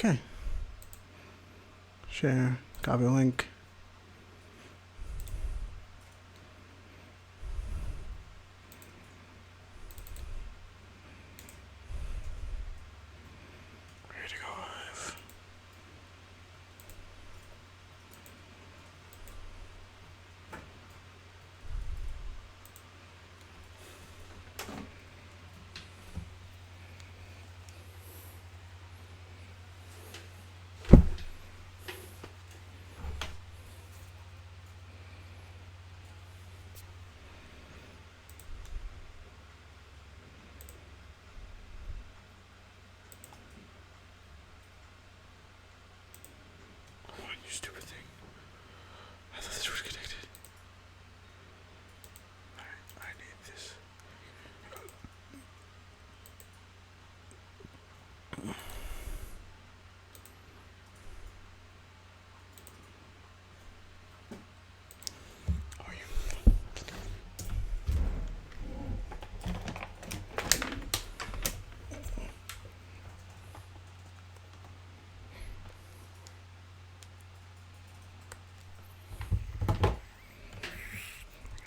Okay. Share. Copy link. Ready to go live. You stupid thing. I thought this was connected. Alright, I need this. How are you?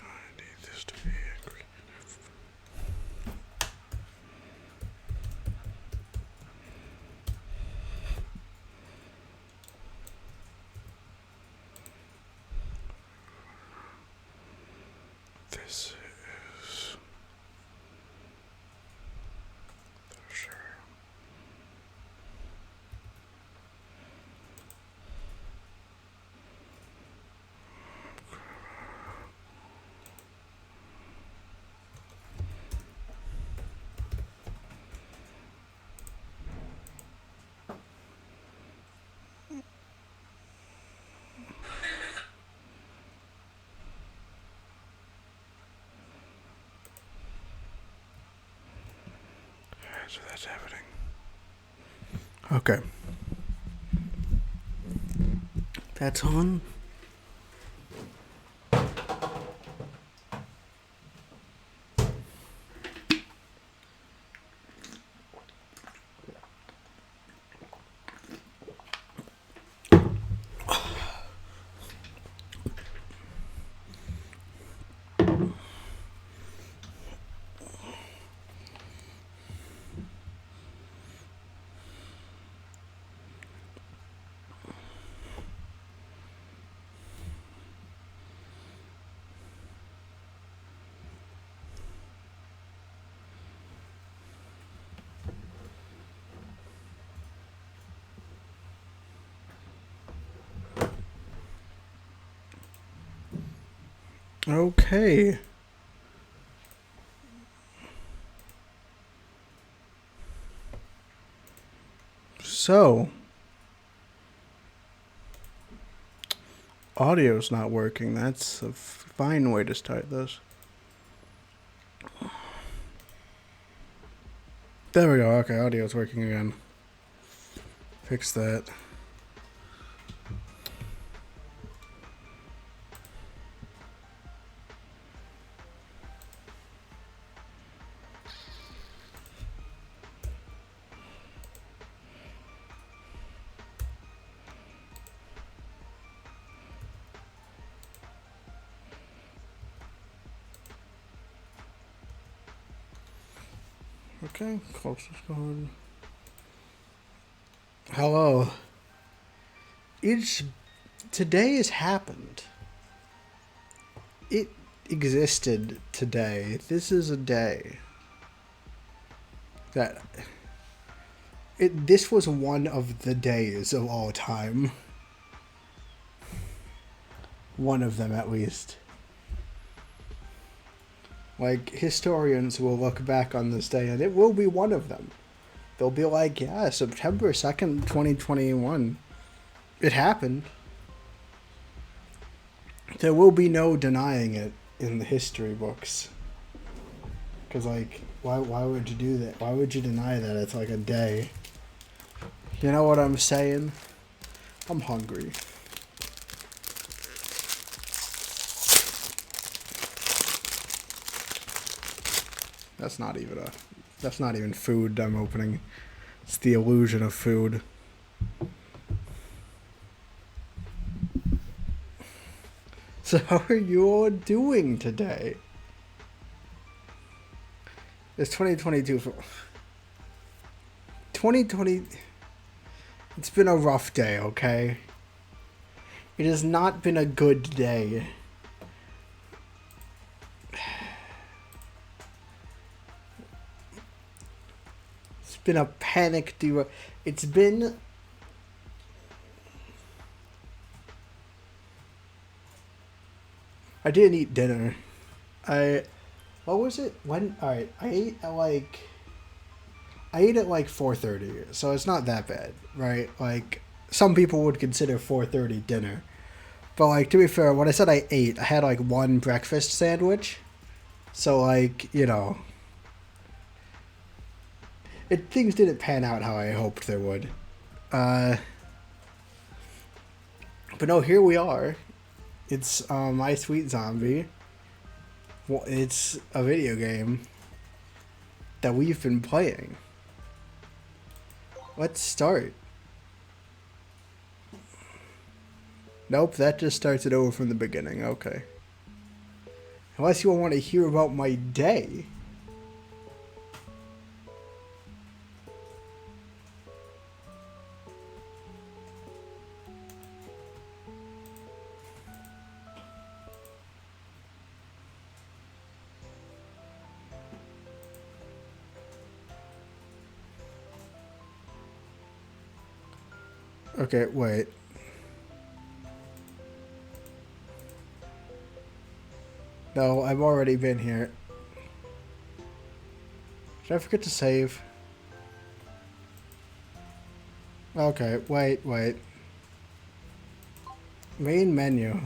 I need this to be angry. This is for sure. So that's happening. Okay. That's on. Okay. So, audio's not working. That's a fine way to start this. There we go. Okay, audio's working again. Fix that. Okay, closest one. Hello. Today has happened. It existed today. This is a day that this was one of the days of all time. One of them at least. Like, historians will look back on this day and it will be one of them. They'll be like, yeah, September 2nd, 2021. It happened. There will be no denying it in the history books. Because, like, why would you do that? Why would you deny that it's like a day? You know what I'm saying? I'm hungry. That's not even food I'm opening. It's the illusion of food. So how are you all doing today? It's 2022 for 2020. It's been a rough day, okay? It has not been a good day. It's been a panic It's been... I didn't eat dinner. What was it? Alright, I ate at like... I ate at like 4:30, so it's not that bad, right? Like, some people would consider 4:30 dinner. But, like, to be fair, when I said I ate, I had, like, one breakfast sandwich. So, like, you know... Things didn't pan out how I hoped they would. But no, here we are. It's, My Sweet Zombie. Well, it's a video game that we've been playing. Let's start. Nope, that just starts it over from the beginning. Okay. Unless you want to hear about my day. Okay, wait. No, I've already been here. Did I forget to save? Okay, wait. Main menu.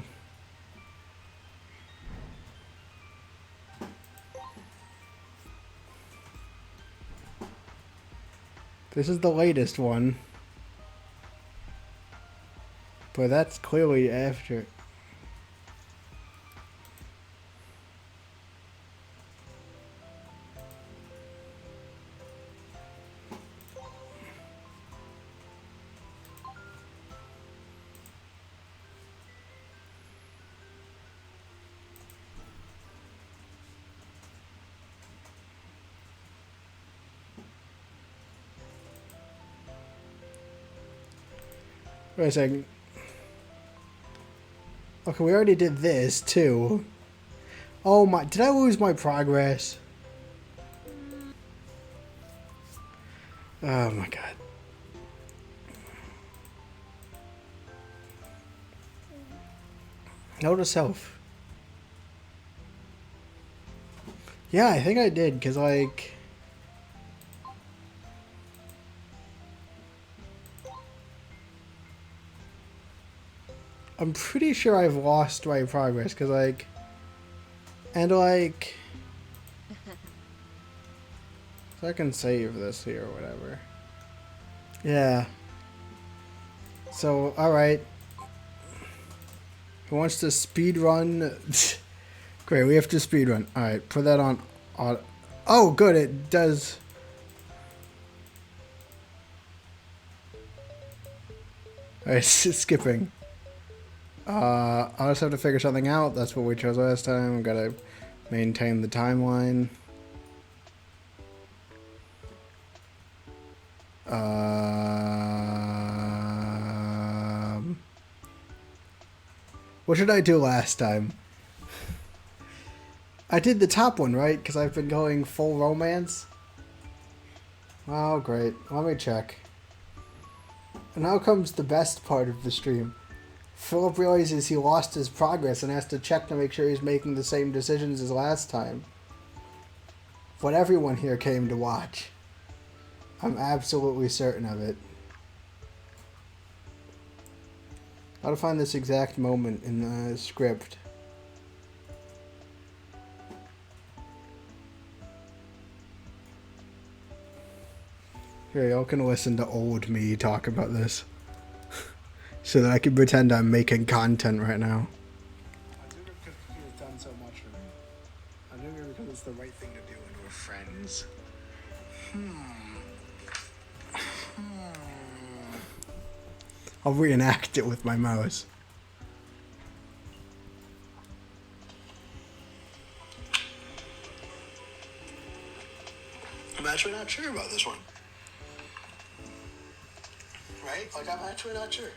This is the latest one. But that's clearly after. Wait a second. Okay, we already did this, too. Oh my... Did I lose my progress? Oh my god. Note to self. Yeah, I think I did, because, like... I'm pretty sure I've lost my progress, because, like... And, like... So I can save this here or whatever. Yeah. So, alright. Who wants to speed run? Great, we have to speed run. Alright, put that on... Oh, good, it does... Alright, skipping. I'll just have to figure something out. That's what we chose last time. Gotta maintain the timeline. What should I do last time? I did the top one, right? Because I've been going full romance. Oh, great. Let me check. And now comes the best part of the stream. Philip realizes he lost his progress and has to check to make sure he's making the same decisions as last time. What everyone here came to watch. I'm absolutely certain of it. How to find this exact moment in the script. Here, y'all can listen to old me talk about this. So that I can pretend I'm making content right now. I do it because he has done so much for me. I do it because it's the right thing to do and we're friends. I'll reenact it with my mouse. I'm actually not sure about this one. Right? Like, I'm actually not sure.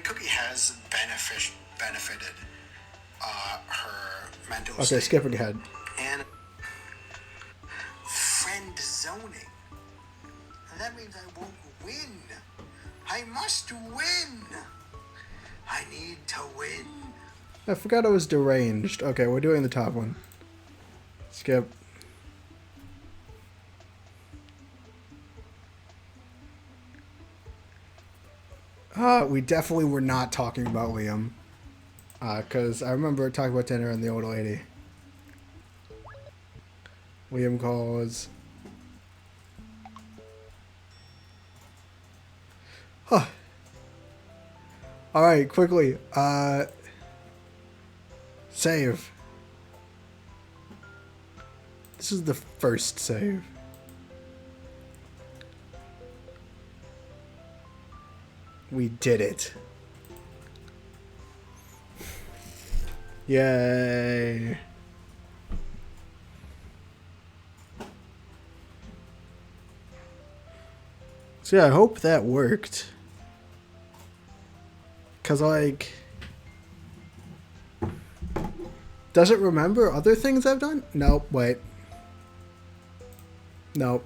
Cookie has benefited her mental state. Okay, skipping ahead. And friend zoning. And that means I won't win. I must win. I need to win. I forgot I was deranged. Okay, we're doing the top one. Skip. We definitely were not talking about Liam. Because I remember talking about dinner and the old lady. Liam calls. Huh. Alright, quickly. Save. This is the first save. We did it. Yay. So yeah, I hope that worked. Cause like, does it remember other things I've done? Nope, wait. Nope.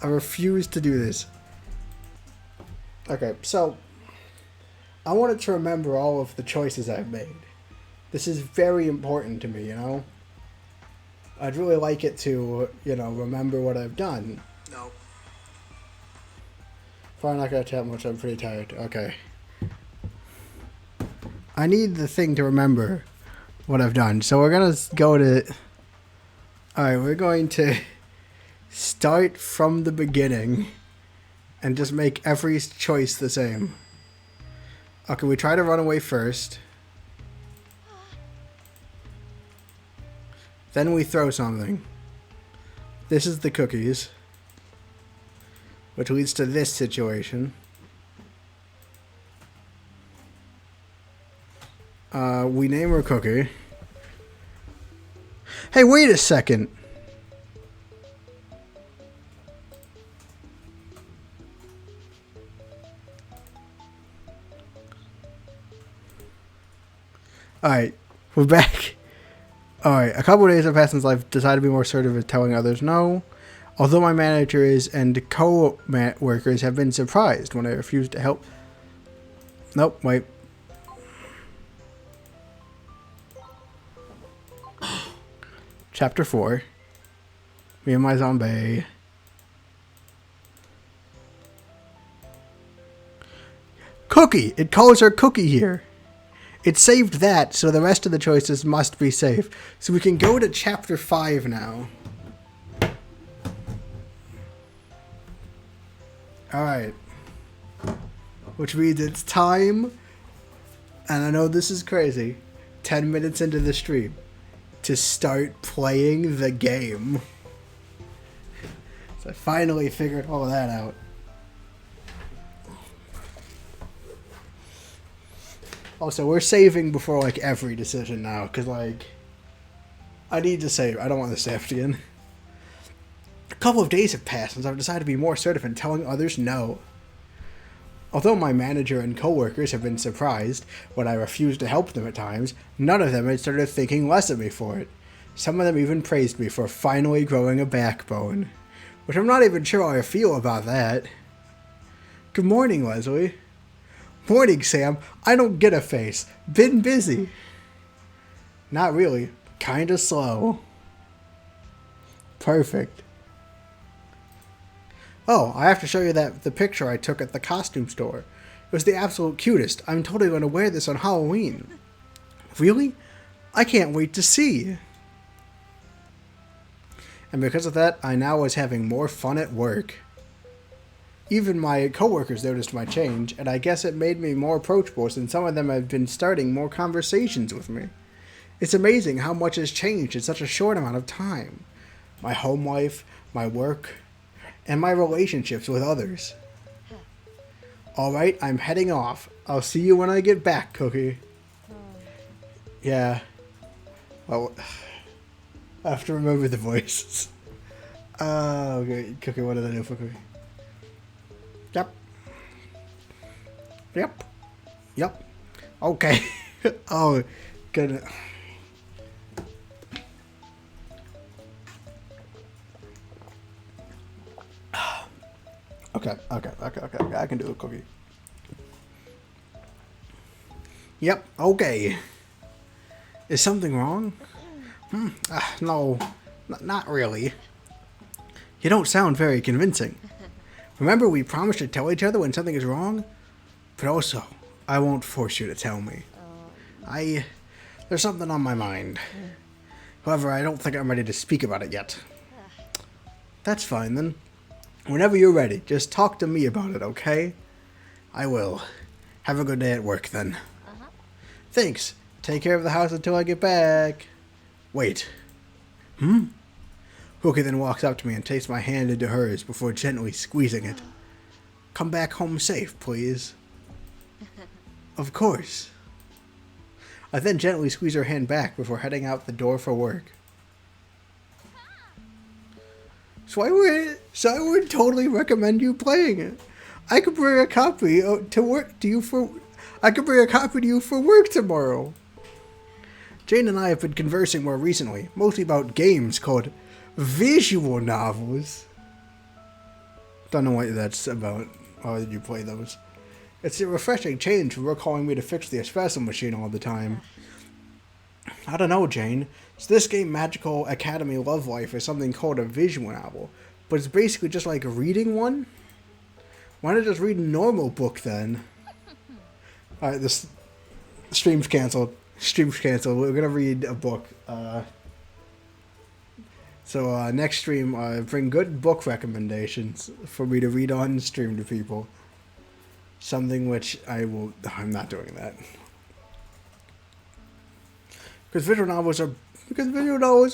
I refuse to do this. Okay, so I wanted to remember all of the choices I've made. This is very important to me, you know? I'd really like it to, you know, remember what I've done. Nope. Probably not gonna chat much, I'm pretty tired. Okay. I need the thing to remember what I've done. So we're gonna go to... Alright, we're going to start from the beginning and just make every choice the same. Okay, we try to run away first. Then we throw something. This is the cookies. Which leads to this situation. We name her Cookie. Hey, wait a second. Alright, we're back. Alright, a couple of days have passed since I've decided to be more assertive at telling others no. Although my managers and co-workers have been surprised when I refused to help. Nope, wait. Chapter 4. Me and my zombie. Cookie! It calls her Cookie here. It saved that, so the rest of the choices must be safe. So we can go to Chapter 5 now. Alright. Which means it's time, and I know this is crazy, 10 minutes into the stream, to start playing the game. So I finally figured all that out. Also, we're saving before, like, every decision now, because, like, I need to save. I don't want this saved again. A couple of days have passed since I've decided to be more assertive in telling others no. Although my manager and coworkers have been surprised when I refused to help them at times, none of them had started thinking less of me for it. Some of them even praised me for finally growing a backbone. Which I'm not even sure how I feel about that. Good morning, Leslie. Morning, Sam. I don't get a face. Been busy. Not really. Kinda slow. Perfect. Oh, I have to show you the picture I took at the costume store. It was the absolute cutest. I'm totally going to wear this on Halloween. Really? I can't wait to see. And because of that, I now was having more fun at work. Even my coworkers noticed my change, and I guess it made me more approachable since some of them have been starting more conversations with me. It's amazing how much has changed in such a short amount of time. My home life, my work, and my relationships with others. Alright, I'm heading off. I'll see you when I get back, Cookie. Yeah. Well, I have to remember the voices. Okay, Cookie, what did I do for Cookie? Yep. Yep. Yep. Okay. Oh, good. Okay. I can do it, Cookie. Yep. Okay. Is something wrong? No, not really. You don't sound very convincing. Remember, we promised to tell each other when something is wrong? But also, I won't force you to tell me. There's something on my mind. However, I don't think I'm ready to speak about it yet. That's fine then. Whenever you're ready, just talk to me about it, okay? I will. Have a good day at work then. Thanks. Take care of the house until I get back. Wait. Cookie then walks up to me and takes my hand into hers before gently squeezing it. Come back home safe, please. Of course. I then gently squeeze her hand back before heading out the door for work. So I would totally recommend you playing it. I could bring a copy to work to you for. I could bring a copy to you for work tomorrow. Jane and I have been conversing more recently, mostly about games called visual novels. Don't know what that's about. Why did you play those? It's a refreshing change from her calling me to fix the espresso machine all the time. I don't know, Jane. So this game, Magical Academy Love Life, is something called a visual novel. But it's basically just like reading one? Why not just read a normal book then? Alright, this stream's canceled. Stream's canceled. We're gonna read a book. So next stream, bring good book recommendations for me to read on stream to people. Something which I'm not doing that. Because visual novels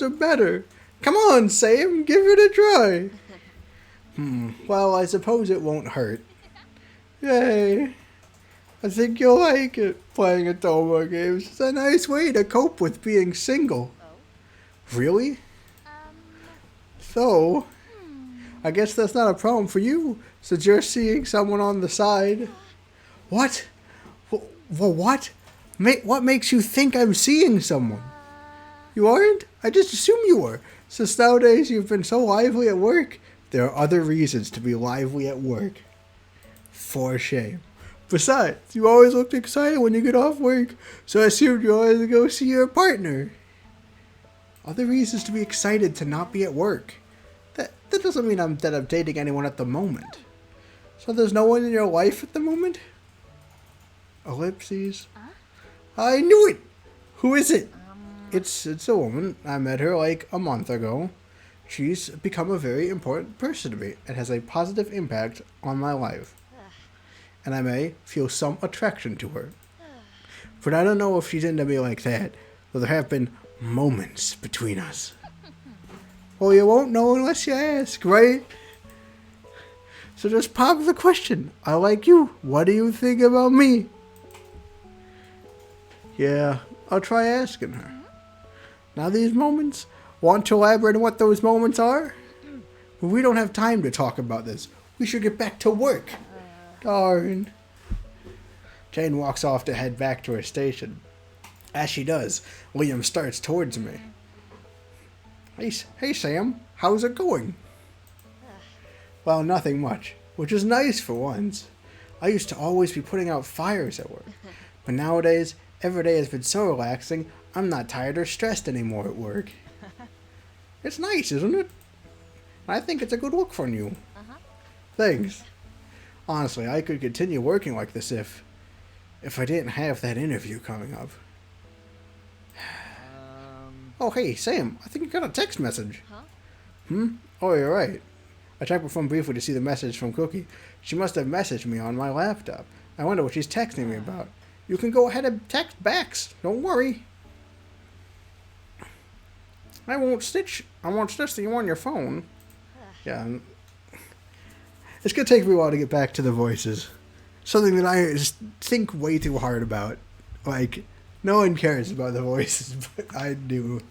are better. Come on, Sam, give it a try. Well, I suppose it won't hurt. Yay. I think you'll like it. Playing Atoma games is a nice way to cope with being single. Really? So, I guess that's not a problem for you, since you're seeing someone on the side. What? Well, what? What makes you think I'm seeing someone? You aren't? I just assume you were. Since nowadays you've been so lively at work, there are other reasons to be lively at work. For shame. Besides, you always looked excited when you get off work, so I assumed you always go see your partner. Other reasons to be excited to not be at work. That doesn't mean that I'm dating anyone at the moment. So there's no one in your life at the moment? Ellipses. I knew it! Who is it? It's a woman. I met her like a month ago. She's become a very important person to me and has a positive impact on my life. And I may feel some attraction to her. But I don't know if she's into me like that, though there have been moments between us. Well, you won't know unless you ask, right? So just pop the question. I like you. What do you think about me? Yeah, I'll try asking her. Now these moments, want to elaborate on what those moments are? Well, we don't have time to talk about this. We should get back to work. Darn. Jane walks off to head back to her station. As she does, William starts towards me. Hey Sam, how's it going? Well, nothing much, which is nice for once. I used to always be putting out fires at work, but nowadays, every day has been so relaxing, I'm not tired or stressed anymore at work. It's nice, isn't it? I think it's a good look from you. Thanks. Honestly, I could continue working like this if I didn't have that interview coming up. Oh, hey, Sam, I think you got a text message. Oh, you're right. I checked my phone briefly to see the message from Cookie. She must have messaged me on my laptop. I wonder what she's texting me about. You can go ahead and text back. Don't worry. I won't stitch you on your phone. Yeah. It's gonna take me a while to get back to the voices. Something that I just think way too hard about. Like, no one cares about the voices, but I do.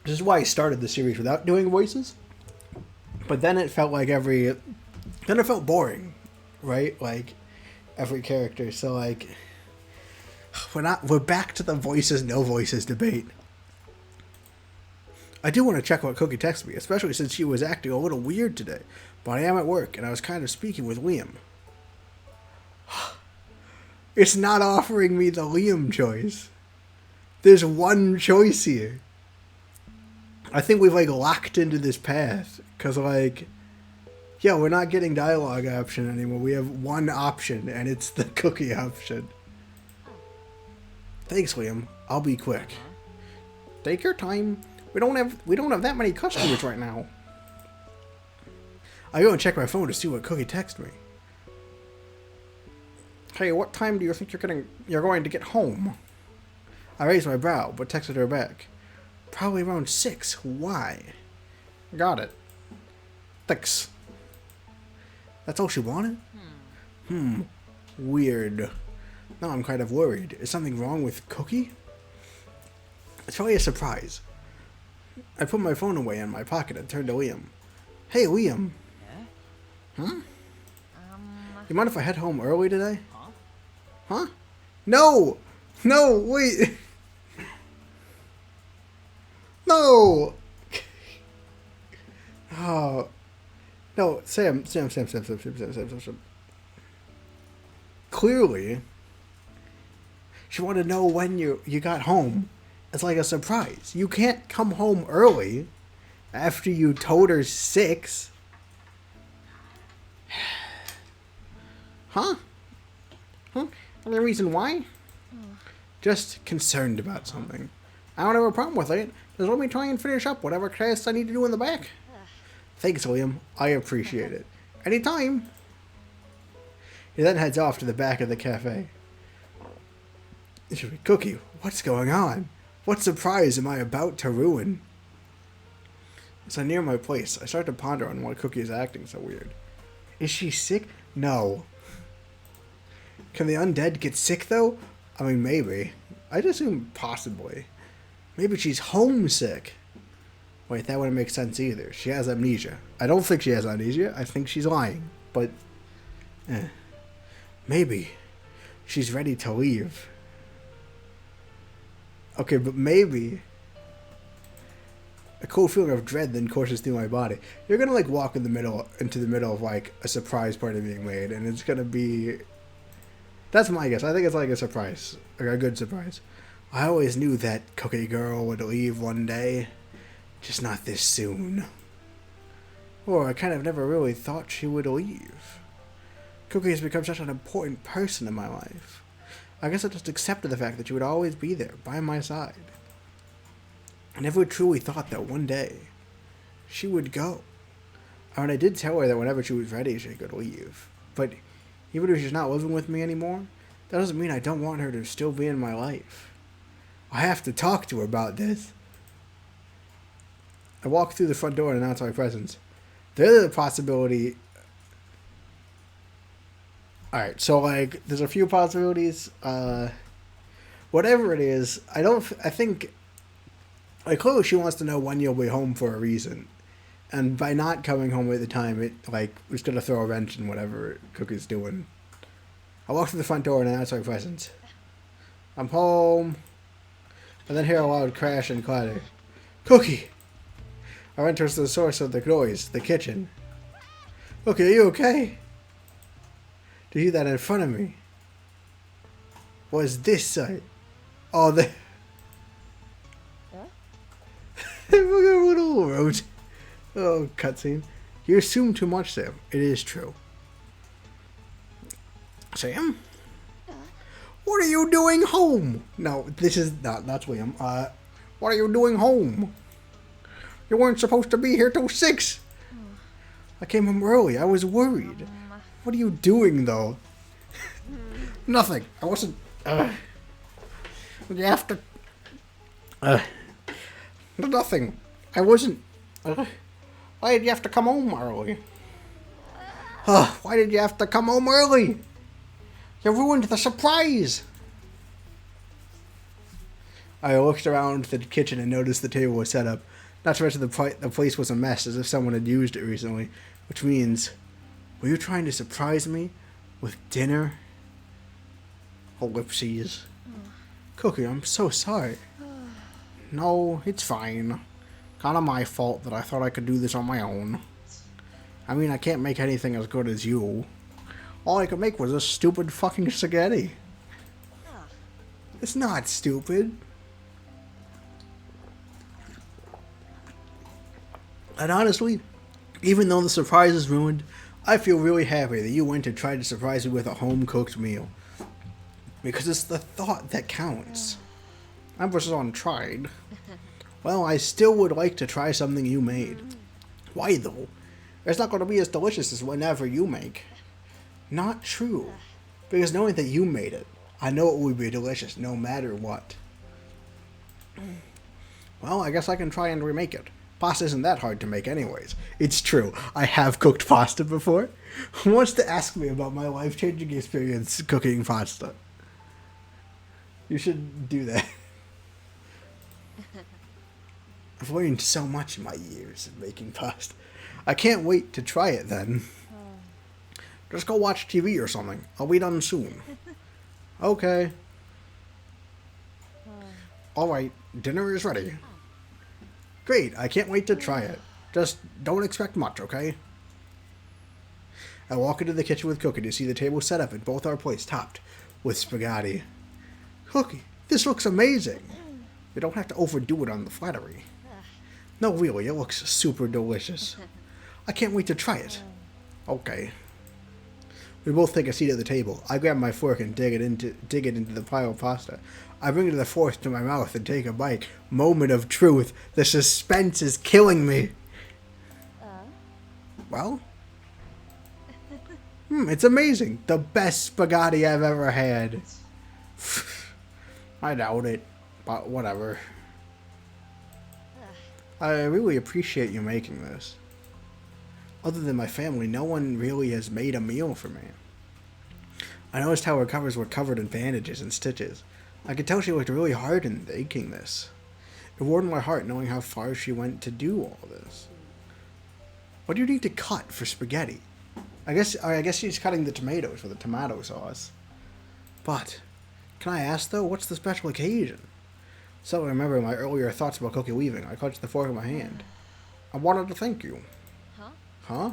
This is why I started the series without doing voices. But then it felt like then it felt boring, right? Like, every character. So, like, we're back to the voices, no voices debate. I do want to check what Cookie texted me, especially since she was acting a little weird today. But I am at work, and I was kind of speaking with Liam. It's not offering me the Liam choice. There's one choice here. I think we've, like, locked into this path. Because, like, yeah, we're not getting dialogue option anymore. We have one option, and it's the Cookie option. Thanks, Liam. I'll be quick. Take your time. We don't have that many customers right now. I go and check my phone to see what Cookie texted me. Hey, what time do you think you're going to get home? I raised my brow, but texted her back. Probably around 6. Why? Got it. Thanks. That's all she wanted? Weird. Now I'm kind of worried. Is something wrong with Cookie? It's probably a surprise. I put my phone away in my pocket and turned to Liam. Hey, Liam. Yeah? Huh? You mind if I head home early today? Huh? No! No, wait! No! Oh. No, Sam. Clearly, she wanted to know when you got home. It's like a surprise. You can't come home early after you told her 6. Huh? Any reason why? Just concerned about something. I don't have a problem with it. Just let me try and finish up whatever tasks I need to do in the back. Thanks, William. I appreciate it. Anytime. He then heads off to the back of the cafe. Cookie, what's going on? What surprise am I about to ruin? As I near my place, I start to ponder on why Cookie is acting so weird. Is she sick? No. Can the undead get sick, though? I mean, maybe. I'd assume possibly. Maybe she's homesick. Wait, that wouldn't make sense either. She has amnesia. I don't think she has amnesia. I think she's lying. But, maybe she's ready to leave. Okay, but maybe a cold feeling of dread then courses through my body. You're gonna like walk into the middle of like a surprise party being made, and it's gonna be. That's my guess. I think it's like a surprise, like a good surprise. I always knew that Cookie Girl would leave one day, just not this soon. Or I kind of never really thought she would leave. Cookie has become such an important person in my life. I guess I just accepted the fact that she would always be there, by my side. I never truly thought that one day she would go. I mean, I did tell her that whenever she was ready, she could leave. But even if she's not living with me anymore, that doesn't mean I don't want her to still be in my life. I have to talk to her about this. I walk through the front door and announce my presence. There's a possibility. Alright, so like, there's a few possibilities. Whatever it is, I think, like, clearly she wants to know when you'll be home for a reason. And by not coming home at the time, it, like, was going to throw a wrench in whatever Cookie's doing. I walk through the front door and announce my presence. I'm home. And then hear a loud crash and clatter. Cookie! I run towards the source of the noise, the kitchen. Cookie, are you okay? To hear that in front of me was this sight. Oh, the little road. Oh, cutscene. You assume too much, Sam. It is true. Sam? What are you doing home? No, this is not. That's William. What are you doing home? You weren't supposed to be here till 6. I came home early. I was worried. What are you doing, though? Nothing. I wasn't. You have to... Nothing. I wasn't... why did you have to come home early? Why did you have to come home early? You ruined the surprise! I looked around the kitchen and noticed the table was set up. Not to mention the place was a mess, as if someone had used it recently. Which means, were you trying to surprise me with dinner? Ellipses. Cookie, I'm so sorry. No, it's fine. Kinda my fault that I thought I could do this on my own. I mean, I can't make anything as good as you. All I could make was a stupid fucking spaghetti. It's not stupid. And honestly, even though the surprise is ruined, I feel really happy that you went and tried to surprise me with a home-cooked meal. Because it's the thought that counts. Emphasis on tried. Well, I still would like to try something you made. Why though? It's not going to be as delicious as whenever you make. Not true. Because knowing that you made it, I know it would be delicious no matter what. Well, I guess I can try and remake it. Pasta isn't that hard to make anyways. It's true. I have cooked pasta before. Who wants to ask me about my life-changing experience cooking pasta? You should do that. I've learned so much in my years of making pasta. I can't wait to try it then. Just go watch TV or something. I'll be done soon. Okay. Alright, dinner is ready. Great, I can't wait to try it. Just don't expect much, okay? I walk into the kitchen with Cookie to see the table set up and both our plates topped with spaghetti. Cookie, this looks amazing. We don't have to overdo it on the flattery. No, really, it looks super delicious. I can't wait to try it. Okay. We both take a seat at the table. I grab my fork and dig it into the pile of pasta. I bring the fork to my mouth and take a bite. Moment of truth. The suspense is killing me. Well? It's amazing. The best spaghetti I've ever had. I doubt it, but whatever. I really appreciate you making this. Other than my family, no one really has made a meal for me. I noticed how her covers were covered in bandages and stitches. I could tell she worked really hard in making this. It warmed my heart knowing how far she went to do all this. What do you need to cut for spaghetti? I guess she's cutting the tomatoes for the tomato sauce. But, can I ask though, what's the special occasion? So I remember my earlier thoughts about cookie weaving. I clutched the fork in my hand. I wanted to thank you. Huh?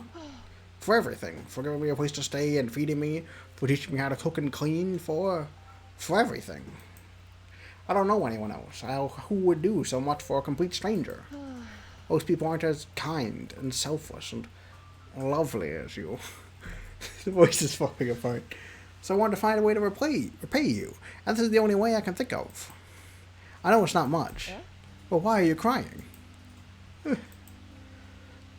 For everything. For giving me a place to stay and feeding me. For teaching me how to cook and clean. For everything. I don't know anyone else. Who would do so much for a complete stranger? Most people aren't as kind and selfless and lovely as you. The voice is falling apart. So I wanted to find a way to repay you. And this is the only way I can think of. I know it's not much. But why are you crying? No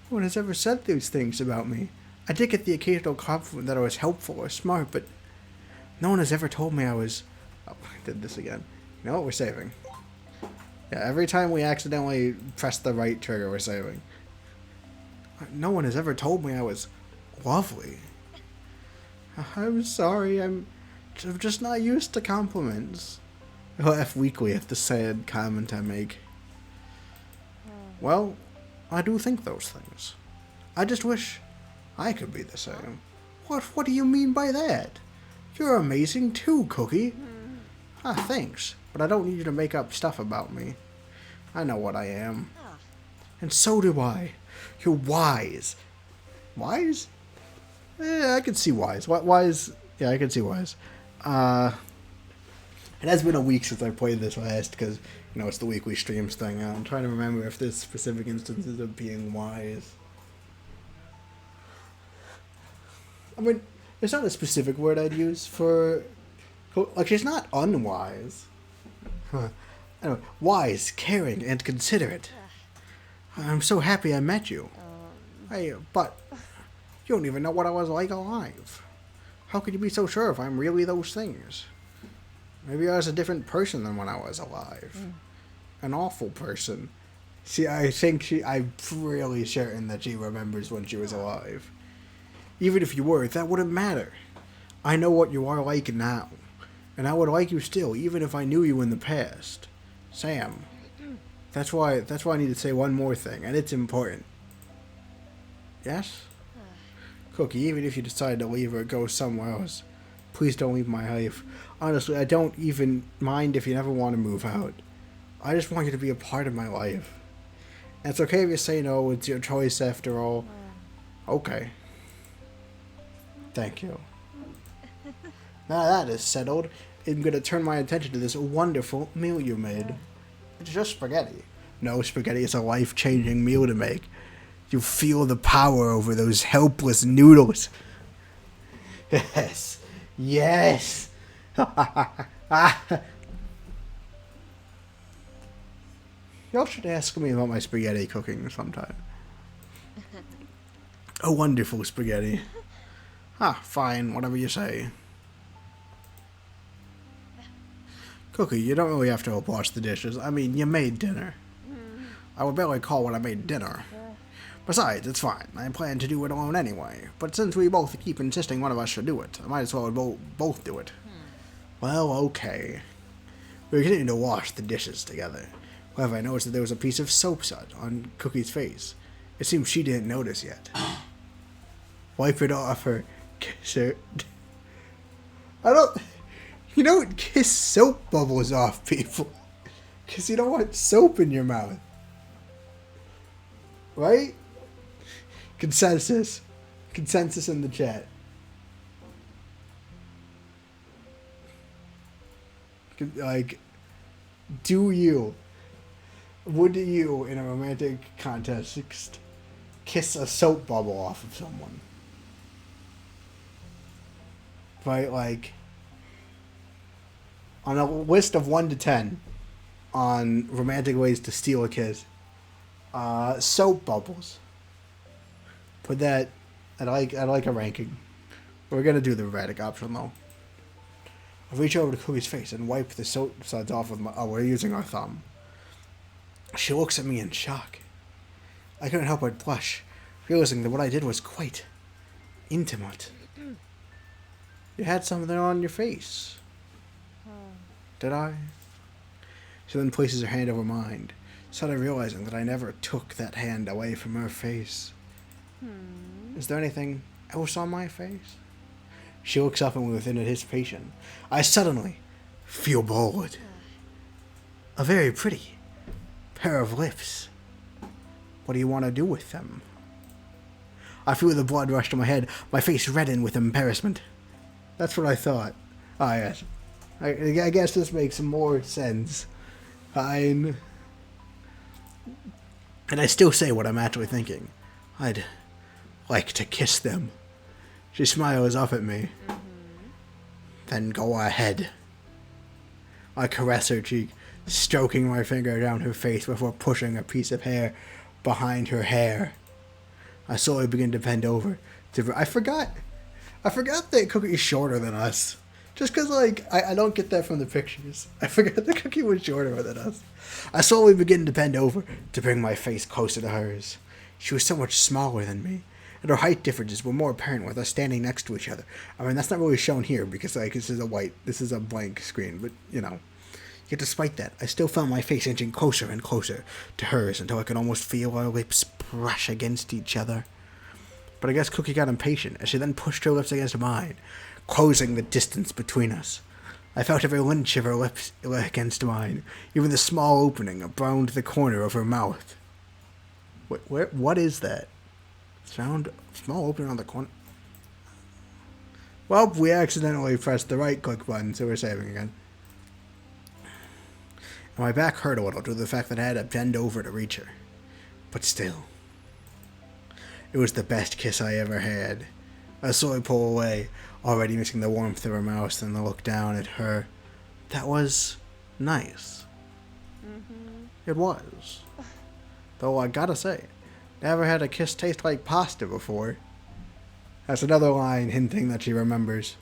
one has ever said those things about me. I did get the occasional compliment that I was helpful or smart, but no one has ever told me I was... Oh, I did this again. You know what? We're saving. Yeah, every time we accidentally press the right trigger, we're saving. No one has ever told me I was lovely. I'm sorry, I'm just not used to compliments. I laugh weakly at the sad comment I make. Well, I do think those things. I just wish I could be the same. What do you mean by that? You're amazing too, Cookie. Thanks, but I don't need you to make up stuff about me. I know what I am. And so do I. You're wise. Wise? I can see wise. Wise? Yeah, I can see wise. It has been a week since I played this last because, you know, it's the weekly streams thing. I'm trying to remember if there's specific instances of being wise. I mean, there's not a specific word I'd use for... Like, she's not unwise. Anyway, wise, caring, and considerate. I'm so happy I met you. But you don't even know what I was like alive. How could you be so sure if I'm really those things? Maybe I was a different person than when I was alive. An awful person. See, I'm really certain that she remembers when she was alive. Even if you were, that wouldn't matter. I know what you are like now. And I would like you still, even if I knew you in the past. Sam. That's why I need to say one more thing, and it's important. Yes? Cookie, even if you decide to leave or go somewhere else, please don't leave my life. Honestly, I don't even mind if you never want to move out. I just want you to be a part of my life. And it's okay if you say no, it's your choice after all. Okay. Thank you. Now that is settled, I'm going to turn my attention to this wonderful meal you made. It's just spaghetti. No, spaghetti is a life-changing meal to make. You feel the power over those helpless noodles. Yes. Yes. Y'all should ask me about my spaghetti cooking sometime. A wonderful spaghetti. Fine, whatever you say. Cookie, you don't really have to help wash the dishes. I mean, you made dinner. I would barely call what I made dinner. Besides, it's fine. I plan to do it alone anyway. But since we both keep insisting one of us should do it, I might as well both do it. Well, okay. We were getting to wash the dishes together. However, I noticed that there was a piece of soap suds on Cookie's face. It seems she didn't notice yet. Wipe it off her. Kiss her. You don't kiss soap bubbles off people. Because you don't want soap in your mouth. Right? Consensus. Consensus in the chat. Like, would you, in a romantic context, kiss a soap bubble off of someone? Right, like, on a list of 1 to 10 on romantic ways to steal a kiss, soap bubbles. Put that, I'd like a ranking. We're gonna do the romantic option though. I reach over to Cookie's face and wipe the soap suds off with we're using our thumb. She looks at me in shock. I couldn't help but blush, realizing that what I did was quite intimate. You had something on your face. Did I? She then places her hand over mine, suddenly realizing that I never took that hand away from her face. Is there anything else on my face? She looks up at me with anticipation. I suddenly feel bored. A very pretty pair of lips. What do you want to do with them? I feel the blood rush to my head, my face reddened with embarrassment. That's what I thought. Yes. I guess this makes more sense. Fine. And I still say what I'm actually thinking. I'd like to kiss them. She smiles up at me. Then go ahead. I caress her cheek, stroking my finger down her face before pushing a piece of hair behind her hair. I slowly begin to bend over. I forgot that Cookie is shorter than us. Just because, I don't get that from the pictures. I forgot that Cookie was shorter than us. I slowly begin to bend over to bring my face closer to hers. She was so much smaller than me, and our height differences were more apparent with us standing next to each other. I mean, that's not really shown here because, this is a blank screen, but, Yet despite that, I still felt my face inching closer and closer to hers until I could almost feel our lips brush against each other. But I guess Cookie got impatient as she then pushed her lips against mine, closing the distance between us. I felt every inch of her lips against mine, even the small opening around the corner of her mouth. What is that? Sound? Small opening on the corner? Well, we accidentally pressed the right click button, so we're saving again. And my back hurt a little due to the fact that I had to bend over to reach her. But still. It was the best kiss I ever had. I slowly pull away, already missing the warmth of her mouth, and I look down at her. That was nice. It was. Though I gotta say, never had a kiss taste like pasta before. That's another line hinting that she remembers.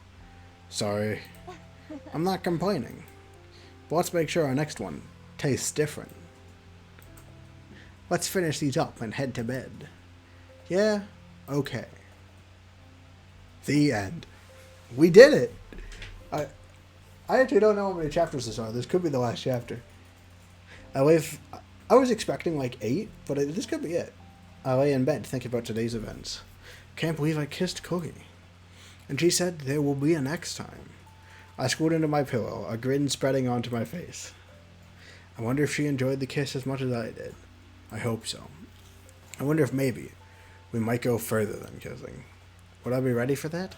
Sorry. I'm not complaining. But let's make sure our next one tastes different. Let's finish these up and head to bed. Yeah? Okay. The end. We did it! I actually don't know how many chapters this are. This could be the last chapter. I was expecting like 8, but this could be it. I lay in bed thinking about today's events. Can't believe I kissed Cookie. And she said there will be a next time. I screwed into my pillow, a grin spreading onto my face. I wonder if she enjoyed the kiss as much as I did. I hope so. I wonder if maybe we might go further than kissing. Would I be ready for that?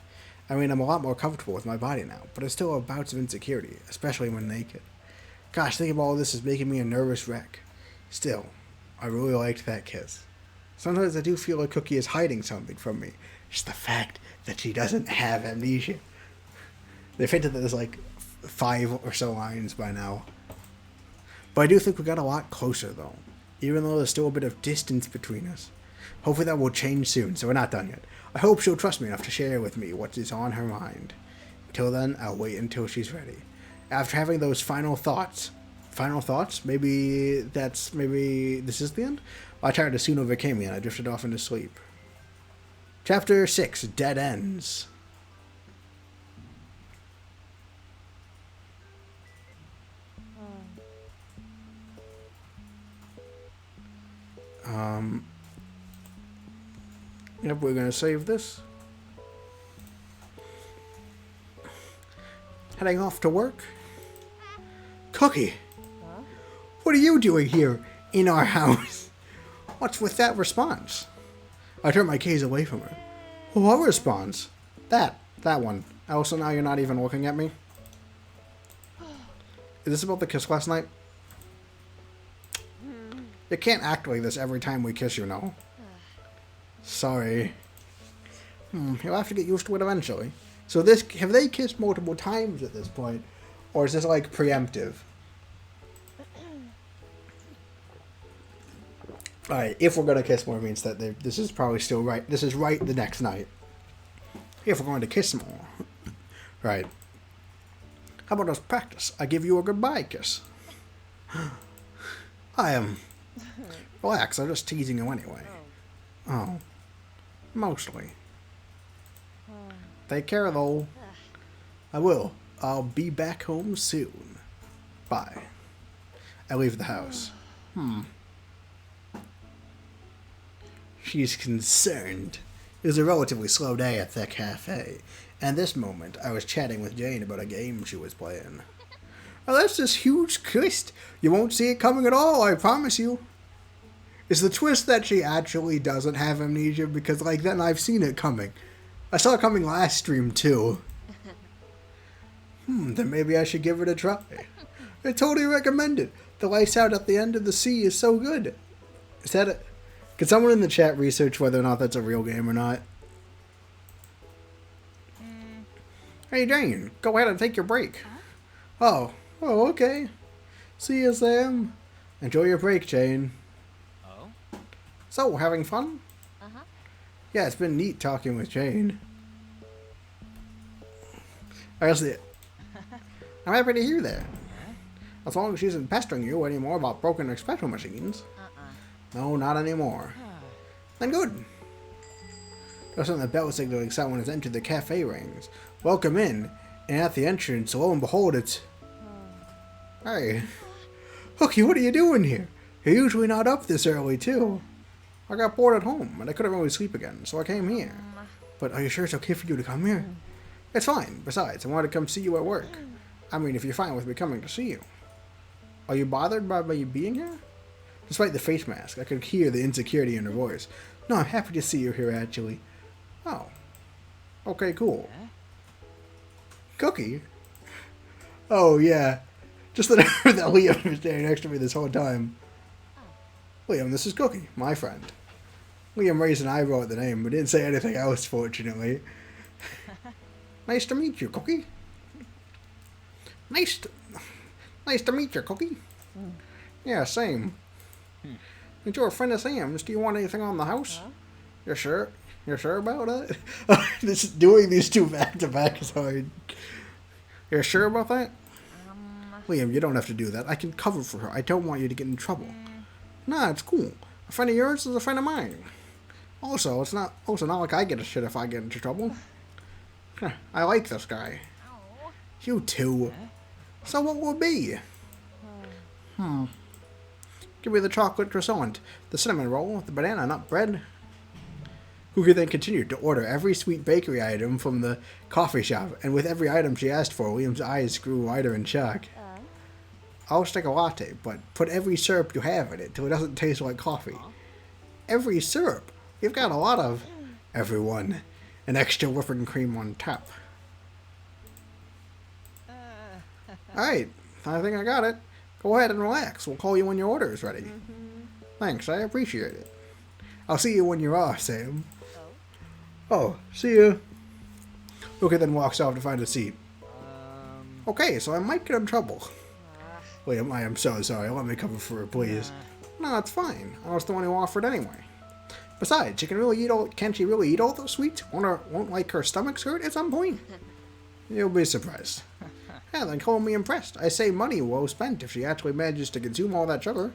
I mean, I'm a lot more comfortable with my body now, but I still have bouts of insecurity, especially when naked. Gosh, thinking about all this is making me a nervous wreck. Still, I really liked that kiss. Sometimes I do feel like Cookie is hiding something from me. Just the fact that she doesn't have amnesia. They've hinted that there's like 5 or so lines by now. But I do think we got a lot closer, though. Even though there's still a bit of distance between us. Hopefully that will change soon, so we're not done yet. I hope she'll trust me enough to share with me what is on her mind. Till then, I'll wait until she's ready. After having those final thoughts, maybe this is the end? I tried to soon overcame me and I drifted off into sleep. Chapter 6, Dead Ends. Yep, we're gonna save this. Heading off to work. Cookie! Huh? What are you doing here in our house? What's with that response? I turned my gaze away from her. What response? That one. Also, now you're not even looking at me? Is this about the kiss last night? You can't act like this every time we kiss, you know. Sorry. You'll have to get used to it eventually. So have they kissed multiple times at this point? Or is this like preemptive? Alright, if we're going to kiss more means that this is probably still right. This is right the next night. If we're going to kiss more. Right. How about us practice? I give you a goodbye kiss. I am... Relax, I'm just teasing you anyway. Oh. Mostly. Take care, though. I will. I'll be back home soon. Bye. I leave the house. She's concerned. It was a relatively slow day at the cafe, and this moment I was chatting with Jane about a game she was playing. Oh, that's this huge twist. You won't see it coming at all, I promise you. Is the twist that she actually doesn't have amnesia? Because, like, then I've seen it coming. I saw it coming last stream, too. Then maybe I should give it a try. I totally recommend it. The lights out at the end of the sea is so good. Is that it? Could someone in the chat research whether or not that's a real game or not? Hey, Jane, go ahead and take your break. Oh, okay. See you, Sam. Enjoy your break, Jane. So, having fun? Yeah, it's been neat talking with Jane. Honestly, I'm happy to hear that. As long as she isn't pestering you anymore about broken espresso machines. No, not anymore. Then good. Just when the bell signaling someone has entered the cafe rings. Welcome in. And at the entrance, lo and behold, it's... Hey. Hooky, what are you doing here? You're usually not up this early, too. I got bored at home, and I couldn't really sleep again, so I came here. But are you sure it's okay for you to come here? It's fine. Besides, I wanted to come see you at work. I mean, if you're fine with me coming to see you. Are you bothered by me being here? Despite the face mask, I could hear the insecurity in her voice. No, I'm happy to see you here, actually. Oh. Okay, cool. Cookie? Oh, yeah. Just that I heard that Liam was standing next to me this whole time. Liam, this is Cookie, my friend. Liam raised an eyebrow at the name, but didn't say anything else, fortunately. Nice to meet you, Cookie. Nice to meet you, Cookie. Yeah, same. Since you're a friend of Sam's, do you want anything on the house? You're sure? You're sure about it? Doing these two back to back is hard. You're sure about that? Liam, you don't have to do that. I can cover for her. I don't want you to get in trouble. Nah, it's cool. A friend of yours is a friend of mine. Also, it's not like I get a shit if I get into trouble. I like this guy. You too. So what will it be? Give me the chocolate croissant, the cinnamon roll, the banana nut bread. Cookie then continued to order every sweet bakery item from the coffee shop, and with every item she asked for, William's eyes grew wider in shock. I'll stick a latte, but put every syrup you have in it till it doesn't taste like coffee. Every syrup? You've got a lot of... Everyone. An extra whipping cream on top. Alright, I think I got it. Go ahead and relax. We'll call you when your order is ready. Thanks, I appreciate it. I'll see you when you're off, Sam. Oh, see ya. Cookie then walks off to find a seat. Okay, so I might get in trouble. Liam, I am so sorry. Let me cover for her, please. No, it's fine. I was the one who offered anyway. Besides, she can't she really eat all those sweets? Won't like her stomach hurt at some point? You'll be surprised. Yeah, then call me impressed. I say money well spent if she actually manages to consume all that sugar.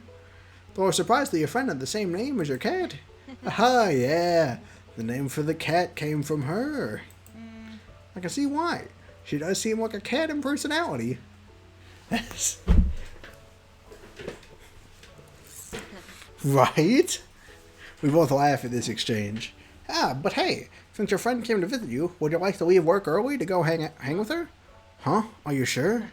Though I was surprised that your friend had the same name as your cat. Aha, yeah. The name for the cat came from her. I can see why. She does seem like a cat in personality. Right? We both laugh at this exchange. But hey, since your friend came to visit you, would you like to leave work early to go hang with her? Huh? Are you sure?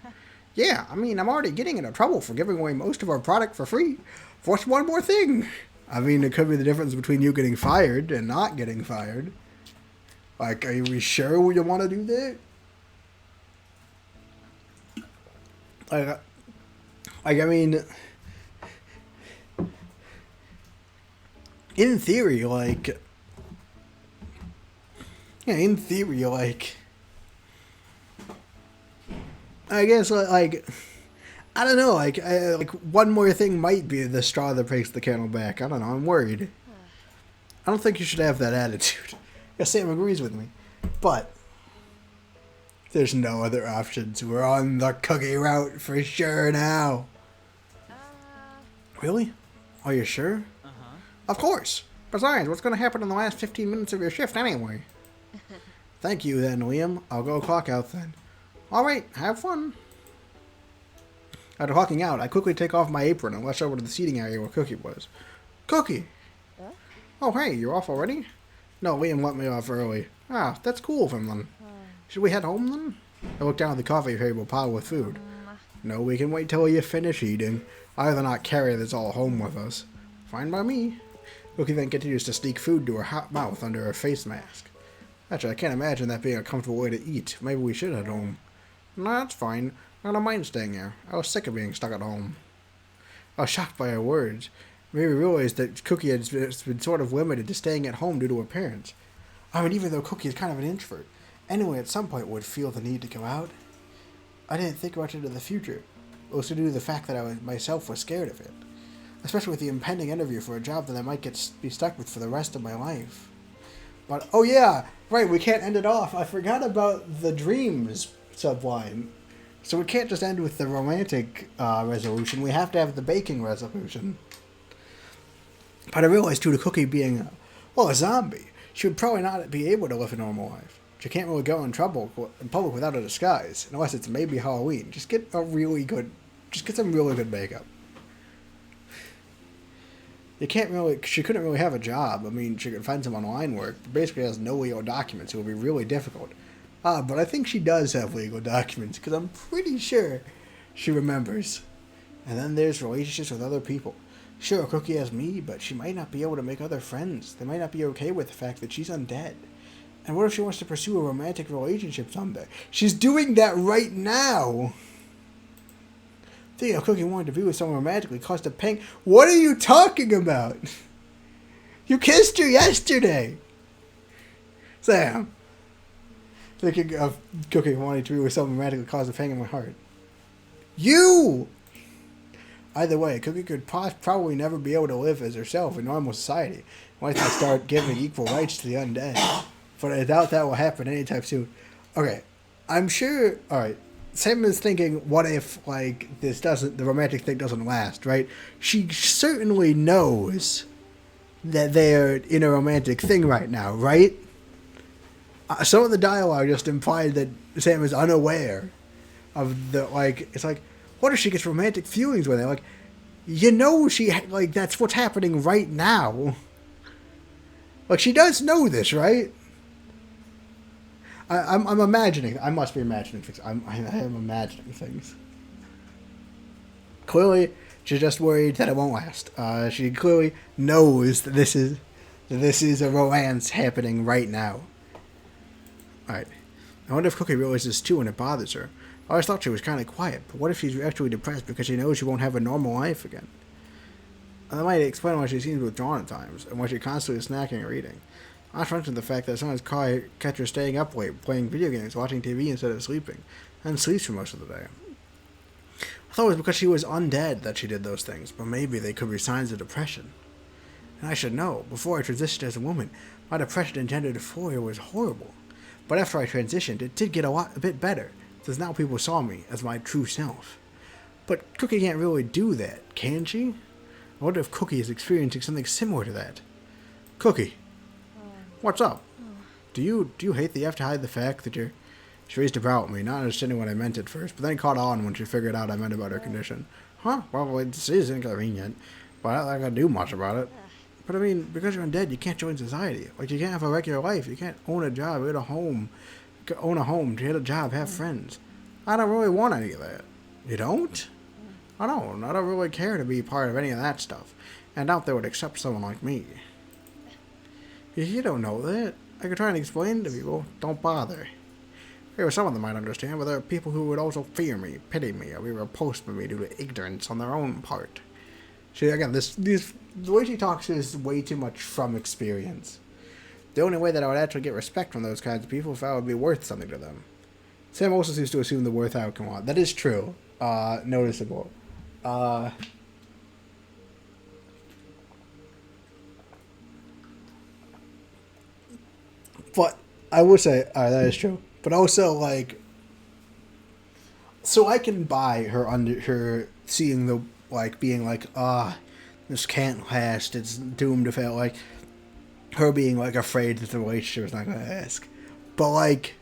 Yeah, I mean, I'm already getting into trouble for giving away most of our product for free. What's one more thing? I mean, it could be the difference between you getting fired and not getting fired. Like, are we sure you want to do that? I mean, in theory, I guess, I don't know, one more thing might be the straw that breaks the camel back. I don't know, I'm worried. I don't think you should have that attitude. Yeah, Sam agrees with me. But there's no other options. We're on the cookie route for sure now. Really? Are you sure? Of course. Besides, what's going to happen in the last 15 minutes of your shift anyway? Thank you then, Liam. I'll go clock out then. Alright, have fun. After clocking out, I quickly take off my apron and rush over to the seating area where Cookie was. Cookie! Oh, hey, you're off already? No, Liam let me off early. Ah, that's cool of him then. Should we head home then? I look down at the coffee table piled with food. No, we can wait till you finish eating. I'd rather not carry this all home with us. Fine by me. Cookie then continues to sneak food to her hot mouth under her face mask. Actually, I can't imagine that being a comfortable way to eat. Maybe we should head home. No, that's fine. I don't mind staying here. I was sick of being stuck at home. I was shocked by her words. Made me realize that Cookie had been sort of limited to staying at home due to her parents. I mean, even though Cookie is kind of an introvert, anyway, at some point would feel the need to go out. I didn't think much into the future. It was to do with the fact that I myself was scared of it. Especially with the impending interview for a job that I might be stuck with for the rest of my life. But, oh yeah, right, we can't end it off. I forgot about the dreams subline. So we can't just end with the romantic resolution. We have to have the baking resolution. But I realized, too, the Cookie being, a zombie, she would probably not be able to live a normal life. She can't really go in public without a disguise, unless it's maybe Halloween. Just get some really good makeup. She couldn't really have a job. I mean, she could find some online work, but basically has no legal documents. It would be really difficult. But I think she does have legal documents, because I'm pretty sure she remembers. And then there's relationships with other people. Sure, Cookie has me, but she might not be able to make other friends. They might not be okay with the fact that she's undead. And what if she wants to pursue a romantic relationship someday? She's doing that right now! Thinking Cookie wanted to be with someone romantically caused a pang. What are you talking about? You kissed her yesterday! Sam. Thinking of Cookie wanting to be with someone romantically caused a pang in my heart. You! Either way, Cookie could probably never be able to live as herself in normal society. Once they start giving equal rights to the undead. But I doubt that will happen anytime soon. Okay, I'm sure... Alright, Sam is thinking, what if, like, the romantic thing doesn't last, right? She certainly knows that they're in a romantic thing right now, right? Some of the dialogue just implied that Sam is unaware of the, like, it's like, what if she gets romantic feelings with it? Like, like, that's what's happening right now. Like, she does know this, right? I'm imagining. I must be imagining things. I am imagining things. Clearly, she's just worried that it won't last. She clearly knows that this is a romance happening right now. Alright. I wonder if Cookie realizes too and it bothers her. I always thought she was kind of quiet, but what if she's actually depressed because she knows she won't have a normal life again? That might explain why she seems withdrawn at times, and why she's constantly snacking or eating. Not to mention the fact that sometimes catch her staying up late, playing video games, watching TV instead of sleeping, and sleeps for most of the day. I thought it was because she was undead that she did those things, but maybe they could be signs of depression. And I should know, before I transitioned as a woman, my depression and gender dysphoria was horrible. But after I transitioned, it did get a bit better, since now people saw me as my true self. But Cookie can't really do that, can she? I wonder if Cookie is experiencing something similar to that. Cookie, what's up? Do you hate that you have to hide the fact that you're... She raised about me, not understanding what I meant at first, but then caught on when she figured out I meant about her condition. Huh? Well, it is inconvenient, but I don't think I do much about it. But I mean, because you're undead, you can't join society. Like, you can't have a regular life. You can't own a job, get a home, get a job, have friends. I don't really want any of that. You don't? I don't really care to be part of any of that stuff. And I doubt they would accept someone like me. You don't know that. I could try and explain to people. Don't bother. There are some of them might understand, but there are people who would also fear me, pity me, or be repulsed by me due to ignorance on their own part. See, again, the way she talks is way too much from experience. The only way that I would actually get respect from those kinds of people is if I would be worth something to them. Sam also seems to assume the worth outcome on. That is true. Noticeable. But I would say, that is true. But also, like, so I can buy her seeing the, like, being like, this can't last, it's doomed to fail, like, her being, like, afraid that the relationship is not going to last. But, like,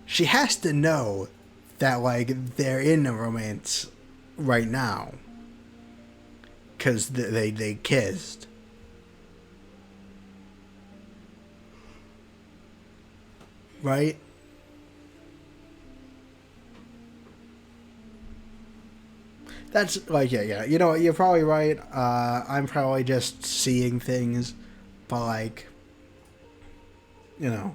she has to know that, like, they're in a romance right now. Because they kissed. Right? That's, like, yeah. You know, you're probably right. I'm probably just seeing things. But, like, you know.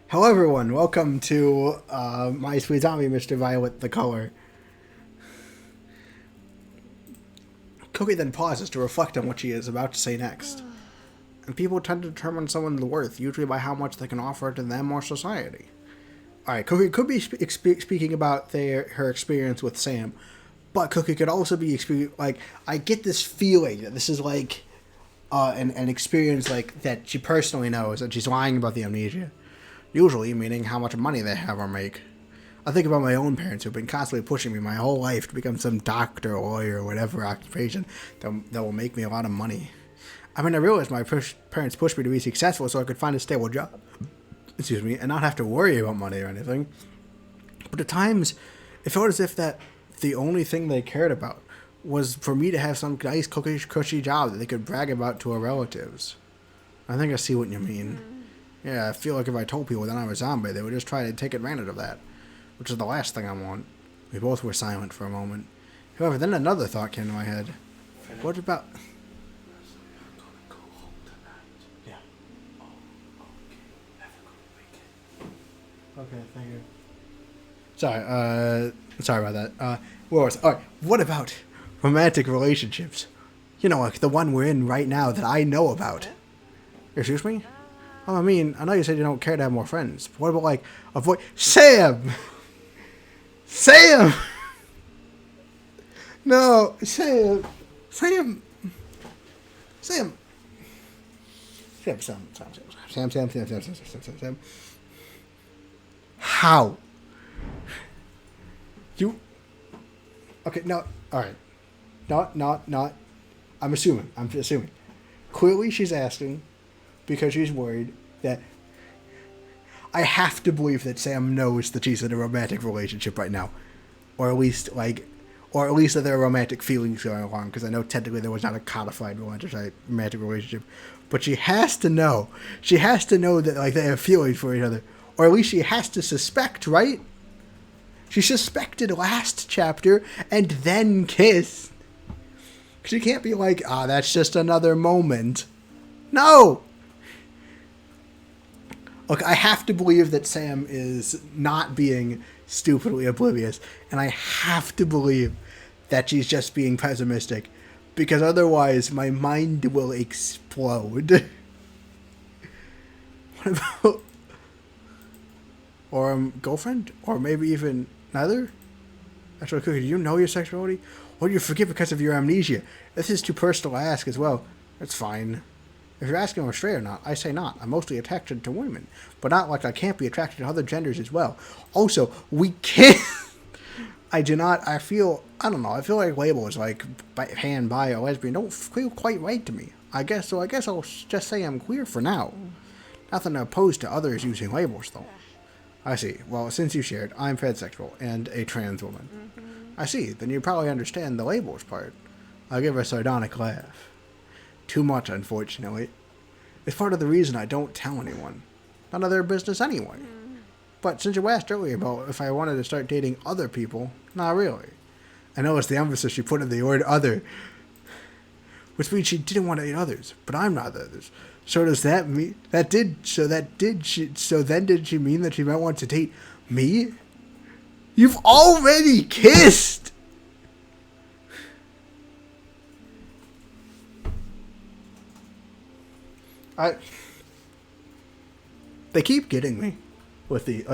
Hello, everyone. Welcome to My Sweet Zombie, Mr. Violet the Color. Cookie then pauses to reflect on what she is about to say next. And people tend to determine someone's worth, usually by how much they can offer to them or society. Alright, Cookie could be speaking about her experience with Sam, but Cookie could also be like, I get this feeling that this is like an experience like that she personally knows, that she's lying about the amnesia. Usually meaning how much money they have or make. I think about my own parents who've been constantly pushing me my whole life to become some doctor or lawyer or whatever occupation that will make me a lot of money. I mean, I realized my parents pushed me to be successful so I could find a stable job, and not have to worry about money or anything. But at times, it felt as if that the only thing they cared about was for me to have some nice, cushy job that they could brag about to our relatives. I think I see what you mean. Yeah, I feel like if I told people that I'm a zombie, they would just try to take advantage of that, which is the last thing I want. We both were silent for a moment. However, then another thought came to my head. What about... Yeah. Okay, thank you. Sorry about that. Alright, what about romantic relationships? You know, like the one we're in right now that I know about. Excuse me? Oh, I mean, I know you said you don't care to have more friends. But what about, like, avoid... Sam! Sam! No, Sam! Sam! How? You... Okay, no, alright. Not... I'm assuming. Clearly she's asking because she's worried that... I have to believe that Sam knows that she's in a romantic relationship right now. Or at least that there are romantic feelings going along, because I know technically there was not a codified romantic relationship. But she has to know. She has to know that they have feelings for each other. Or at least she has to suspect, right? She suspected last chapter and then kissed. She can't be like, that's just another moment. No! Look, I have to believe that Sam is not being stupidly oblivious, and I have to believe that she's just being pessimistic, because otherwise my mind will explode. What about... Or girlfriend? Or maybe even neither? Actually, Cookie, do you know your sexuality? Or do you forget because of your amnesia? This is too personal to ask as well. That's fine. If you're asking if I'm straight or not, I say not. I'm mostly attracted to women. But not like I can't be attracted to other genders as well. Also, we can't... I do not... I feel... I don't know. I feel like labels like pan, bi, or lesbian don't feel quite right to me. I guess I'll just say I'm queer for now. Nothing opposed to others using labels, though. I see. Well, since you shared, I'm pansexual and a trans woman. I see. Then you probably understand the labels part. I'll give a sardonic laugh. Too much, unfortunately. It's part of the reason I don't tell anyone. None of their business anyway. But since you asked earlier about if I wanted to start dating other people, not really. I know it's the emphasis you put in the word other, which means she didn't want to date others, but I'm not others. So does that mean so then did she mean that she might want to date me? You've already kissed! They keep getting me with the,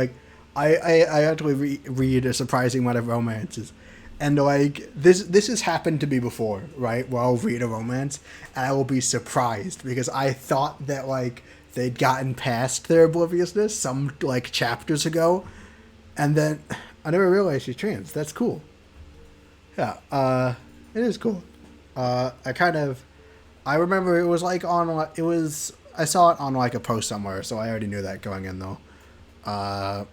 I actually read a surprising amount of romances. And, this has happened to me before, right? Where I'll read a romance, and I will be surprised, because I thought that, they'd gotten past their obliviousness some, chapters ago, and then I never realized she's trans. That's cool. Yeah, it is cool. I remember it was, I saw it on, a post somewhere, so I already knew that going in, though. But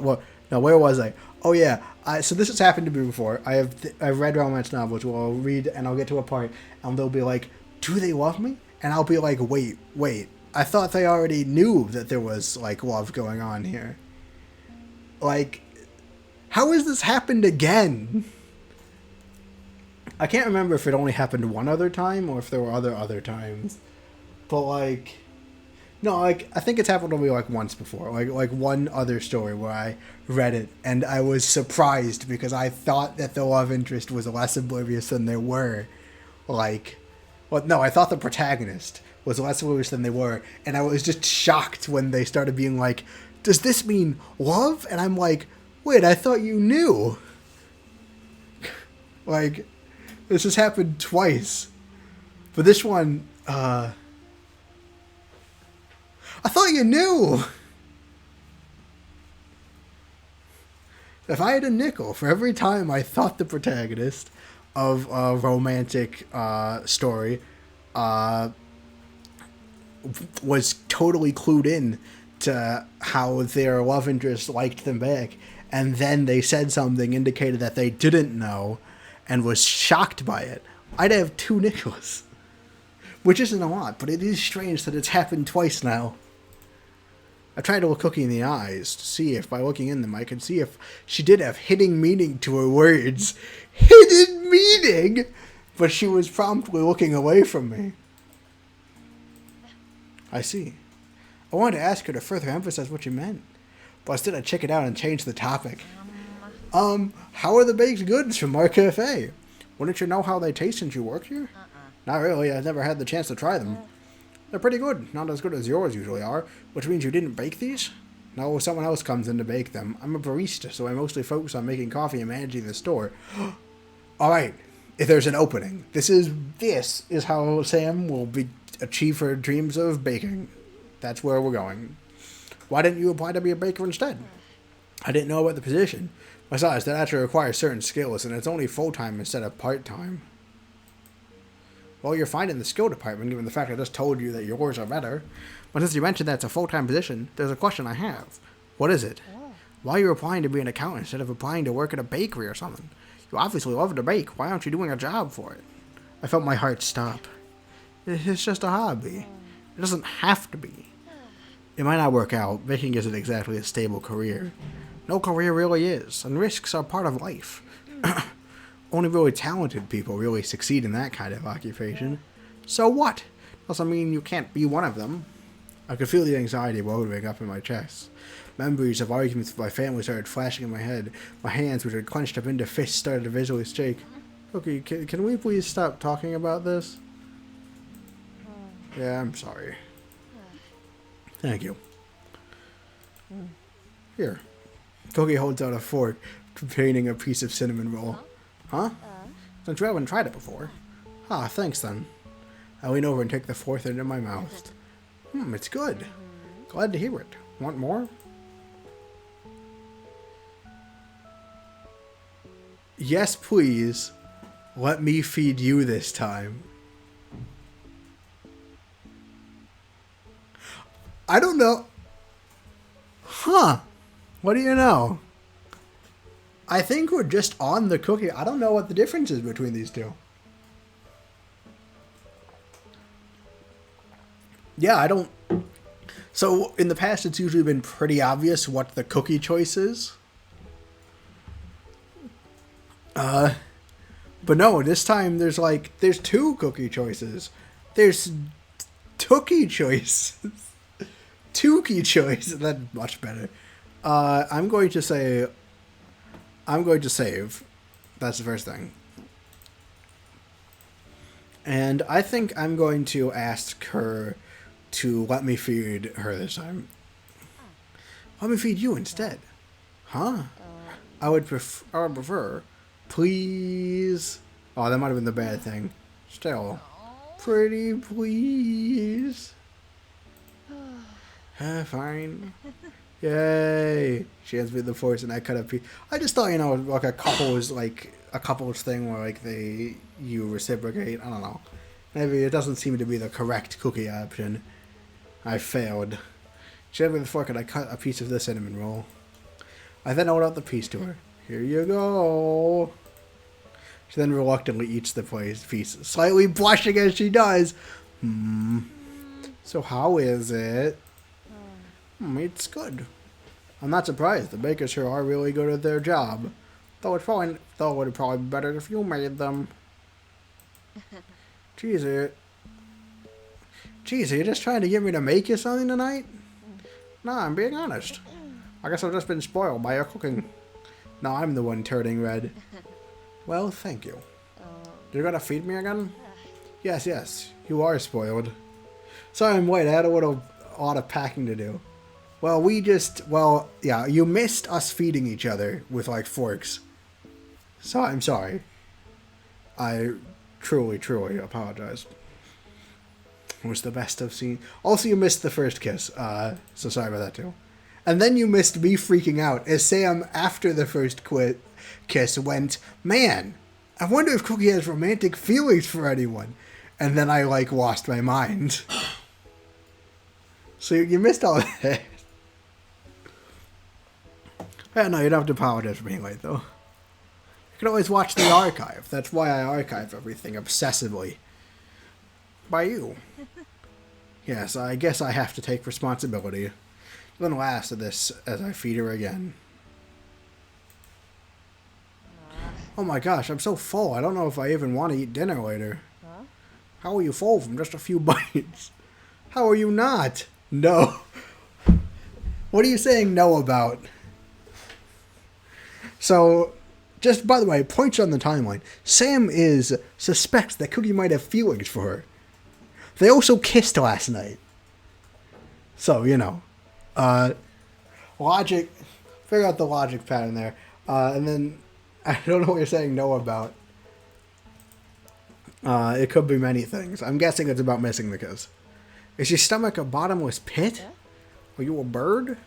what? No, where was I? Oh yeah. So this has happened to me before. I've read romance novels where I'll read and I'll get to a part and they'll be like, "Do they love me?" And I'll be like, "Wait. I thought they already knew that there was love going on here. How has this happened again?" I can't remember if it only happened one other time or if there were other times. But no, I think it's happened to me once before. One other story where I read it and I was surprised because I thought that the love interest was less oblivious than they were. I thought the protagonist was less oblivious than they were, and I was just shocked when they started being like, "Does this mean love?" And I'm like, "Wait, I thought you knew." This has happened twice. But this one, I thought you knew. If I had a nickel for every time I thought the protagonist of a romantic story was totally clued in to how their love interest liked them back, and then they said something indicated that they didn't know and was shocked by it, I'd have 2 nickels. Which isn't a lot, but it is strange that it's happened twice now. I tried to look Cookie in the eyes to see if by looking in them I could see if she did have hidden meaning to her words. Hidden meaning? But she was promptly looking away from me. I see. I wanted to ask her to further emphasize what you meant, but instead I check it out and change the topic. How are the baked goods from our cafe? Wouldn't you know how they taste since you work here? Not really. I've never had the chance to try them. They're pretty good. Not as good as yours usually are, which means you didn't bake these? No, someone else comes in to bake them. I'm a barista, so I mostly focus on making coffee and managing the store. Alright, if there's an opening. This is how Sam will achieve her dreams of baking. That's where we're going. Why didn't you apply to be a baker instead? I didn't know about the position, Besides, that actually requires certain skills, and it's only full-time instead of part-time. Well, you're fine in the skill department, given the fact I just told you that yours are better. But since you mentioned that it's a full-time position, there's a question I have. What is it? Why are you applying to be an accountant instead of applying to work at a bakery or something? You obviously love to bake. Why aren't you doing a job for it? I felt my heart stop. It's just a hobby. It doesn't have to be. It might not work out. Baking isn't exactly a stable career. No career really is, and risks are part of life. Only really talented people really succeed in that kind of occupation. So what? Doesn't mean you can't be one of them. I could feel the anxiety welling up in my chest. Memories of arguments with my family started flashing in my head. My hands, which had clenched up into fists, started to visually shake. Okay, can we please stop talking about this? Yeah, I'm sorry. Thank you. Here. Cookie holds out a fork, containing a piece of cinnamon roll. Huh? Since you haven't tried it before. Ah, thanks then. I lean over and take the fourth into my mouth. It's good. Glad to hear it. Want more? Yes, please. Let me feed you this time. I don't know. Huh. What do you know? I think we're just on the cookie. I don't know what the difference is between these two. Yeah, I don't... So, in the past, it's usually been pretty obvious what the cookie choice is. But no, this time there's two cookie choices. There's Tookie choices. Tookie choice. That's much better. I'm going to save. That's the first thing. And I think I'm going to ask her to let me feed her this time. Let me feed you instead. Huh? I would prefer. Please. Oh, that might have been the bad thing. Still. Pretty please. Fine. Yay. She hands me the force and I cut a piece. I just thought, like a couple's thing where you reciprocate. I don't know. Maybe it doesn't seem to be the correct cookie option. I failed. She handed me the fork and I cut a piece of the cinnamon roll. I then held out the piece to her. Here you go. She then reluctantly eats the piece, slightly blushing as she does. So how is it? It's good. I'm not surprised. The bakers here are really good at their job. Though it would probably be better if you made them. Jeez, are you just trying to get me to make you something tonight? Nah, I'm being honest. I guess I've just been spoiled by your cooking. Now I'm the one turning red. Well, thank you. You're gonna feed me again? Yes, you are spoiled. Sorry I'm late, I had a lot of packing to do. Well, yeah, you missed us feeding each other with, forks. So I'm sorry. I truly apologize. It was the best I've seen. Also, you missed the first kiss, so sorry about that too. And then you missed me freaking out as Sam, after the first kiss, went, man, I wonder if Cookie has romantic feelings for anyone. And then I, lost my mind. So you missed all of that. Yeah, no, you don't have to apologize for being late, though. You can always watch the archive. That's why I archive everything obsessively. By you. Yes, I guess I have to take responsibility. Then last of this as I feed her again. Oh my gosh, I'm so full. I don't know if I even want to eat dinner later. How are you full from just a few bites? How are you not? No. What are you saying no about? So, just by the way, points on the timeline. Sam suspects that Cookie might have feelings for her. They also kissed last night. So, logic, figure out the logic pattern there. And then, I don't know what you're saying no about. It could be many things. I'm guessing it's about missing the kiss. Is your stomach a bottomless pit? Are you a bird?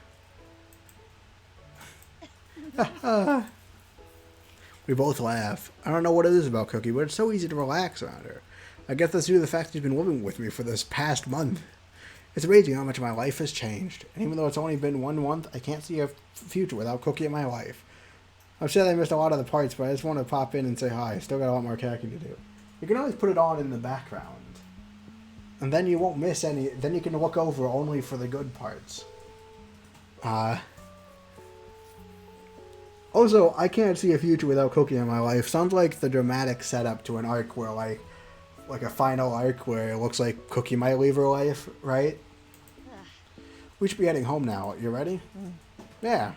We both laugh. I don't know what it is about Cookie, but it's so easy to relax around her. I guess that's due to the fact she's been living with me for this past month. It's amazing how much my life has changed. And even though it's only been 1 month, I can't see a future without Cookie in my life. I'm sure I missed a lot of the parts, but I just want to pop in and say hi. Still got a lot more khaki to do. You can always put it on in the background. And then you won't miss any. Then you can look over only for the good parts. Also, I can't see a future without Cookie in my life. Sounds like the dramatic setup to an arc where, like a final arc where it looks like Cookie might leave her life, right? We should be heading home now. You ready? Yeah.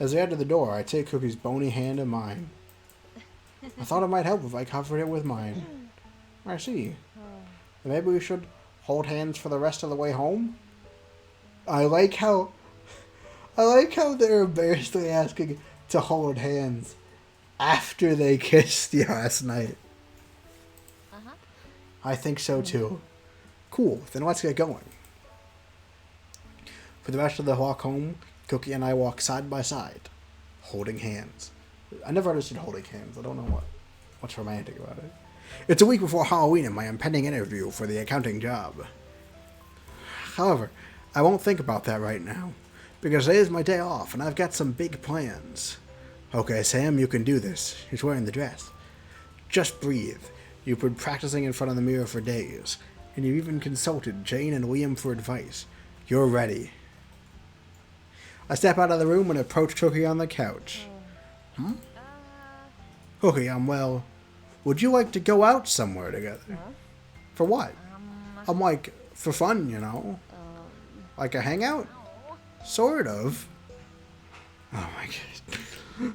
As I enter the door, I take Cookie's bony hand in mine. I thought it might help if I covered it with mine. I see. Maybe we should hold hands for the rest of the way home? I like how they're embarrassingly asking to hold hands after they kissed last night. I think so too. Cool, then let's get going. For the rest of the walk home, Cookie and I walk side by side, holding hands. I never understood holding hands. I don't know what's romantic about it. It's a week before Halloween and my impending interview for the accounting job. However, I won't think about that right now, because today is my day off and I've got some big plans. Okay, Sam, you can do this. He's wearing the dress. Just breathe. You've been practicing in front of the mirror for days, and you've even consulted Jane and Liam for advice. You're ready. I step out of the room and approach Cookie on the couch. Cookie, I'm well. Would you like to go out somewhere together? For what? I'm like, for fun, you know? Like a hangout? Sort of. Oh my god.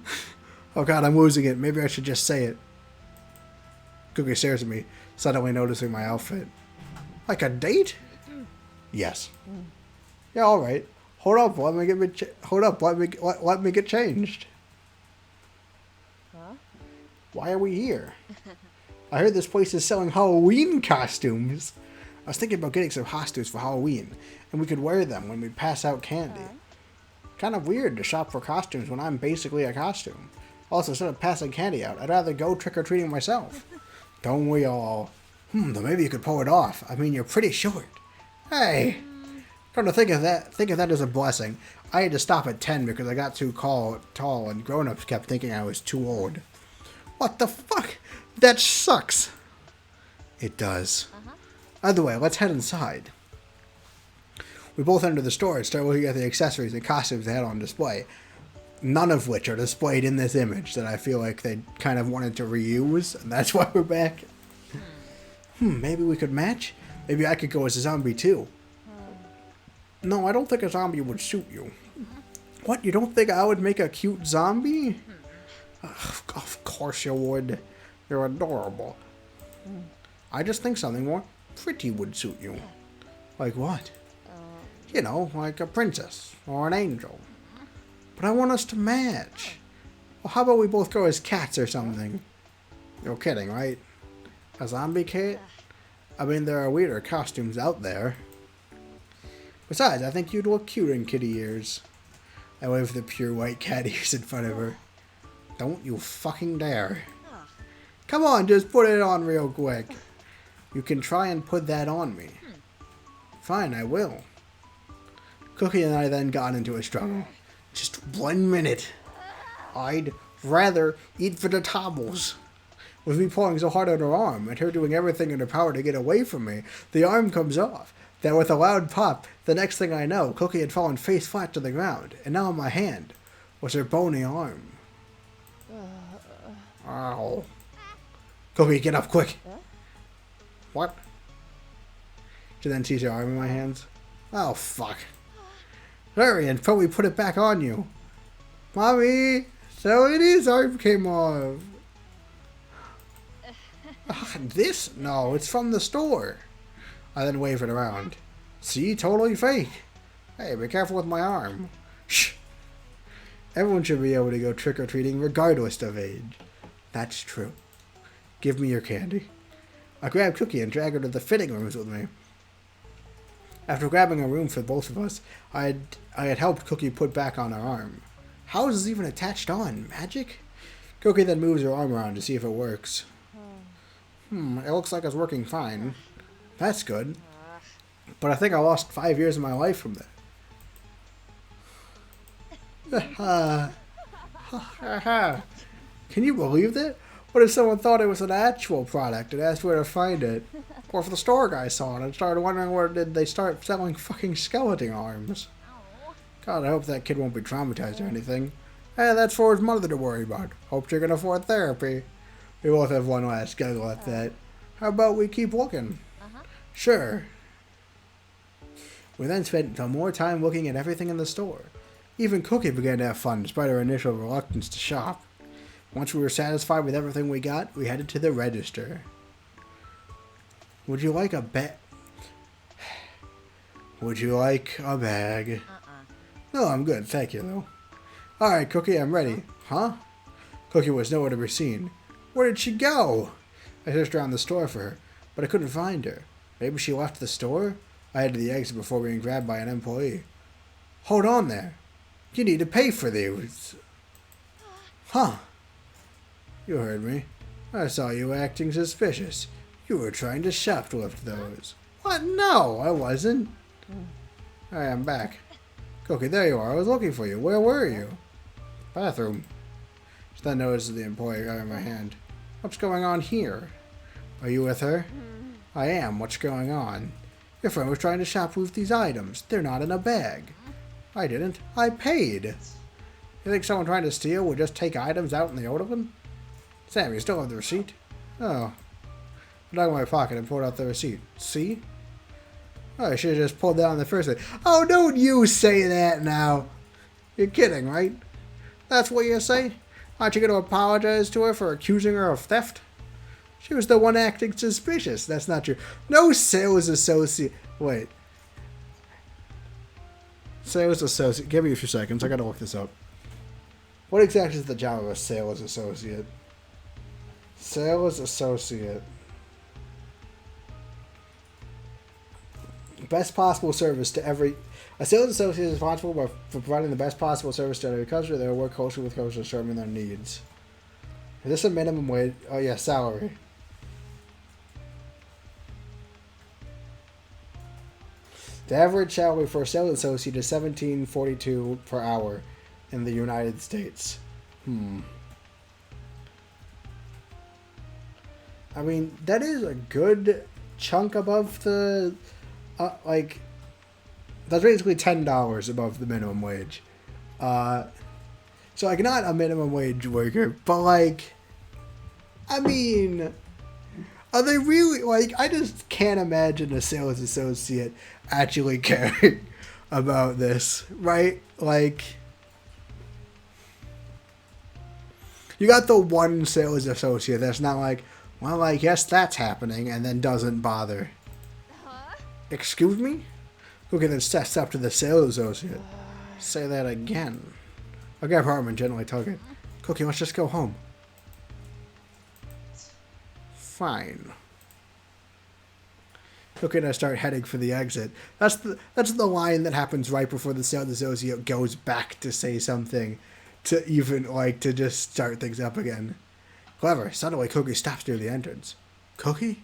Oh god, I'm losing it. Maybe I should just say it. Cookie stares at me, suddenly noticing my outfit. Like a date? Yes. Yeah, alright. Hold up, let me get changed. Why are we here? I heard this place is selling Halloween costumes. I was thinking about getting some costumes for Halloween, and we could wear them when we pass out candy. Kind of weird to shop for costumes when I'm basically a costume. Also, instead of passing candy out, I'd rather go trick-or-treating myself. Don't we all? Then maybe you could pull it off. I mean, you're pretty short. Hey! Come to think of that as a blessing. I had to stop at 10 because I got too tall, and grown-ups kept thinking I was too old. What the fuck? That sucks. It does. Either way, let's head inside. We both enter the store and start looking at the accessories and costumes they had on display. None of which are displayed in this image that I feel like they kind of wanted to reuse, and that's why we're back. Maybe we could match? Maybe I could go as a zombie too. No, I don't think a zombie would suit you. What, you don't think I would make a cute zombie? Of course you would. You're adorable. I just think something more pretty would suit you. Like what? You know, like a princess or an angel. But I want us to match. Well, how about we both go as cats or something? You're kidding, right? A zombie cat? I mean, there are weirder costumes out there. Besides, I think you'd look cute in kitty ears. I wave the pure white cat ears in front of her. Don't you fucking dare. Come on, just put it on real quick. You can try and put that on me. Fine, I will. Cookie and I then got into a struggle. Just 1 minute. I'd rather eat vegetables. With me pulling so hard on her arm and her doing everything in her power to get away from me, the arm comes off. Then with a loud pop, the next thing I know, Cookie had fallen face flat to the ground, and now in my hand was her bony arm. Ow. Cookie, get up quick. What? She then sees her arm in my hands. Oh, fuck. Hurry and probably put it back on you. Mommy, so it is arm came off. This? No, it's from the store. I then wave it around. See, totally fake. Hey, be careful with my arm. Shh. Everyone should be able to go trick-or-treating regardless of age. That's true. Give me your candy. I grab Cookie and drag her to the fitting rooms with me. After grabbing a room for both of us, I had helped Cookie put back on her arm. How is this even attached on? Magic? Cookie then moves her arm around to see if it works. It looks like it's working fine. That's good. But I think I lost 5 years of my life from that. Can you believe that? What if someone thought it was an actual product and asked where to find it? Or if the store guy saw it and started wondering where did they start selling fucking skeleton arms? God, I hope that kid won't be traumatized or anything. Hey, that's for his mother to worry about. Hope you can afford therapy. We both have one last giggle at that. How about we keep looking? Sure. We then spent some more time looking at everything in the store. Even Cookie began to have fun despite her initial reluctance to shop. Once we were satisfied with everything we got, we headed to the register. Would you like a bag? Would you like a bag? No, I'm good, thank you, though. Alright, Cookie, I'm ready. Huh? Cookie was nowhere to be seen. Where did she go? I searched around the store for her, but I couldn't find her. Maybe she left the store? I headed to the exit before being grabbed by an employee. Hold on there. You need to pay for these. Huh? You heard me. I saw you acting suspicious. You were trying to shoplift those. What? No, I wasn't. Alright, I'm back. Cookie, there you are. I was looking for you. Where were you? Bathroom. She then noticed the employee got in my hand. What's going on here? Are you with her? I am. What's going on? Your friend was trying to shoplift these items. They're not in a bag. I didn't. I paid. You think someone trying to steal would just take items out in the open? Sam, you still have the receipt? Oh. I dug in my pocket and pulled out the receipt. See? Oh, I should have just pulled that on the first thing. Oh, don't you say that now. You're kidding, right? That's what you say? Aren't you going to apologize to her for accusing her of theft? She was the one acting suspicious. That's not true. No sales associate. Wait. Sales associate. Give me a few seconds. I got to look this up. What exactly is the job of a sales associate? Sales associate. Best possible service to every... A sales associate is responsible for providing the best possible service to every customer. They will work closely with customers, determine their needs. Is this a minimum wage? Oh, yeah, salary. The average salary for a sales associate is $17.42 per hour in the United States. I mean, that is a good chunk above the... that's basically $10 above the minimum wage. So, like, not a minimum wage worker, but, like, I mean, are they really, like, I just can't imagine a sales associate actually caring about this, right? Like, you got the one sales associate that's not like, well, I guess that's happening, and then doesn't bother. Excuse me? Who can then steps up to the sales associate? Say that again. Okay, apartment, generally target. Cookie, let's just go home. Fine. Cookie and I start heading for the exit. That's the line that happens right before the sales associate goes back to say something, to even like to just start things up again. However, suddenly Cookie stops near the entrance. Cookie?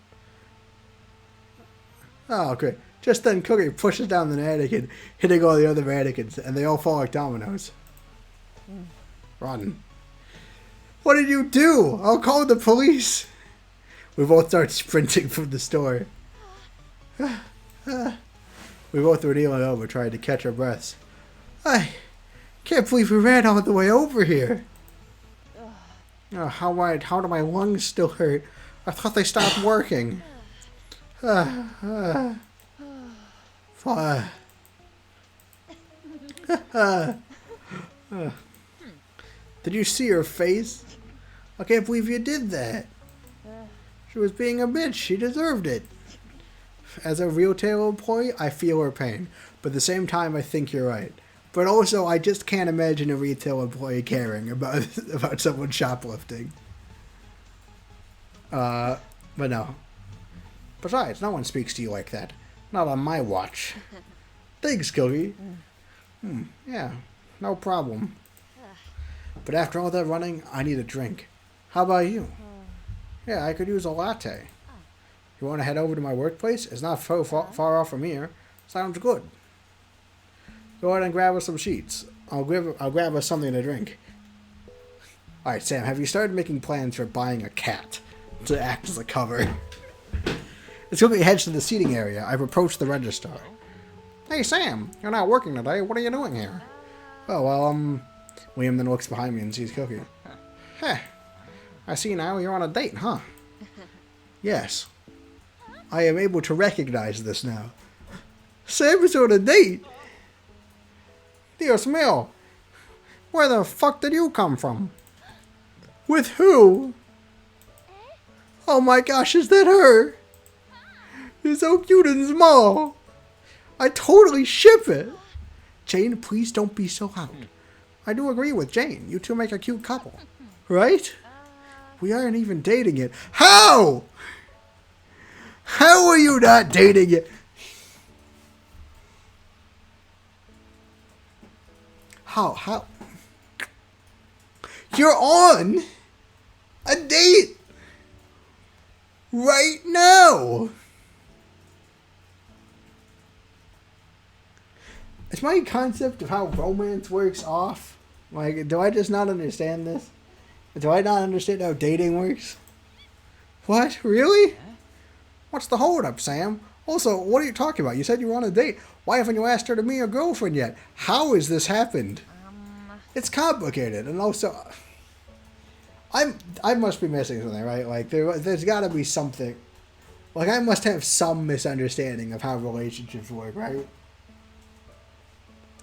Oh, great. Just then, Cookie pushes down the mannequin, hitting all the other mannequins, and they all fall like dominoes. Run. What did you do? I'll call the police. We both start sprinting from the store. We both were kneeling over, trying to catch our breaths. I can't believe we ran all the way over here. Oh, how do my lungs still hurt? I thought they stopped working. Did you see her face? I can't believe you did that. She was being a bitch. She deserved it. As a retail employee, I feel her pain. But at the same time, I think you're right. But also, I just can't imagine a retail employee caring about someone shoplifting. But no. Besides, no one speaks to you like that. Not on my watch. Thanks, Cookie. Yeah, no problem. But after all that running, I need a drink. How about you? Yeah, I could use a latte. You want to head over to my workplace? It's not far off from here. Sounds good. Go ahead and grab us some sheets. I'll grab us something to drink. Alright, Sam, have you started making plans for buying a cat to act as a cover? As Cookie heads to the seating area, I've approached the registrar. Hey, Sam, you're not working today. What are you doing here? Oh, well, William then looks behind me and sees Cookie. Heh, I see now you're on a date, huh? Yes. I am able to recognize this now. Sam is on a date? Dios mío. Where the fuck did you come from? With who? Oh my gosh, is that her? You're so cute and small. I totally ship it. Jane, please don't be so loud. I do agree with Jane. You two make a cute couple. Right? We aren't even dating yet. How? How are you not dating yet? How? You're on a date right now. Is my concept of how romance works off? Like, do I just not understand this? Do I not understand how dating works? What? Really? What's the hold-up, Sam? Also, what are you talking about? You said you were on a date. Why haven't you asked her to be your girlfriend yet? How has this happened? It's complicated, and also, I must be missing something, right? Like, there's got to be something. Like, I must have some misunderstanding of how relationships work, right?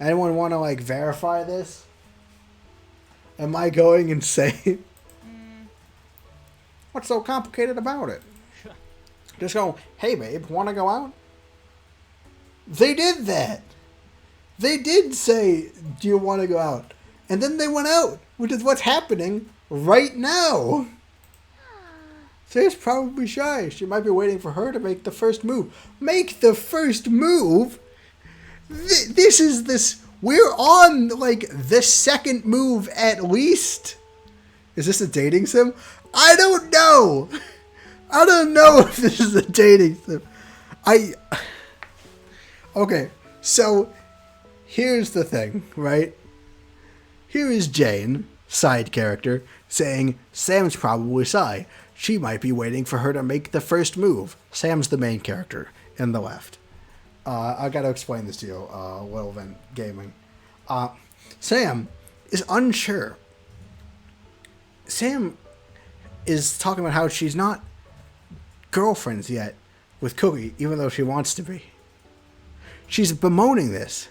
Anyone want to, like, verify this? Am I going insane? What's so complicated about it? Just go, hey, babe, want to go out? They did that. They did say, do you want to go out? And then they went out, which is what's happening right now. Sarah's probably shy. She might be waiting for her to make the first move. Make the first move? We're on, like, the second move at least. Is this a dating sim? I don't know. I don't know if this is a dating sim. Okay, so here's the thing, right? Here is Jane, side character, saying, Sam's probably shy. She might be waiting for her to make the first move. Sam's the main character in the left. I gotta explain this to you, Wellvent Gaming. Sam is unsure. Sam is talking about how she's not girlfriends yet with Cookie, even though she wants to be. She's bemoaning this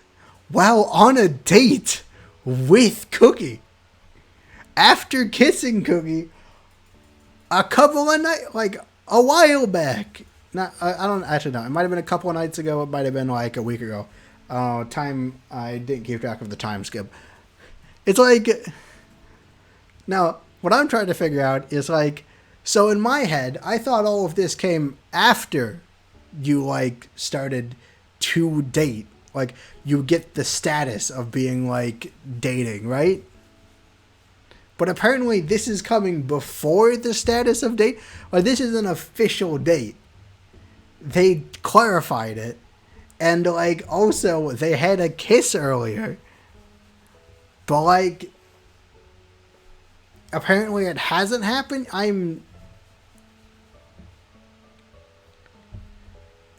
while on a date with Cookie. After kissing Cookie a couple of nights, like a while back. Not, I don't actually know. It might have been a couple of nights ago. It might have been like a week ago. I didn't keep track of the time skip. It's like, now what I'm trying to figure out is like, so in my head, I thought all of this came after you like started to date. Like you get the status of being like dating, right? But apparently this is coming before the status of date. Like this is an official date. They clarified it. And, like, also, they had a kiss earlier. But, like, apparently it hasn't happened. Am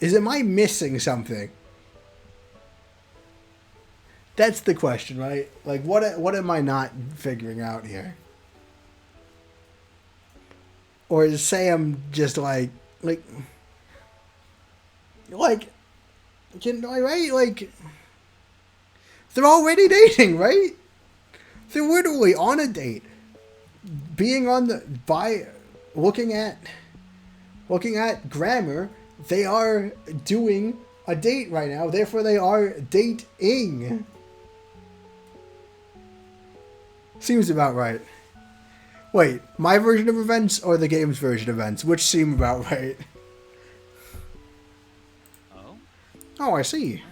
I missing something? That's the question, right? Like, what am I not figuring out here? Or is Sam just, like, you know, right? Like, they're already dating, right? They're literally on a date. Being on looking at grammar, they are doing a date right now. Therefore, they are dating. Seems about right. Wait, my version of events or the game's version of events? Which seem about right? Oh, I see.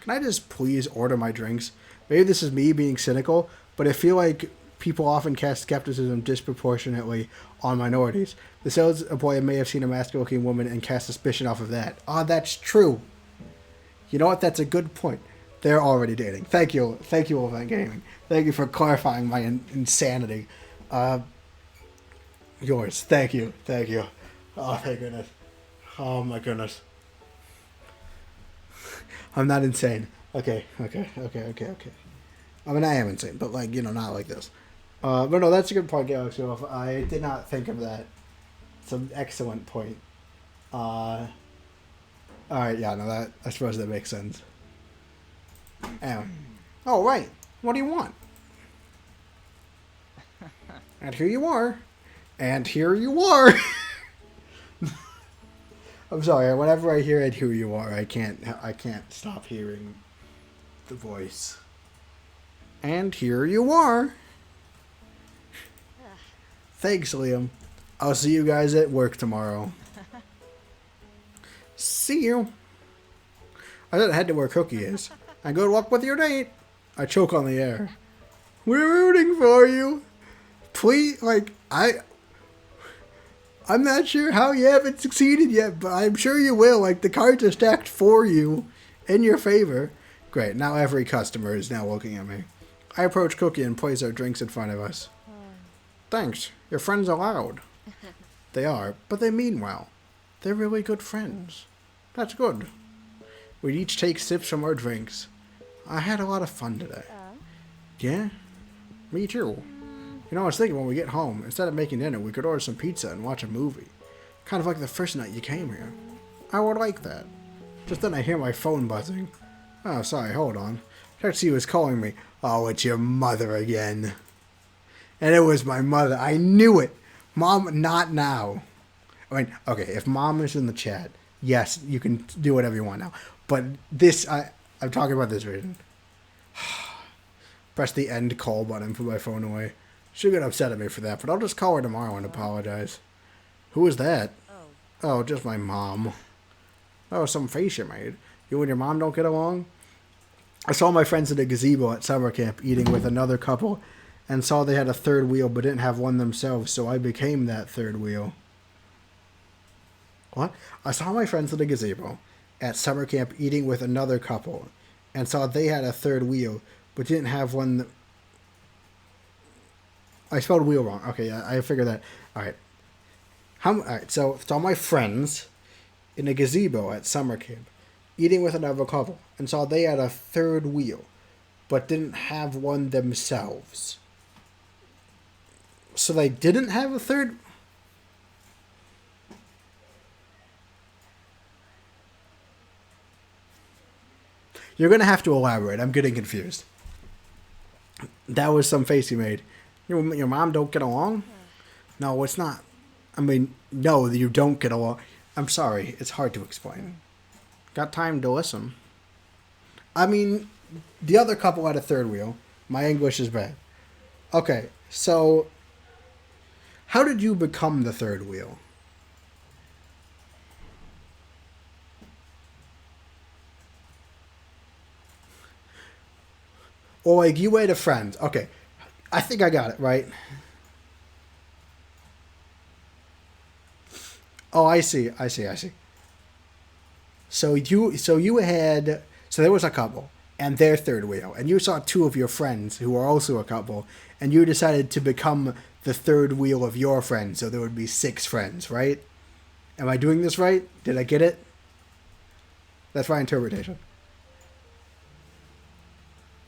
Can I just please order my drinks? Maybe this is me being cynical, but I feel like People often cast skepticism disproportionately on minorities. The sales employee may have seen a masculine-looking woman and cast suspicion off of that. Ah, that's true. You know what? That's a good point. They're already dating. Thank you, Event Gaming. Thank you for clarifying my insanity. Yours. Thank you. Oh, thank goodness. Oh my goodness. I'm not insane. Okay. I mean, I am insane, but like, not like this. But no, that's a good point, Galaxy Wolf. I did not think of that. It's an excellent point. Alright, yeah, no, that, I suppose that makes sense. Anyway. Oh, right. What do you want? And here you are. And here you are. I'm sorry, whenever I hear it, here you are, I can't stop hearing the voice. And here you are. Thanks, Liam. I'll see you guys at work tomorrow. See you. I thought I had to where Cookie is. And good luck with your date. I choke on the air. We're rooting for you. Please, like, I'm not sure how you haven't succeeded yet, but I'm sure you will. Like, the cards are stacked for you, in your favor. Great, now every customer is now looking at me. I approach Cookie and place our drinks in front of us. Thanks, your friends are loud. They are, but they mean well. They're really good friends. That's good. We'd each take sips from our drinks. I had a lot of fun today. Yeah? Me too. I was thinking when we get home, instead of making dinner, we could order some pizza and watch a movie. Kind of like the first night you came here. I would like that. Just then I hear my phone buzzing. Oh, sorry, hold on. She was calling me. Oh, it's your mother again. And it was my mother. I knew it. Mom, not now. I mean, okay, if Mom is in the chat, yes, you can do whatever you want now. But this, I'm talking about this reason. Press the end call button and put my phone away. She'll get upset at me for that, but I'll just call her tomorrow and apologize. Who is that? Oh, just my mom. Oh, some face you made. You and your mom don't get along? I saw my friends at a gazebo at summer camp eating with another couple and saw they had a third wheel but didn't have one themselves, so I became that third wheel. What? I saw my friends at a gazebo at summer camp eating with another couple and saw they had a third wheel but didn't have one. I spelled wheel wrong. Okay, I figured that. All right. Alright, so saw my friends in a gazebo at summer camp eating with another couple and saw they had a third wheel but didn't have one themselves. So they didn't have a third. You're going to have to elaborate. I'm getting confused. That was some face you made. Your mom don't get along? No, it's not. I mean, no, you don't get along. I'm sorry. It's hard to explain. Got time to listen. I mean, the other couple had a third wheel. My English is bad. Okay, so how did you become the third wheel? Or like you had a friend. Okay, I think I got it, right? Oh, I see. So there was a couple and their third wheel, and you saw two of your friends who were also a couple, and you decided to become the third wheel of your friends, so there would be 6 friends, right? Am I doing this right? Did I get it? That's my interpretation.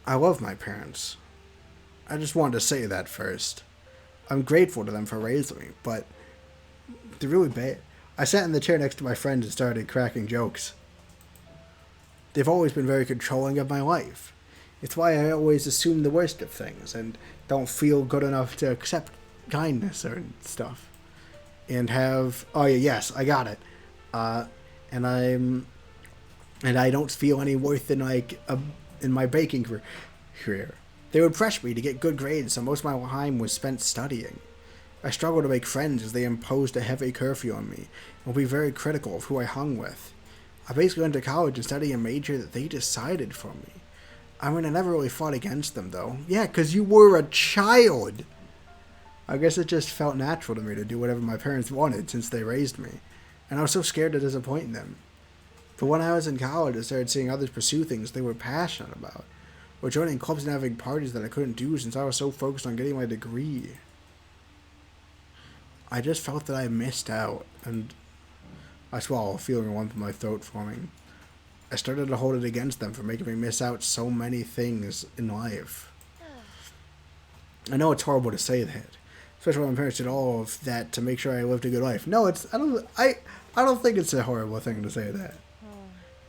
I love my parents. I just wanted to say that first. I'm grateful to them for raising me, but they're really bad. I sat in the chair next to my friends and started cracking jokes. They've always been very controlling of my life. It's why I always assume the worst of things and don't feel good enough to accept kindness or stuff. And have... Oh, yeah, yes, I got it. And I don't feel any worth in, in my baking career. They would press me to get good grades, so most of my time was spent studying. I struggled to make friends as they imposed a heavy curfew on me and would be very critical of who I hung with. I basically went to college and studied a major that they decided for me. I mean, I never really fought against them, though. Yeah, because you were a child. I guess it just felt natural to me to do whatever my parents wanted since they raised me. And I was so scared to disappoint them. But when I was in college, I started seeing others pursue things they were passionate about, or joining clubs and having parties that I couldn't do since I was so focused on getting my degree. I just felt that I missed out, and I swallowed, a feeling in one in my throat forming. I started to hold it against them for making me miss out so many things in life. I know it's horrible to say that, especially when my parents did all of that to make sure I lived a good life. No, I don't think it's a horrible thing to say that.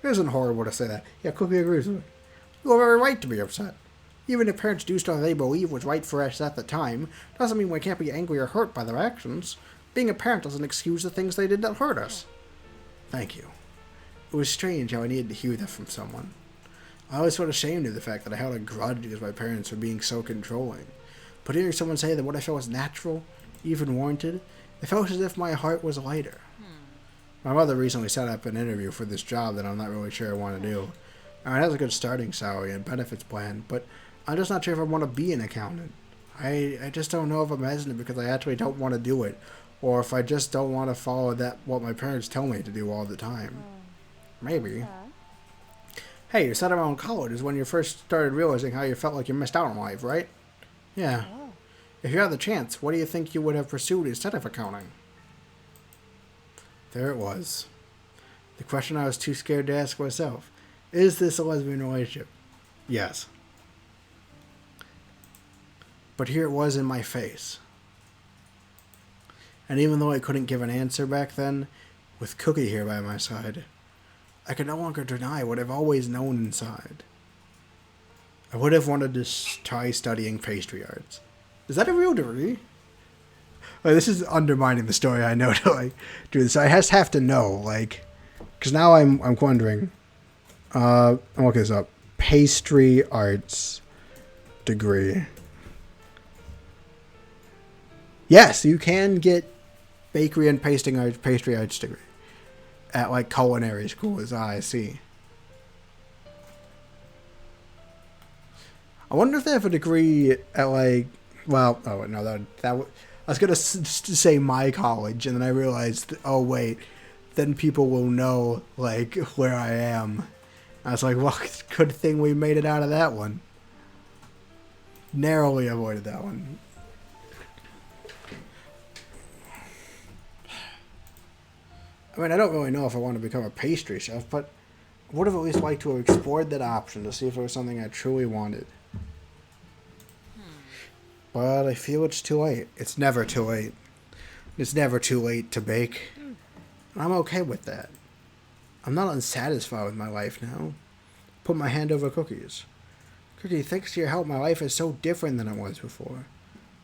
It isn't horrible to say that. Yeah, Cookie agrees with me. You have every right to be upset. Even if parents do stuff they believe was right for us at the time, doesn't mean we can't be angry or hurt by their actions. Being a parent doesn't excuse the things they did that hurt us. Thank you. It was strange how I needed to hear that from someone. I always felt ashamed of the fact that I held a grudge because my parents were being so controlling. But hearing someone say that what I felt was natural, even warranted, it felt as if my heart was lighter. My mother recently set up an interview for this job that I'm not really sure I want to do. It has a good starting salary and benefits plan, but I'm just not sure if I want to be an accountant. I just don't know if I'm hesitant because I actually don't want to do it, or if I just don't want to follow what my parents tell me to do all the time. Maybe. Hey, you said around college is when you first started realizing how you felt like you missed out on life, right? Yeah. If you had the chance, what do you think you would have pursued instead of accounting? There it was. The question I was too scared to ask myself. Is this a lesbian relationship? Yes. But here it was in my face. And even though I couldn't give an answer back then, with Cookie here by my side, I could no longer deny what I've always known inside. I would have wanted to try studying pastry arts. Is that a real degree? Like, this is undermining the story I know to do this. I just have to know, because now I'm wondering. I'm looking this up. Pastry arts degree. Yes, you can get bakery and pastry arts degree at culinary school, as I see. I wonder if they have a degree at I was gonna say my college, and then I realized, oh wait, then people will know where I am. I was like, well, good thing we made it out of that one. Narrowly avoided that one. I mean, I don't really know if I want to become a pastry chef, but I would have at least liked to have explored that option to see if it was something I truly wanted. But I feel it's too late. It's never too late. It's never too late to bake. And I'm okay with that. I'm not unsatisfied with my life now. Put my hand over Cookie's. Cookie, thanks to your help, my life is so different than it was before.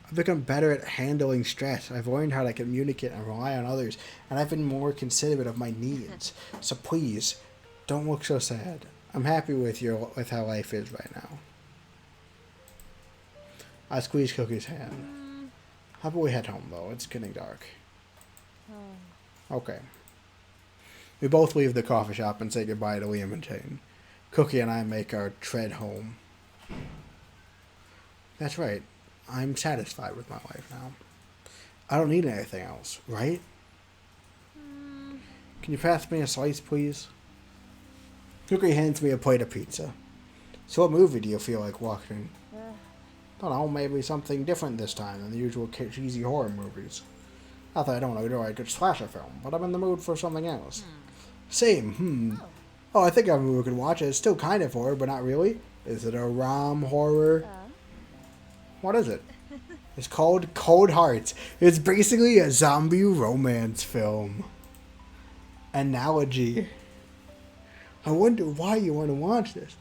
I've become better at handling stress. I've learned how to communicate and rely on others, and I've been more considerate of my needs. So please, don't look so sad. I'm happy with how life is right now. I squeezed Cookie's hand. How about we head home, though? It's getting dark. Okay. We both leave the coffee shop and say goodbye to Liam and Jane. Cookie and I make our tread home. That's right. I'm satisfied with my life now. I don't need anything else, right? Can you pass me a slice, please? Cookie hands me a plate of pizza. So what movie do you feel like watching? I don't know, maybe something different this time than the usual cheesy horror movies. Not that I don't enjoy a good slasher film, but I'm in the mood for something else. Same, Oh, I think I have a movie we could watch. It's still kind of horror, but not really. Is it a rom horror? What is it? It's called Cold Hearts. It's basically a zombie romance film. Analogy. I wonder why you want to watch this.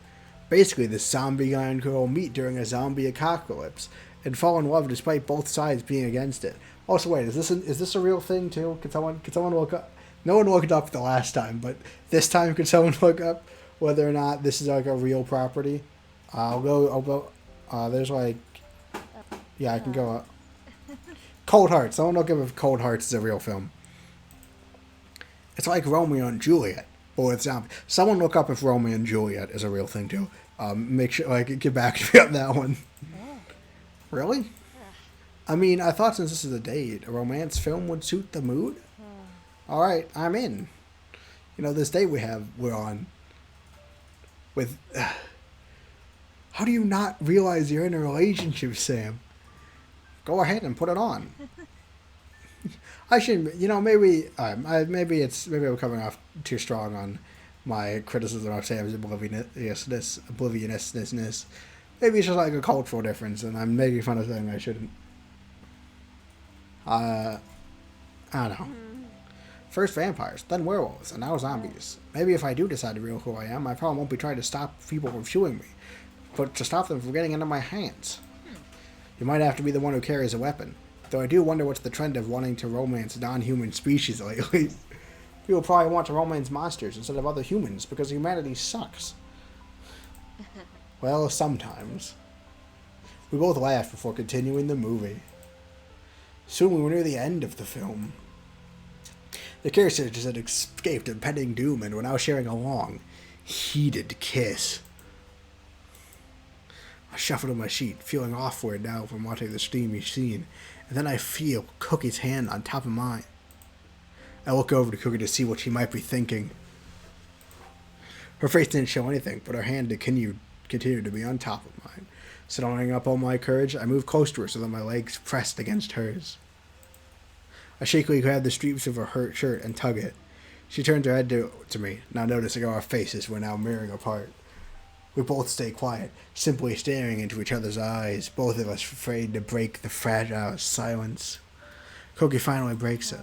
Basically, the zombie guy and girl meet during a zombie apocalypse and fall in love despite both sides being against it. Also, wait, is this a real thing too? Could someone look up? No one looked up the last time, but this time could someone look up whether or not this is a real property? I'll go. There's yeah, I can go up. Cold Hearts. Someone look up if Cold Hearts is a real film. It's like Romeo and Juliet. Or it's zombie. Someone look up if Romeo and Juliet is a real thing too. Make sure, like, get back to me on that one. Really? I mean, I thought since this is a date, a romance film would suit the mood. All right, I'm in. You know, this date we're on with. How do you not realize you're in a relationship, Sam? Go ahead and put it on. I shouldn't. You know, maybe maybe I'm coming off too strong on my criticism of Sam's obliviousness. Maybe it's just like a cultural difference, and I'm making fun of something I shouldn't. I don't know. First vampires, then werewolves, and now zombies. Maybe if I do decide to reveal who I am, I probably won't be trying to stop people from shooting me, but to stop them from getting into my hands. You might have to be the one who carries a weapon. Though I do wonder what's the trend of wanting to romance non-human species lately. People probably want to romance monsters instead of other humans because humanity sucks. Well, sometimes. We both laughed before continuing the movie. Soon we were near the end of the film. The characters had escaped impending doom and were now sharing a long, heated kiss. I shuffled in my sheet, feeling awkward now from watching the steamy scene, and then I feel Cookie's hand on top of mine. I look over to Cookie to see what she might be thinking. Her face didn't show anything, but her hand continued to be on top of mine. Summoning up all my courage, I moved close to her so that my legs pressed against hers. I shakily grabbed the streams of her shirt and tug it. She turned her head to me, now noticing how our faces were now mirroring apart. We both stayed quiet, simply staring into each other's eyes, both of us afraid to break the fragile silence. Cookie finally breaks it.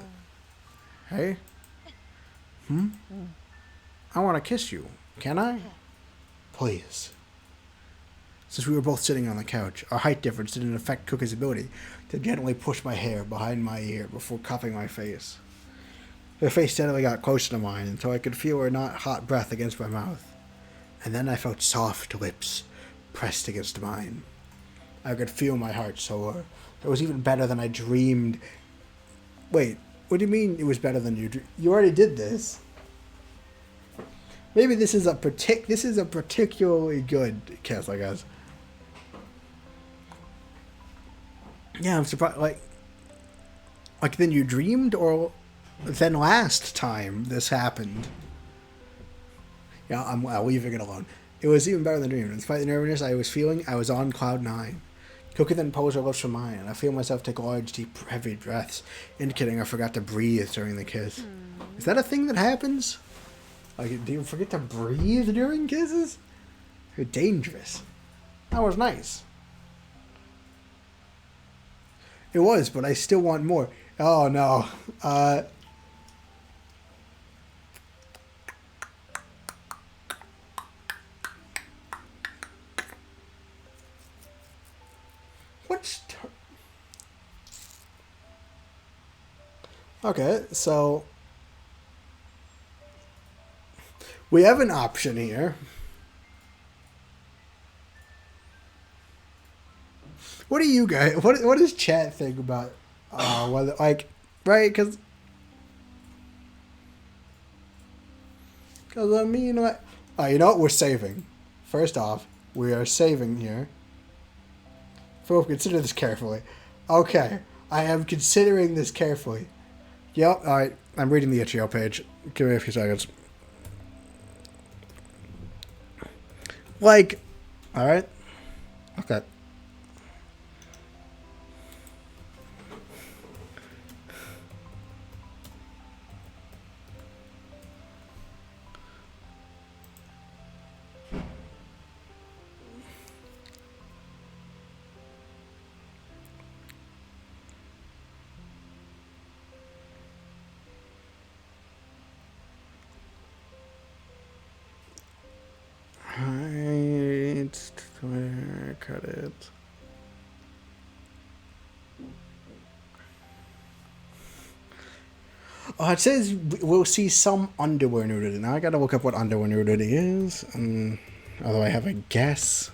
Hey? I want to kiss you. Can I? Please. Since we were both sitting on the couch, our height difference didn't affect Cookie's ability to gently push my hair behind my ear before cupping my face. Her face steadily got closer to mine until I could feel her not hot breath against my mouth. And then I felt soft lips pressed against mine. I could feel my heart soar. It was even better than I dreamed. Wait, what do you mean it was better than you dreamed? You already did this. Maybe this is a particularly good kiss, I guess. Yeah, I'm surprised. Like then you dreamed, or then last time this happened. Yeah, I'm leaving it alone. It was even better than dreaming. Despite the nervousness I was feeling, I was on cloud 9. Cookie then pulls her lips from mine, and I feel myself take large, deep, heavy breaths, indicating I forgot to breathe during the kiss. Is that a thing that happens? Like, do you forget to breathe during kisses? You're dangerous. That was nice. It was, but I still want more. Oh, no. Okay, so we have an option here. What do you guys? What does chat think about? Whether right? Because I mean, like, you know what? We're saving. First off, we are saving here. Philip, consider this carefully. Okay, I am considering this carefully. Yep, alright, I'm reading the itch.io page. Give me a few seconds. Like, alright. Okay. Cut it. It says we'll see some underwear nudity. Now I gotta look up what underwear nudity is. Although I have a guess.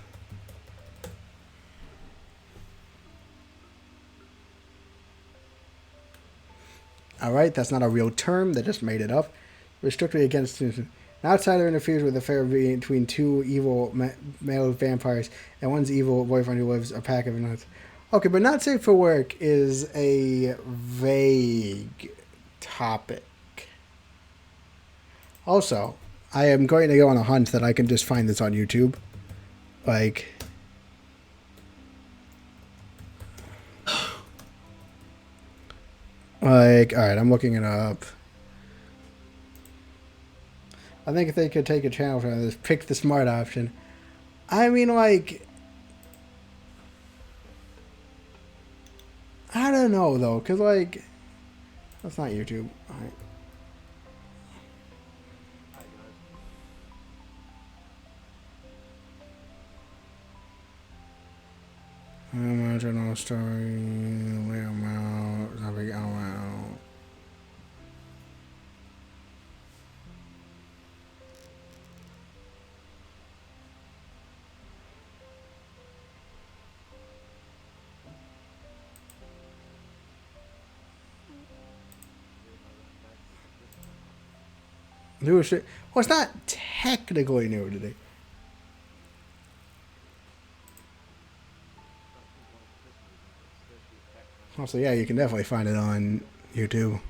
Alright, that's not a real term. They just made it up. We're strictly against An outsider interferes with the affair between two evil male vampires and one's evil boyfriend who lives a pack of nuts. Okay, but not safe for work is a vague topic. Also, I am going to go on a hunt that I can just find this on YouTube. Like, alright, I'm looking it up. I think if they could take a channel from this, pick the smart option. I mean, like, I don't know, though, because, like, that's not YouTube. Alright. Original story, lay them out, something out. New shit. Well, it's not technically new today. Also, yeah, you can definitely find it on YouTube.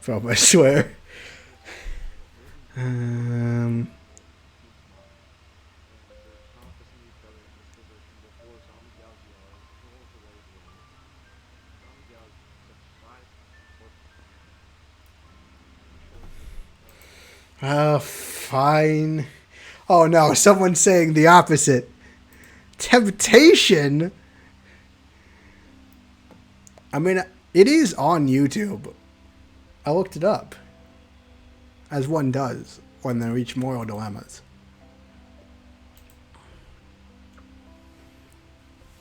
So I swear. Fine. Oh no, someone's saying the opposite. Temptation? I mean, it is on YouTube. I looked it up. As one does when they reach moral dilemmas.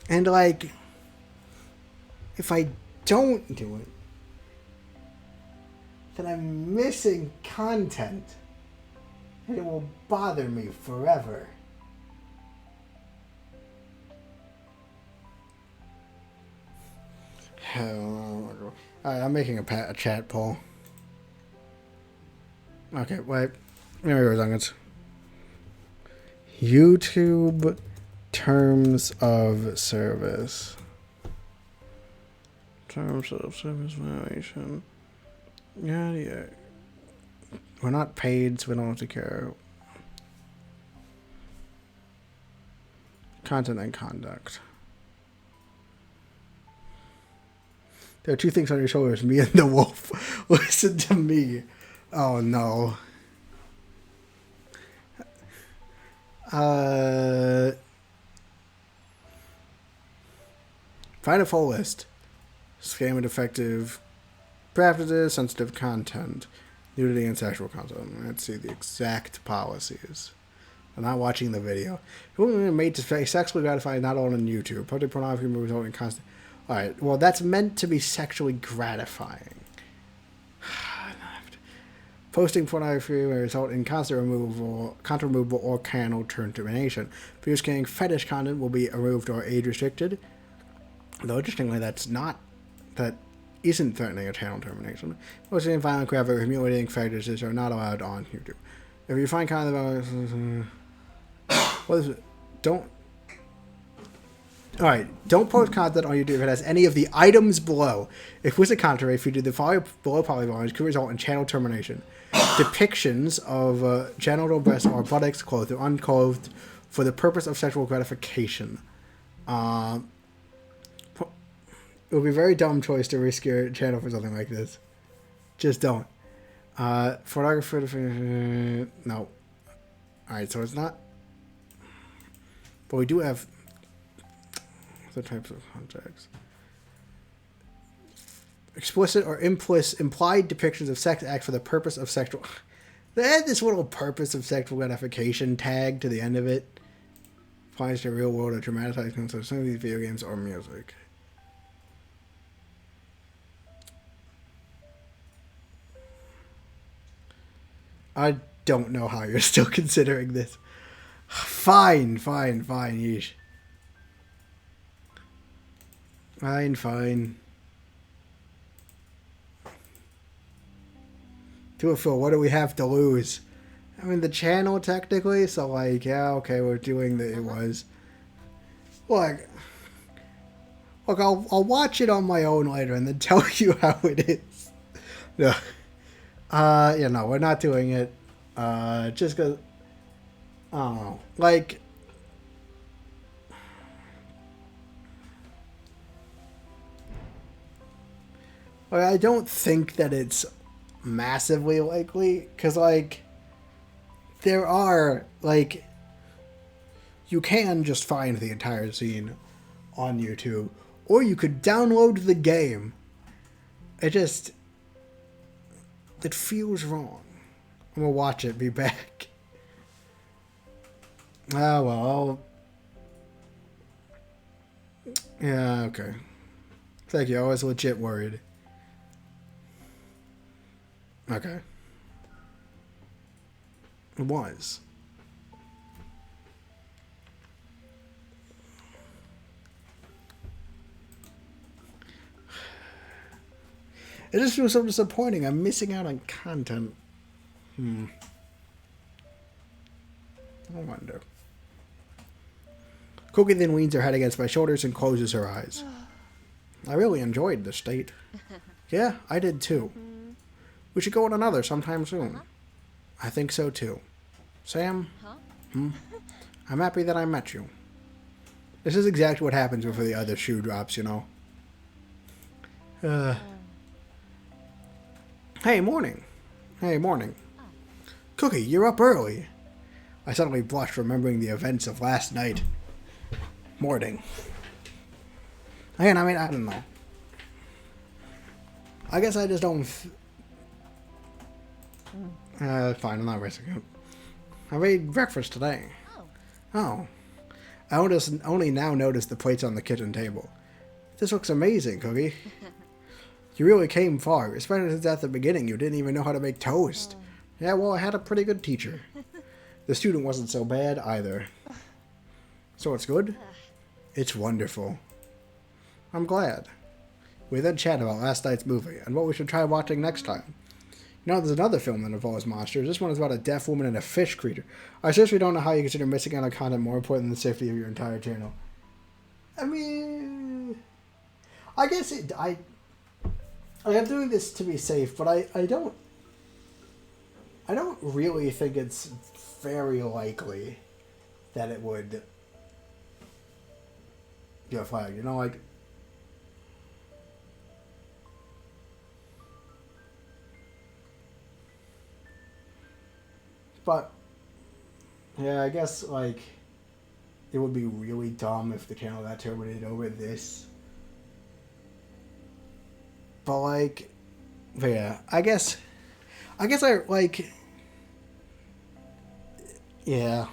And, like, if I don't do it, then I'm missing content. And it will bother me forever. Alright, I'm making a chat poll. Okay, wait. Here we go, Zungans. YouTube terms of service. Terms of service violation. Yeah. We're not paid, so we don't have to care. Content and conduct. There are two things on your shoulders, me and the wolf. Listen to me. Oh no. Find a full list. Scam and defective practices, sensitive content, nudity and sexual content. Let's see the exact policies. I'm not watching the video. Women are made to sexually gratify not all on YouTube. Public pornography may result in constant. Alright, well, that's meant to be sexually gratifying. Posting pornography may result in content removal or channel termination. Viewers carrying fetish content will be removed or age restricted. Though, interestingly, that isn't threatening a channel termination. Posting violent, graphic, or humiliating fetishes are not allowed on YouTube. If you find content about don't post content on YouTube if it has any of the items below. If with the contrary, if you do the following below polygons, could result in channel termination. Depictions of genital breasts or buttocks, clothed or unclothed, for the purpose of sexual gratification. It would be a very dumb choice to risk your channel for something like this. Just don't. Photography, no. Alright, so it's not. But we do have the types of contacts. Explicit or implied depictions of sex acts for the purpose of sexual. They had this little purpose of sexual gratification tag to the end of it. Applies to real world or dramatized concepts of some of these video games or music. I don't know how you're still considering this. Fine, yeesh. Fine. Do it for what do we have to lose? I mean, the channel technically, so like, yeah, okay, we're doing the, it was. Look, I'll watch it on my own later and then tell you how it is. No. Yeah, no, we're not doing it. Just cause, I don't know. Like, I don't think that it's massively likely, because, like, there are, like, you can just find the entire scene on YouTube, or you could download the game. It feels wrong. I'm gonna watch it, be back. Ah, well, yeah, okay. Thank you, I was legit worried. Okay. It was. It just feels so disappointing. I'm missing out on content. I wonder. Cookie then leans her head against my shoulders and closes her eyes. I really enjoyed this date. Yeah, I did too. We should go on another sometime soon. I think so too. Sam? I'm happy that I met you. This is exactly what happens before the other shoe drops, you know. Hey, morning. Hey, morning. Cookie, you're up early. I suddenly blushed, remembering the events of last night. Morning. Again, I mean, I don't know. I guess I just don't... fine, I'm not risking it. I made breakfast today. Oh. I only now noticed the plates on the kitchen table. This looks amazing, Cookie. You really came far, especially since at the beginning you didn't even know how to make toast. Yeah, well, I had a pretty good teacher. The student wasn't so bad either. So it's good? It's wonderful. I'm glad. We then chat about last night's movie and what we should try watching next time. You know, there's another film that involves monsters. This one is about a deaf woman and a fish creature. I seriously don't know how you consider missing out on content more important than the safety of your entire channel. I mean, I guess I am doing this to be safe, but I don't really think it's very likely that it would get flagged. You know, like, but yeah, I guess like it would be really dumb if the channel got terminated over this. But like, but yeah, I guess I like, yeah.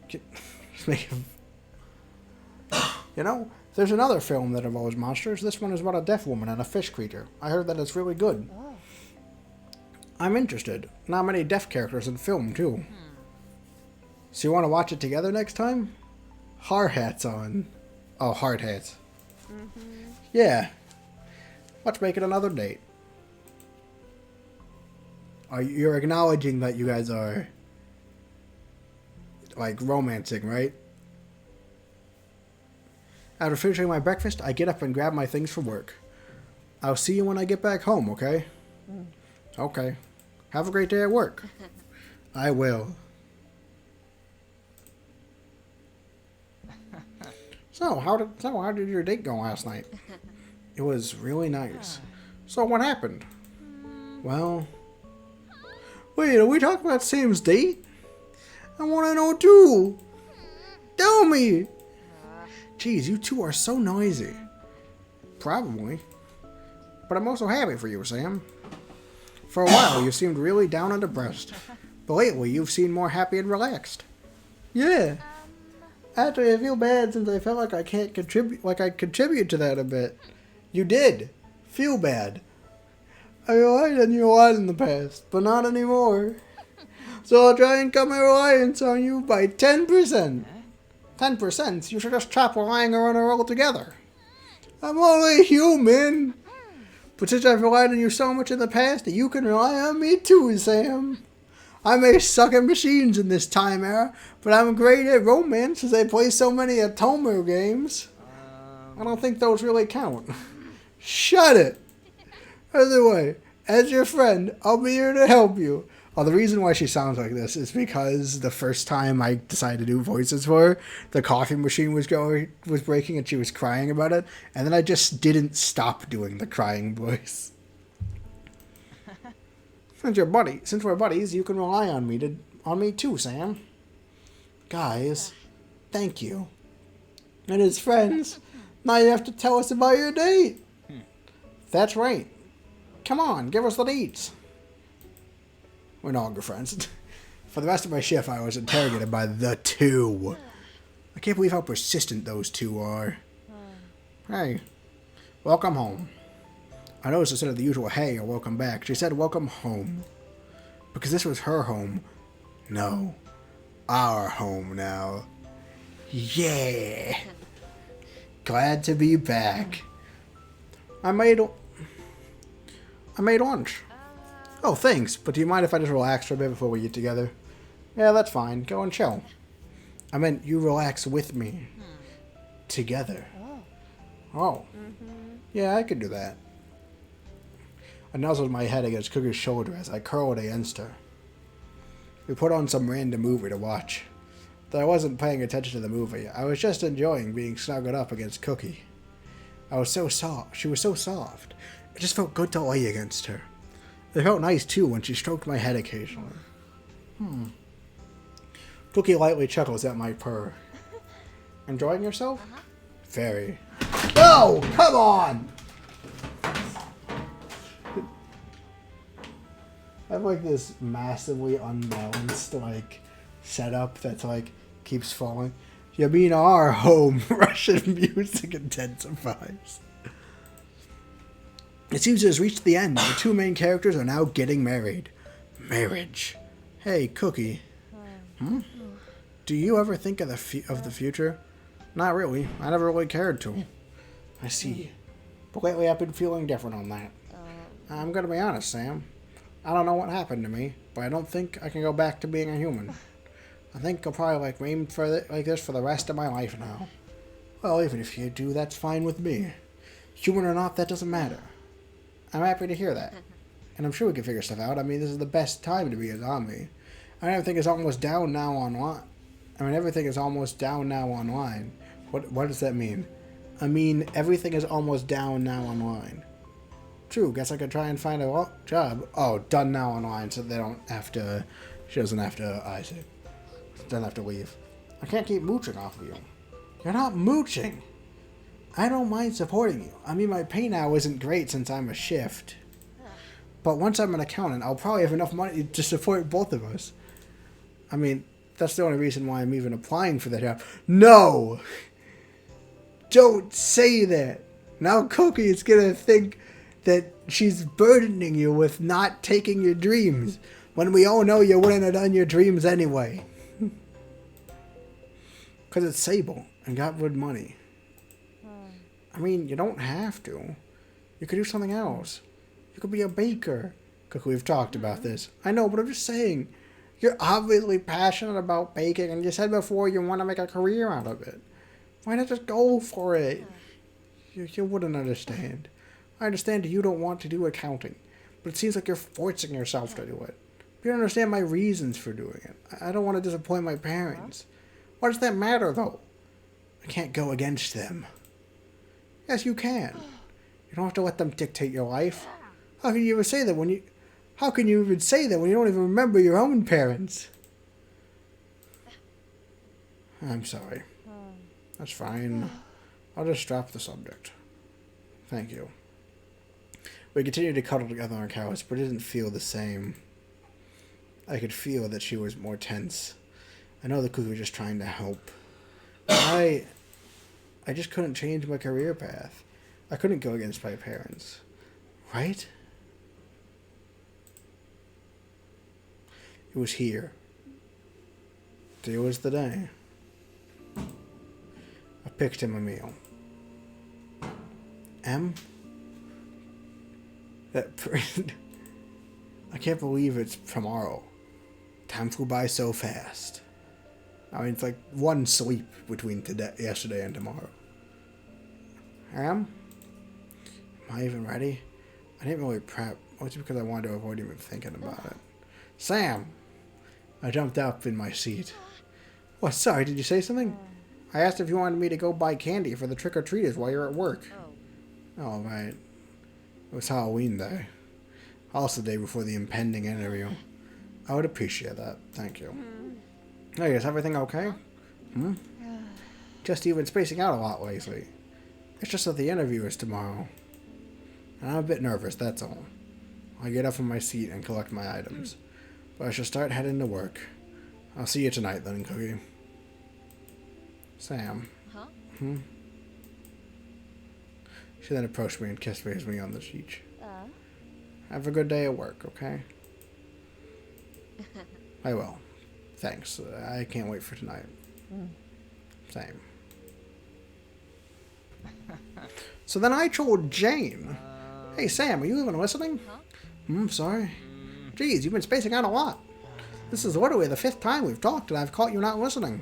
Just make you know, there's another film that involves monsters. This one is about a deaf woman and a fish creature. I heard that it's really good. I'm interested. Not many deaf characters in film, too. So you want to watch it together next time? Hard hats on. Oh, hard hats. Yeah. Let's make it another date. You're acknowledging that you guys are, like, romancing, right? After finishing my breakfast, I get up and grab my things for work. I'll see you when I get back home, okay? Okay. Have a great day at work. I will. So how did your date go last night? It was really nice. So what happened? Well, wait, are we talking about Sam's date? I want to know too. Tell me. Jeez, you two are so noisy. Probably. But I'm also happy for you, Sam. For a while, you seemed really down and depressed. But lately, you've seemed more happy and relaxed. Yeah. Actually, I feel bad since I felt like I can't contribute to that a bit. You did. Feel bad. I relied on you a lot in the past, but not anymore. So I'll try and cut my reliance on you by 10%. 10%? You should just stop relying on her altogether. I'm only human. But since I've relied on you so much in the past, you can rely on me too, Sam. I may suck at machines in this time era, but I'm great at romance as I play so many Atomo games. I don't think those really count. Shut it! Either way, as your friend, I'll be here to help you. Well, the reason why she sounds like this is because the first time I decided to do voices for her, the coffee machine was breaking and she was crying about it, and then I just didn't stop doing the crying voice. Since we're buddies, you can rely on me too, Sam. Guys, thank you. And as friends, now you have to tell us about your date. That's right. Come on, give us the deets. We're no longer friends. For the rest of my shift, I was interrogated by the two. I can't believe how persistent those two are. Hey, welcome home. I noticed instead of the usual hey or welcome back, she said welcome home. Because this was her home. No, our home now. Yeah. Glad to be back. I made lunch. Oh, thanks, but do you mind if I just relax for a bit before we eat together? Yeah, that's fine. Go and chill. I meant you relax with me. Together. Oh. Yeah, I could do that. I nuzzled my head against Cookie's shoulder as I curled against her. We put on some random movie to watch. Though I wasn't paying attention to the movie, I was just enjoying being snuggled up against Cookie. I was so soft. She was so soft. It just felt good to lay against her. It felt nice, too, when she stroked my head occasionally. Cookie lightly chuckles at my purr. Enjoying yourself? Very. No! Come on! I have, like, this massively unbalanced, like, setup that's, like, keeps falling. You mean our home Russian music intensifies. It seems it has reached the end. The two main characters are now getting married. Marriage. Hey, Cookie. Do you ever think of the future? Not really. I never really cared to. I see. But lately I've been feeling different on that. I'm gonna be honest, Sam. I don't know what happened to me, but I don't think I can go back to being a human. I think I'll probably remain like this for the rest of my life now. Well, even if you do, that's fine with me. Human or not, that doesn't matter. I'm happy to hear that. And I'm sure we can figure stuff out. I mean, this is the best time to be a zombie. I mean, everything is almost down now online. Everything is almost down now online. What does that mean? I mean, everything is almost down now online. True, guess I could try and find a job. Oh, done now online, so they don't have to... She doesn't have to... I see. Doesn't have to leave. I can't keep mooching off of you. You're not mooching. I don't mind supporting you. I mean, my pay now isn't great since I'm a shift. But once I'm an accountant, I'll probably have enough money to support both of us. I mean, that's the only reason why I'm even applying for that job. No! Don't say that. Now Cookie is going to think that she's burdening you with not taking your dreams, when we all know you wouldn't have done your dreams anyway. Because it's Sable and got good money. I mean, you don't have to. You could do something else. You could be a baker. Cookie, we've talked about this. I know, but I'm just saying. You're obviously passionate about baking, and you said before you want to make a career out of it. Why not just go for it? You wouldn't understand. I understand you don't want to do accounting, but it seems like you're forcing yourself to do it. You don't understand my reasons for doing it. I don't want to disappoint my parents. Why does that matter, though? I can't go against them. Yes, you can. You don't have to let them dictate your life. How can you even say that when you... How can you even say that when you don't even remember your own parents? I'm sorry. That's fine. I'll just drop the subject. Thank you. We continued to cuddle together on our couch, but it didn't feel the same. I could feel that she was more tense. I know the Cookie was just trying to help. I just couldn't change my career path. I couldn't go against my parents. Right? It was here. Today was the day. I picked him a meal. I can't believe it's tomorrow. Time flew by so fast. I mean, it's like one sleep between yesterday and tomorrow. Am I even ready? I didn't really prep, mostly because I wanted to avoid even thinking about it. Sam! I jumped up in my seat. What, sorry, did you say something? I asked if you wanted me to go buy candy for the trick-or-treaters while you're at work. Oh, right. It was Halloween Day. Also the day before the impending interview. I would appreciate that. Thank you. Hey, is everything okay? Just you've been spacing out a lot lately. It's just that the interview is tomorrow. And I'm a bit nervous, that's all. I get up from my seat and collect my items. But I shall start heading to work. I'll see you tonight then, Cookie. Sam. She then approached me and kissed me on the cheek. Have a good day at work, okay? I will. Thanks. I can't wait for tonight. Same. So then I told Jane. Hey, Sam, are you even listening? Sorry. Geez, you've been spacing out a lot. This is literally the 5th time we've talked and I've caught you not listening.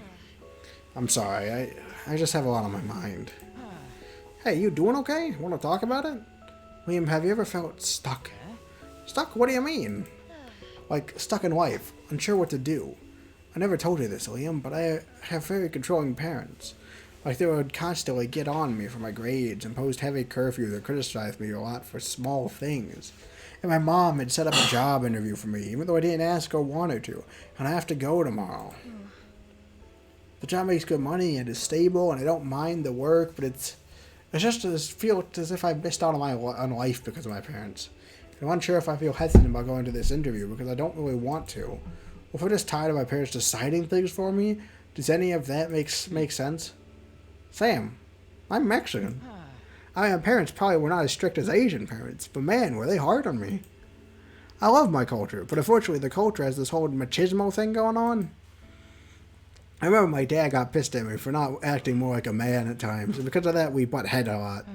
I'm sorry. I just have a lot on my mind. Hey, you doing okay? Want to talk about it? Liam, have you ever felt stuck? Stuck? What do you mean? Like, stuck in life, unsure what to do. I never told you this, Liam, but I have very controlling parents. Like, they would constantly get on me for my grades, imposed heavy curfews, or criticized me a lot for small things. And my mom had set up a job interview for me, even though I didn't ask or wanted to, and I have to go tomorrow. The job makes good money and is stable, and I don't mind the work, but it's just feel as if I missed out on life because of my parents. I'm unsure if I feel hesitant about going to this interview because I don't really want to. Or if I'm just tired of my parents deciding things for me. Does any of that make sense? Sam, I'm Mexican. I mean, my parents probably were not as strict as Asian parents, but man, were they hard on me. I love my culture, but unfortunately the culture has this whole machismo thing going on. I remember my dad got pissed at me for not acting more like a man at times, and because of that we butt head a lot.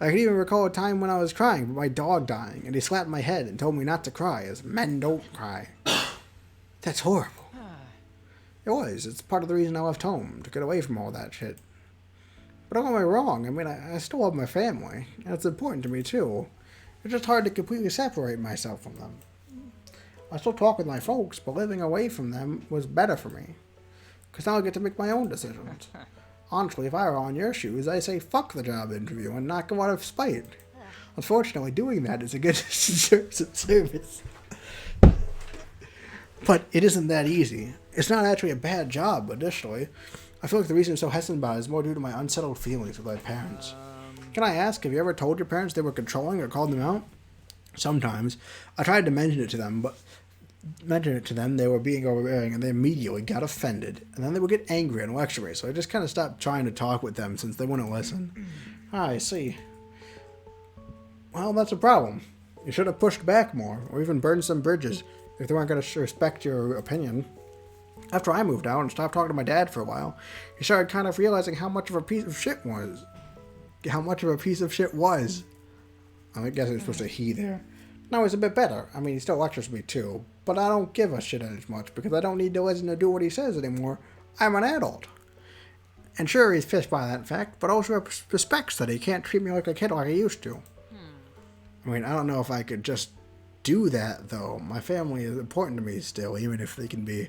I can even recall a time when I was crying for my dog dying, and he slapped my head and told me not to cry, as men don't cry. That's horrible. It was. It's part of the reason I left home, to get away from all that shit. But don't get me wrong, I mean, I still love my family, and it's important to me too. It's just hard to completely separate myself from them. I still talk with my folks, but living away from them was better for me. Because now I get to make my own decisions. Honestly, if I were on your shoes, I'd say fuck the job interview and not go out of spite. Unfortunately, doing that is a good service. But it isn't that easy. It's not actually a bad job, additionally. I feel like the reason I'm so hesitant about it is more due to my unsettled feelings with my parents. Can I ask, have you ever told your parents they were controlling or called them out? Sometimes. I tried to mention it to them, they were being overbearing, and they immediately got offended. And then they would get angry and lecture me, so I just kind of stopped trying to talk with them since they wouldn't listen. I see. Well, that's a problem. You should have pushed back more, or even burned some bridges, if they weren't going to respect your opinion. After I moved out and stopped talking to my dad for a while, he started kind of realizing how much of a piece of shit was. I guess it's supposed to he there. Now he's a bit better. I mean, he still lectures me too, but I don't give a shit as much because I don't need to listen to do what he says anymore. I'm an adult. And sure, he's pissed by that fact, but also respects that he can't treat me like a kid like he used to. I mean, I don't know if I could just do that, though. My family is important to me still, even if they can be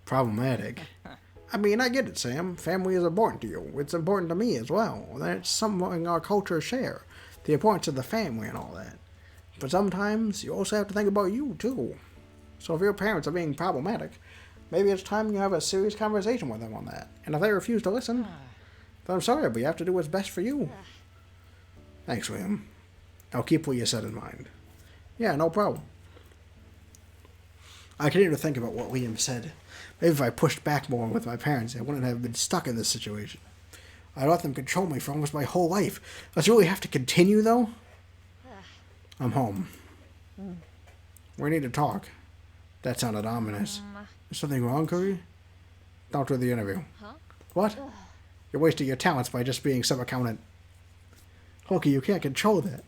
problematic. I mean, I get it, Sam. Family is important to you. It's important to me as well. That's something our cultures share. The importance of the family and all that. But sometimes you also have to think about you, too. So if your parents are being problematic, maybe it's time you have a serious conversation with them on that. And if they refuse to listen, then I'm sorry, but you have to do what's best for you. Thanks, William. I'll keep what you said in mind. Yeah, no problem. I continue to think about what Liam said. Maybe if I pushed back more with my parents, I wouldn't have been stuck in this situation. I let them control me for almost my whole life. Does it really have to continue, though? I'm home. We need to talk. That sounded ominous. Is something wrong, Curry? Don't do the interview. What? You're wasting your talents by just being some accountant. Hokey, you can't control that.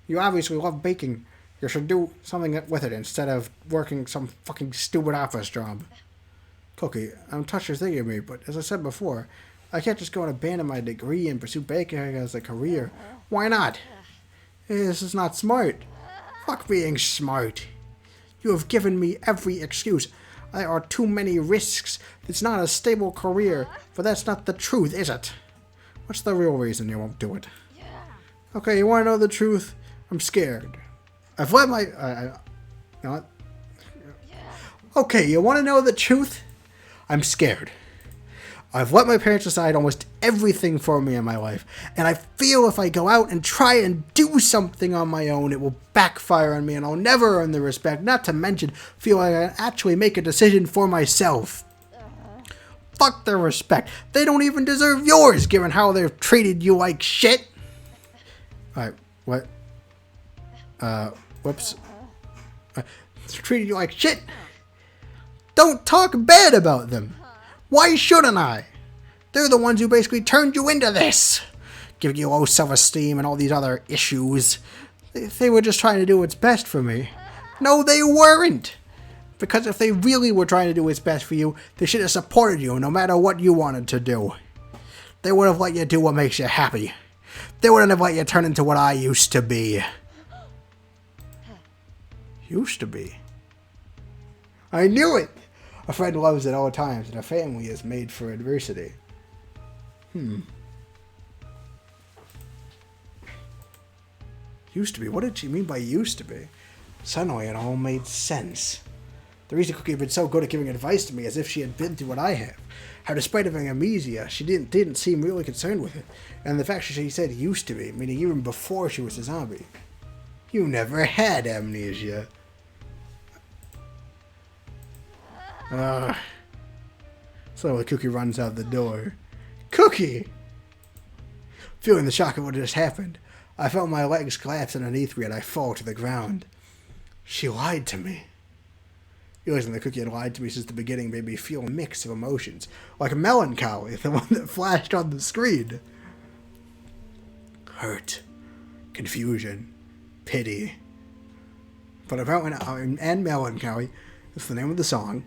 You obviously love baking. You should do something with it instead of working some fucking stupid office job. Cookie, I'm touched your thinking of me, but as I said before, I can't just go and abandon my degree and pursue baking as a career. Why not? This is not smart. Fuck being smart. You have given me every excuse. There are too many risks. It's not a stable career, but that's not the truth, is it? What's the real reason you won't do it? Okay, you want to know the truth? I'm scared. I've let my... you know what? Okay, you want to know the truth? I'm scared. I've let my parents decide almost everything for me in my life, and I feel if I go out and try and do something on my own, it will backfire on me and I'll never earn the respect, not to mention feel like I can actually make a decision for myself. Fuck their respect. They don't even deserve yours, given how they've treated you like shit. Alright, what? Whoops. Treated you like shit? Don't talk bad about them. Why shouldn't I? They're the ones who basically turned you into this. Giving you low self-esteem and all these other issues. They were just trying to do what's best for me. No, they weren't. Because if they really were trying to do what's best for you, they should have supported you no matter what you wanted to do. They would have let you do what makes you happy. They wouldn't have let you turn into what I used to be. Used to be? I knew it! A friend loves at all times, and a family is made for adversity. Used to be? What did she mean by used to be? Suddenly it all made sense. The reason Cookie had been so good at giving advice to me as if she had been through what I have. How despite having amnesia, she didn't seem really concerned with it. And the fact that she said used to be, meaning even before she was a zombie. You never had amnesia. Slowly Cookie runs out the door. Cookie! Feeling the shock of what had just happened, I felt my legs collapse underneath me and I fall to the ground. She lied to me. Realizing that Cookie had lied to me since the beginning made me feel a mix of emotions, like melancholy, the one that flashed on the screen. Hurt, confusion, pity. But apparently, and melancholy, that's the name of the song.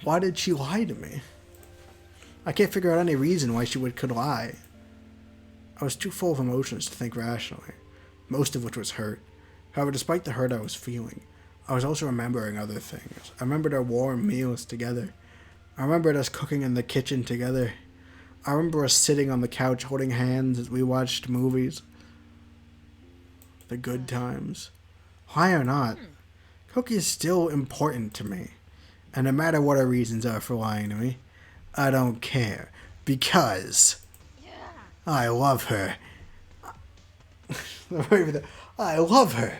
Why did she lie to me? I can't figure out any reason why she could lie. I was too full of emotions to think rationally, most of which was hurt. However, despite the hurt I was feeling, I was also remembering other things. I remembered our warm meals together. I remembered us cooking in the kitchen together. I remember us sitting on the couch holding hands as we watched movies. The good times. Why or not, Cookie is still important to me. And no matter what her reasons are for lying to me, I don't care. Because I love her. I love her.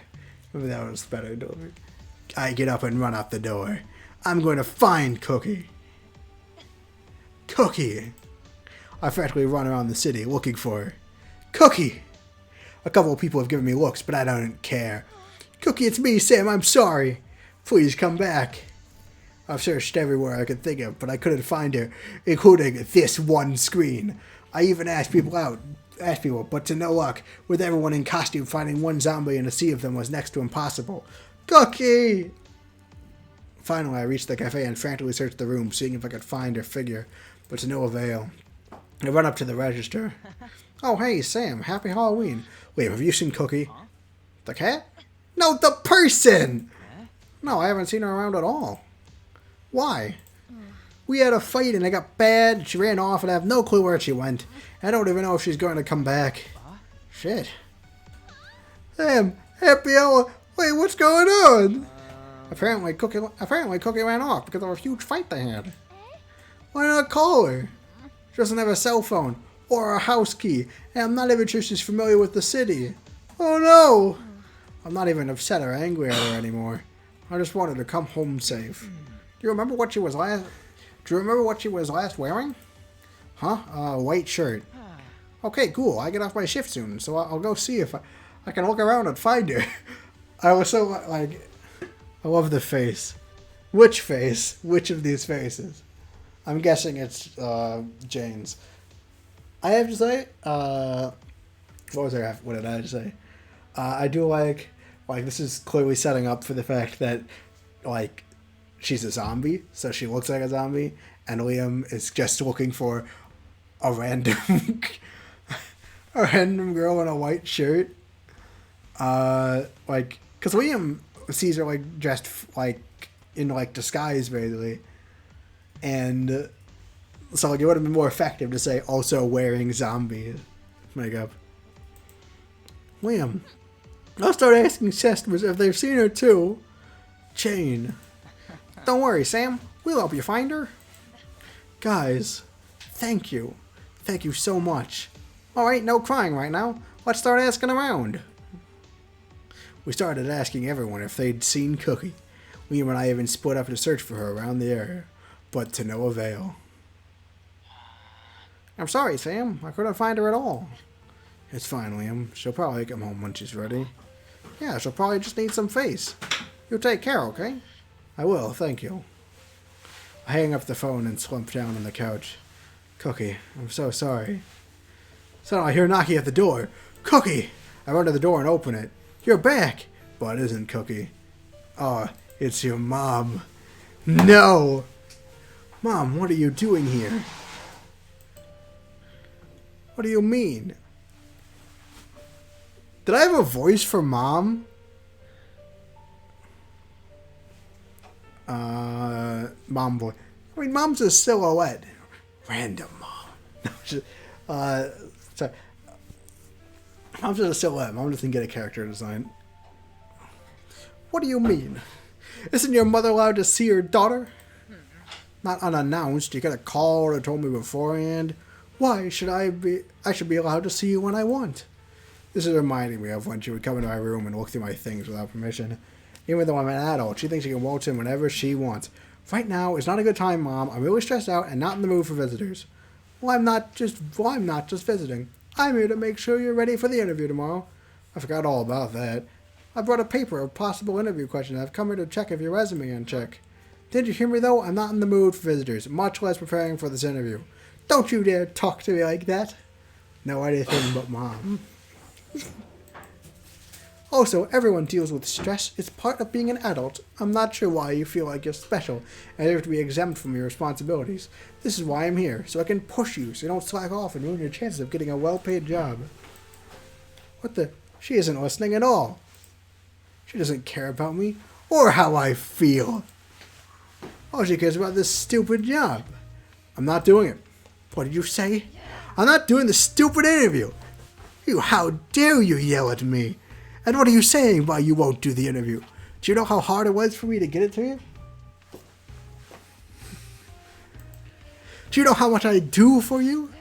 Maybe that was better. I get up and run out the door. I'm going to find Cookie. Cookie. I frantically run around the city looking for her. Cookie. A couple of people have given me looks, but I don't care. Cookie, it's me, Sam. I'm sorry. Please come back. I've searched everywhere I could think of, but I couldn't find her, including this one screen. I even asked people, but to no luck. With everyone in costume, finding one zombie in a sea of them was next to impossible. Cookie! Finally, I reached the cafe and frantically searched the room, seeing if I could find her figure, but to no avail. I run up to the register. Oh, hey, Sam. Happy Halloween. Wait, have you seen Cookie? The cat? No, the person! No, I haven't seen her around at all. Why? We had a fight and it got bad. She ran off and I have no clue where she went. I don't even know if she's going to come back. Shit. Sam, happy hour. Wait, what's going on? Apparently Cookie ran off because of a huge fight they had. Why not call her? She doesn't have a cell phone or a house key, and I'm not even sure she's familiar with the city. Oh no! I'm not even upset or angry at her anymore. I just wanted to come home safe. Do you remember what she was last wearing? Huh? A white shirt. Okay, cool. I get off my shift soon, so I'll go see if I can look around and find her. I was so, like, I love the face. Which face? Which of these faces? I'm guessing it's, Jane's. I have to say, what did I have to say? I do like this is clearly setting up for the fact that like she's a zombie, so she looks like a zombie, and Liam is just looking for a random a random girl in a white shirt. Like, because Liam sees her like dressed like in like disguise basically, and so like it would have been more effective to say also wearing zombie makeup. Liam, I'll start asking customers if they've seen her too. Jane, don't worry, Sam. We'll help you find her. Guys, thank you. Thank you so much. Alright, no crying right now. Let's start asking around. We started asking everyone if they'd seen Cookie. Liam and I even split up to search for her around the area, but to no avail. I'm sorry, Sam. I couldn't find her at all. It's fine, Liam. She'll probably come home when she's ready. Yeah, she'll probably just need some face. You take care, okay? I will, thank you. I hang up the phone and slump down on the couch. Cookie, I'm so sorry. So I hear knocking at the door. Cookie! I run to the door and open it. You're back! But it isn't Cookie. Oh, it's your mom. No! Mom, what are you doing here? What do you mean? Did I have a voice for mom? Mom voice. I mean, mom's a silhouette. Random mom. Sorry. Mom's just a silhouette. Mom doesn't get a character design. What do you mean? Isn't your mother allowed to see her daughter? Not unannounced. You got a call or told me beforehand. Why should I should be allowed to see you when I want. This is reminding me of when she would come into my room and look through my things without permission. Even though I'm an adult, she thinks she can waltz in whenever she wants. Right now is not a good time, Mom. I'm really stressed out and not in the mood for visitors. Well, I'm not just visiting. I'm here to make sure you're ready for the interview tomorrow. I forgot all about that. I brought a paper of possible interview questions. I've come here to check if your resume is in check. Didn't you hear me, though? I'm not in the mood for visitors, much less preparing for this interview. Don't you dare talk to me like that. No anything but Mom. Also, everyone deals with stress. It's part of being an adult. I'm not sure why you feel like you're special and you have to be exempt from your responsibilities. This is why I'm here, so I can push you so you don't slack off and ruin your chances of getting a well-paid job. What the? She isn't listening at all. She doesn't care about me or how I feel. All she cares about this stupid job. I'm not doing it. What did you say? I'm not doing the stupid interview. How dare you yell at me? And what are you saying why you won't do the interview? Do you know how hard it was for me to get it to you? Do you know how much I do for you?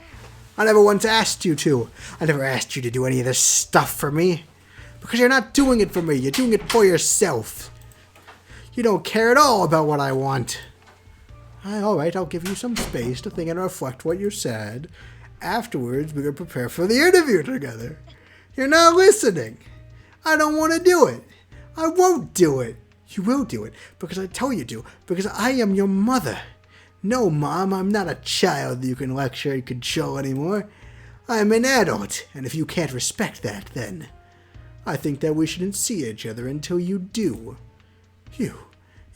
I never once asked you to. I never asked you to do any of this stuff for me. Because you're not doing it for me. You're doing it for yourself. You don't care at all about what I want. Alright, I'll give you some space to think and reflect what you said. Afterwards, we can prepare for the interview together. You're not listening. I don't want to do it. I won't do it. You will do it because I tell you to. Because I am your mother. No, Mom, I'm not a child that you can lecture and control anymore. I'm an adult, and if you can't respect that, then I think that we shouldn't see each other until you do. You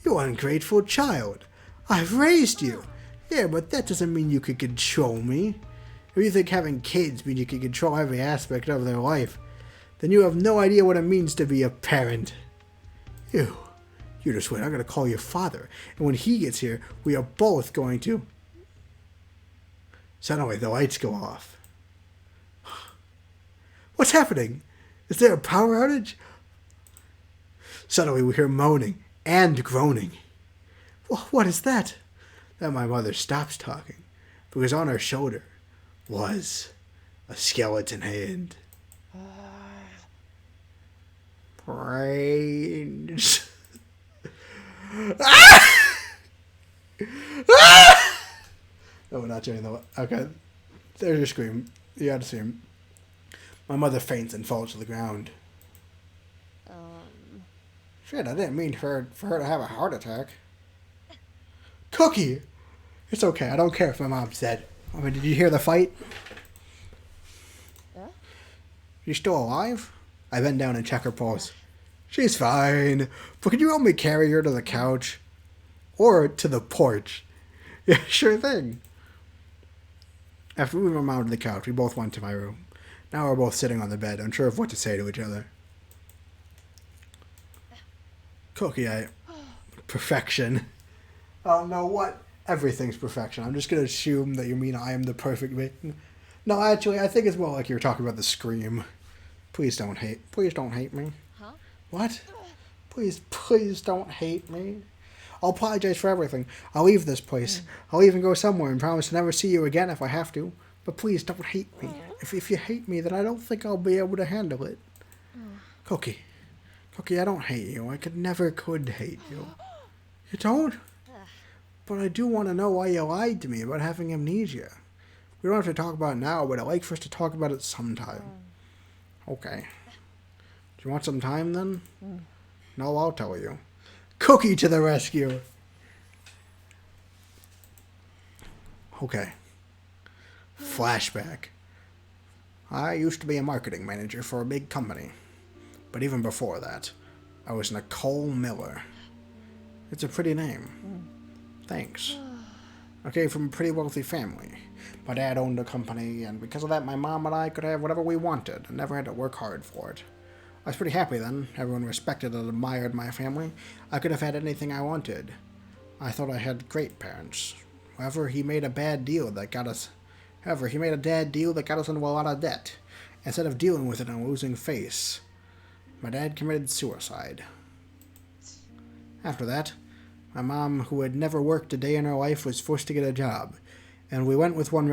ungrateful child. I've raised you. Yeah, but that doesn't mean you can control me. If you think having kids means you can control every aspect of their life, then you have no idea what it means to be a parent. You just wait. I'm going to call your father. And when he gets here, we are both going to... Suddenly, the lights go off. What's happening? Is there a power outage? Suddenly, we hear moaning and groaning. What is that? Then my mother stops talking, because on her shoulder was a skeleton hand. Brains. No, we're not doing that. Okay. There's your scream. You gotta see him. My mother faints and falls to the ground. Shit, I didn't mean for her to have a heart attack. Cookie! It's okay. I don't care if my mom's dead. I mean, did you hear the fight? Yeah? You still alive? I bend down and check her pulse. She's fine, but could you help me carry her to the couch? Or to the porch? Yeah, sure thing. After moving my mom to the couch, we both went to my room. Now we're both sitting on the bed, unsure of what to say to each other. Cookie, perfection. Oh, no, what? Everything's perfection. I'm just going to assume that you mean I am the perfect being. No, actually, I think it's more like you're talking about the scream. Please don't hate me. Huh? What? Please don't hate me. I'll apologize for everything. I'll leave this place. I'll even go somewhere and promise to never see you again if I have to. But please don't hate me. If you hate me, then I don't think I'll be able to handle it. Cookie, I don't hate you. I never could hate you. You don't? But I do want to know why you lied to me about having amnesia. We don't have to talk about it now, but I'd like for us to talk about it sometime. Okay. Do you want some time then? No, I'll tell you. Cookie to the rescue. Okay. Flashback. I used to be a marketing manager for a big company. But even before that, I was Nicole Miller. It's a pretty name. Thanks. I came from a pretty wealthy family. My dad owned a company, and because of that, my mom and I could have whatever we wanted and never had to work hard for it. I was pretty happy then. Everyone respected and admired my family. I could have had anything I wanted. I thought I had great parents. However, he made a bad deal that got us into a lot of debt. Instead of dealing with it on a losing face, my dad committed suicide. After that, my mom, who had never worked a day in her life, was forced to get a job, and we went from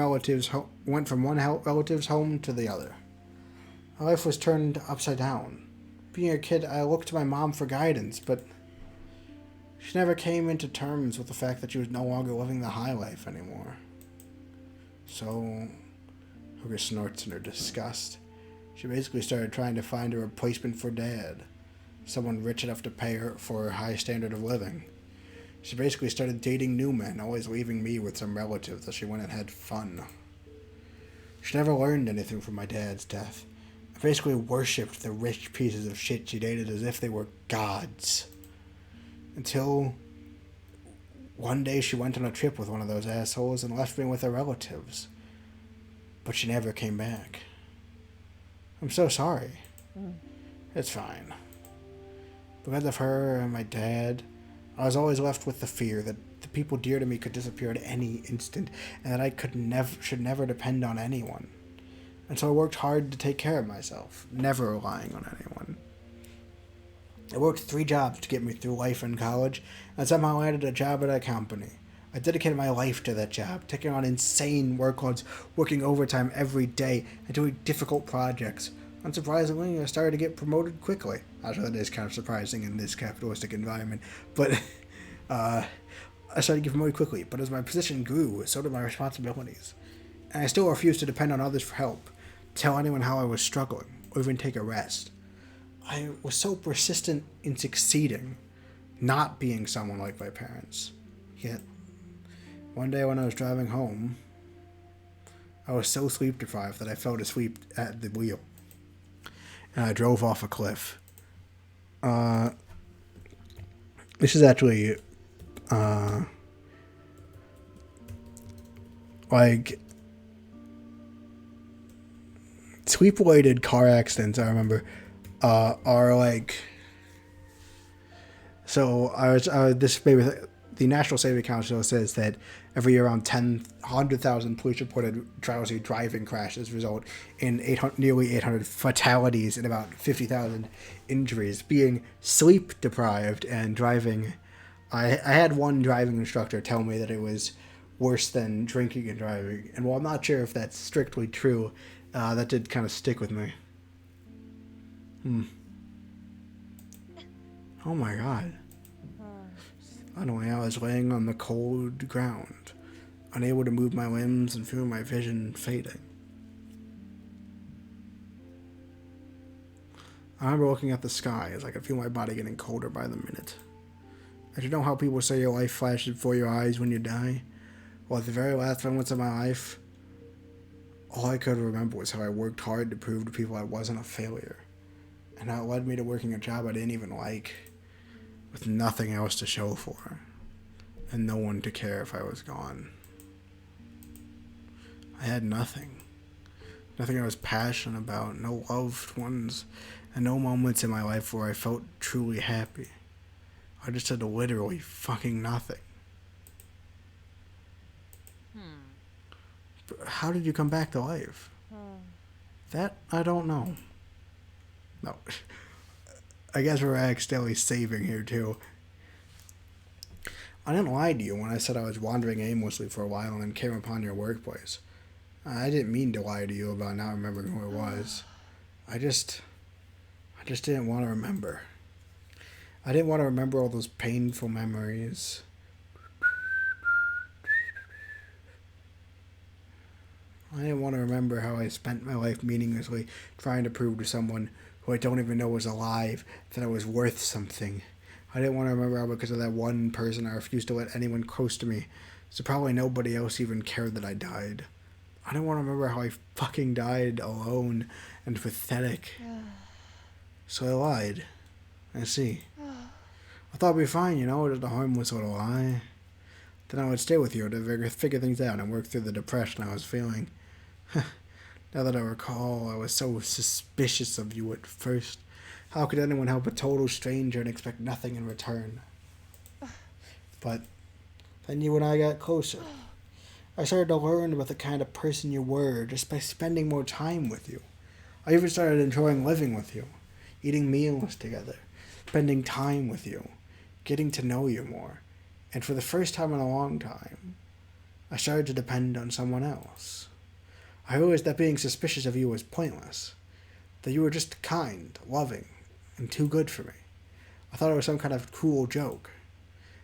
one relative's home to the other. My life was turned upside down. Being a kid, I looked to my mom for guidance, but she never came into terms with the fact that she was no longer living the high life anymore. So, Hooker snorts in her disgust. She basically started trying to find a replacement for Dad, someone rich enough to pay her for her high standard of living. She basically started dating new men, always leaving me with some relatives that she went and had fun. She never learned anything from my dad's death. I basically worshipped the rich pieces of shit she dated as if they were gods. Until one day she went on a trip with one of those assholes and left me with her relatives. But she never came back. I'm so sorry. It's fine. Because of her and my dad, I was always left with the fear that the people dear to me could disappear at any instant, and that I should never depend on anyone. And so I worked hard to take care of myself, never relying on anyone. I worked 3 jobs to get me through life in college, and somehow landed a job at a company. I dedicated my life to that job, taking on insane workloads, working overtime every day, and doing difficult projects. Unsurprisingly, I started to get promoted quickly. Actually, that is kind of surprising in this capitalistic environment. But I started to get promoted quickly. But as my position grew, so did my responsibilities. And I still refused to depend on others for help, tell anyone how I was struggling, or even take a rest. I was so persistent in succeeding, not being someone like my parents. Yet, one day when I was driving home, I was so sleep deprived that I fell asleep at the wheel. And I drove off a cliff. This is actually, sleep-related car accidents, I remember, are like, so the National Safety Council says that every year around 100,000 police-reported drowsy driving crashes result in nearly 800 fatalities and about 50,000 injuries. Being sleep-deprived and driving, I had one driving instructor tell me that it was worse than drinking and driving. And while I'm not sure if that's strictly true, that did kind of stick with me. Oh my god. Suddenly I was laying on the cold ground, unable to move my limbs and feel my vision fading. I remember looking at the sky as I could feel my body getting colder by the minute. And you know how people say your life flashes before your eyes when you die? Well, at the very last moments of my life, all I could remember was how I worked hard to prove to people I wasn't a failure. And that led me to working a job I didn't even like, with nothing else to show for, and no one to care if I was gone. I had nothing. Nothing I was passionate about, no loved ones, and no moments in my life where I felt truly happy. I just had literally fucking nothing. But how did you come back to life? That, I don't know. No. I guess we're accidentally saving here, too. I didn't lie to you when I said I was wandering aimlessly for a while and then came upon your workplace. I didn't mean to lie to you about not remembering who it was. I just didn't want to remember. I didn't want to remember all those painful memories. I didn't want to remember how I spent my life meaninglessly trying to prove to someone who I don't even know was alive that I was worth something. I didn't want to remember how because of that one person I refused to let anyone close to me, so probably nobody else even cared that I died. I didn't want to remember how I fucking died alone and pathetic. So I lied. I see. I thought it'd be fine, just a harmless little lie. Then I would stay with you to figure things out and work through the depression I was feeling. Now that I recall, I was so suspicious of you at first. How could anyone help a total stranger and expect nothing in return? But then you and I got closer. I started to learn about the kind of person you were just by spending more time with you. I even started enjoying living with you, eating meals together, spending time with you, getting to know you more. And for the first time in a long time, I started to depend on someone else. I realized that being suspicious of you was pointless, that you were just kind, loving, and too good for me. I thought it was some kind of cruel joke,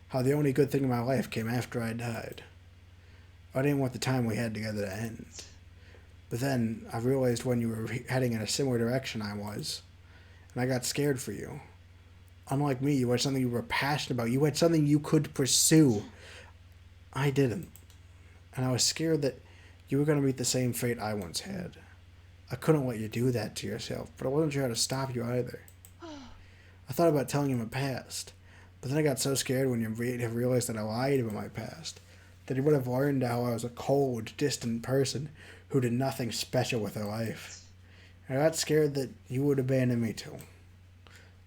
how the only good thing in my life came after I died. I didn't want the time we had together to end. But then I realized when you were heading in a similar direction I was, and I got scared for you. Unlike me, you had something you were passionate about. You had something you could pursue. I didn't. And I was scared that you were going to meet the same fate I once had. I couldn't let you do that to yourself, but I wasn't sure how to stop you either. I thought about telling you my past, but then I got so scared when you realized that I lied about my past, that you would have learned how I was a cold, distant person who did nothing special with her life. And I got scared that you would abandon me too.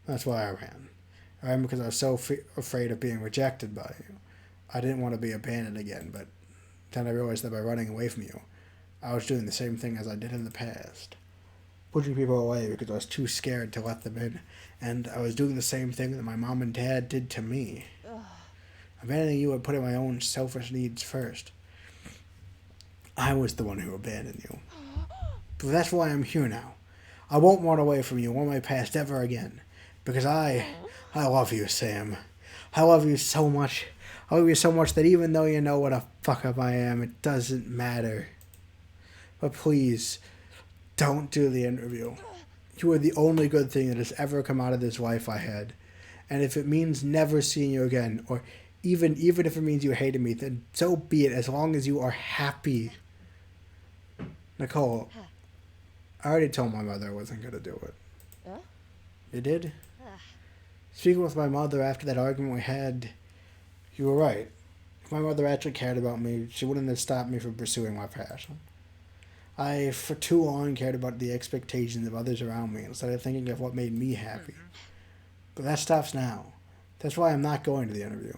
That's why I ran. I ran because I was so afraid of being rejected by you. I didn't want to be abandoned again, but then I realized that by running away from you, I was doing the same thing as I did in the past. Pushing people away because I was too scared to let them in, and I was doing the same thing that my mom and dad did to me. Abandoning you and putting my own selfish needs first. I was the one who abandoned you. But that's why I'm here now. I won't run away from you or my past ever again. Because I love you, Sam. I love you so much. I love you so much that even though you know what a fuck up I am, it doesn't matter. But please, don't do the interview. You are the only good thing that has ever come out of this life I had. And if it means never seeing you again, or even if it means you hated me, then so be it, as long as you are happy. Nicole, I already told my mother I wasn't going to do it. You did? Speaking with my mother after that argument we had, you were right. If my mother actually cared about me, she wouldn't have stopped me from pursuing my passion. I, for too long, cared about the expectations of others around me instead of thinking of what made me happy. But that stops now. That's why I'm not going to the interview.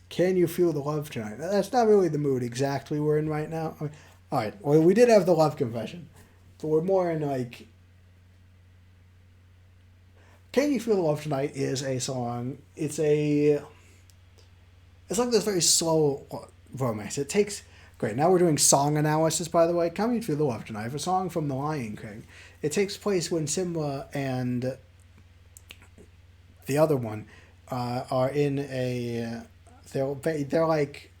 Can you feel the love tonight? That's not really the mood exactly we're in right now. Alright, well, we did have the love confession. But we're more in, like... Can You Feel the Love Tonight is a song. It's like this very slow romance. It takes... Great, now we're doing song analysis, by the way. Can You Feel the Love Tonight, a song from The Lion King. It takes place when Simba and the other one are in a... They're like...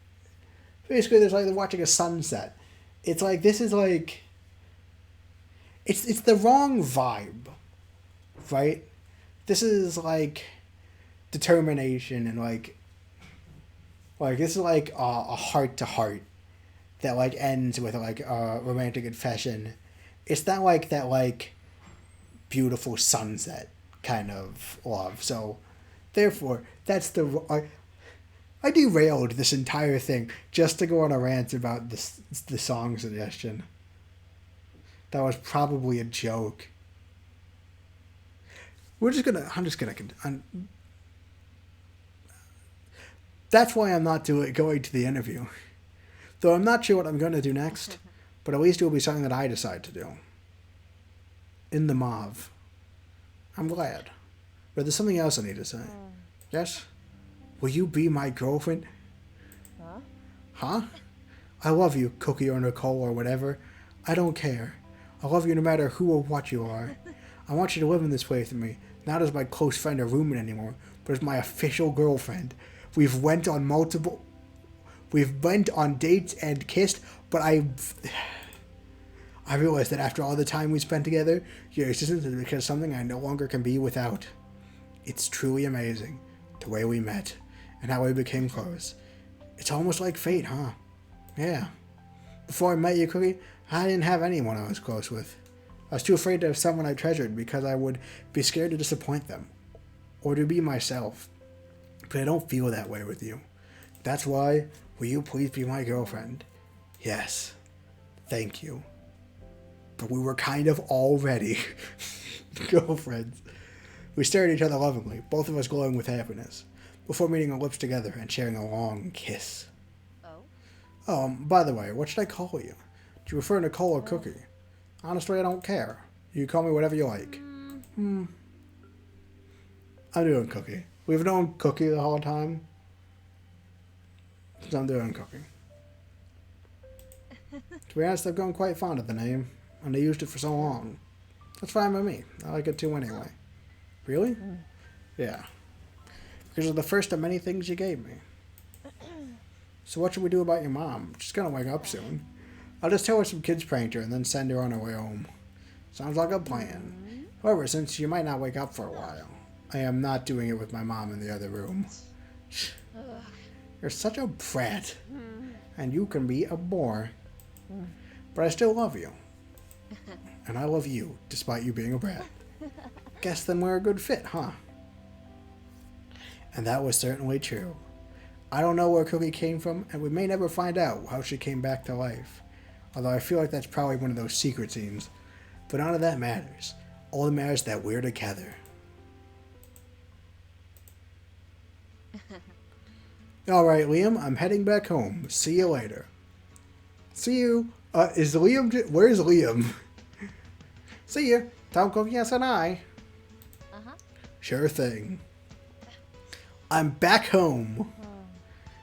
Basically, they're watching a sunset. It's like, this is like... It's the wrong vibe, right? This is like determination and like this is like a heart to heart that like ends with like a romantic confession. It's not like that like beautiful sunset kind of love. So, therefore, that's the... I derailed this entire thing just to go on a rant about the song suggestion. That was probably a joke. I'm just gonna. That's why I'm not going to the interview. Though I'm not sure what I'm going to do next, but at least it will be something that I decide to do. In the mauve. I'm glad. But there's something else I need to say. Yes? Will you be my girlfriend? Huh? I love you, Cookie or Nicole or whatever. I don't care. I love you no matter who or what you are. I want you to live in this place with me, not as my close friend or roommate anymore, but as my official girlfriend. We've went on dates and kissed, but I realized that after all the time we spent together, your existence is because something I no longer can be without. It's truly amazing, the way we met, and how we became close. It's almost like fate, huh? Yeah. Before I met you, Cookie, I didn't have anyone I was close with. I was too afraid to have someone I treasured because I would be scared to disappoint them, or to be myself. But I don't feel that way with you. That's why, will you please be my girlfriend? Yes. Thank you. But we were kind of already girlfriends. We stared at each other lovingly, both of us glowing with happiness, before meeting our lips together and sharing a long kiss. Oh, by the way, what should I call you? Do you prefer Nicole or Cookie? Honestly, I don't care. You call me whatever you like. I'm doing Cookie. We've known Cookie the whole time. So I'm doing Cookie. To be honest, I've grown quite fond of the name, and I used it for so long. That's fine by me. I like it too anyway. Really? Yeah. Because of the first of many things you gave me. So what should we do about your mom? She's gonna wake up soon. I'll just tell her some kids pranked her and then send her on her way home. Sounds like a plan. However, since you might not wake up for a while, I am not doing it with my mom in the other room. You're such a brat. And you can be a bore. But I still love you. And I love you, despite you being a brat. Guess then we're a good fit, huh? And that was certainly true. I don't know where Cookie came from, and we may never find out how she came back to life. Although I feel like that's probably one of those secret scenes. But none of that matters. All that matters is that we're together. Alright, Liam, I'm heading back home. See you later. See you. Where's Liam? See you. Tell Cookie I said hi. Sure thing. I'm back home.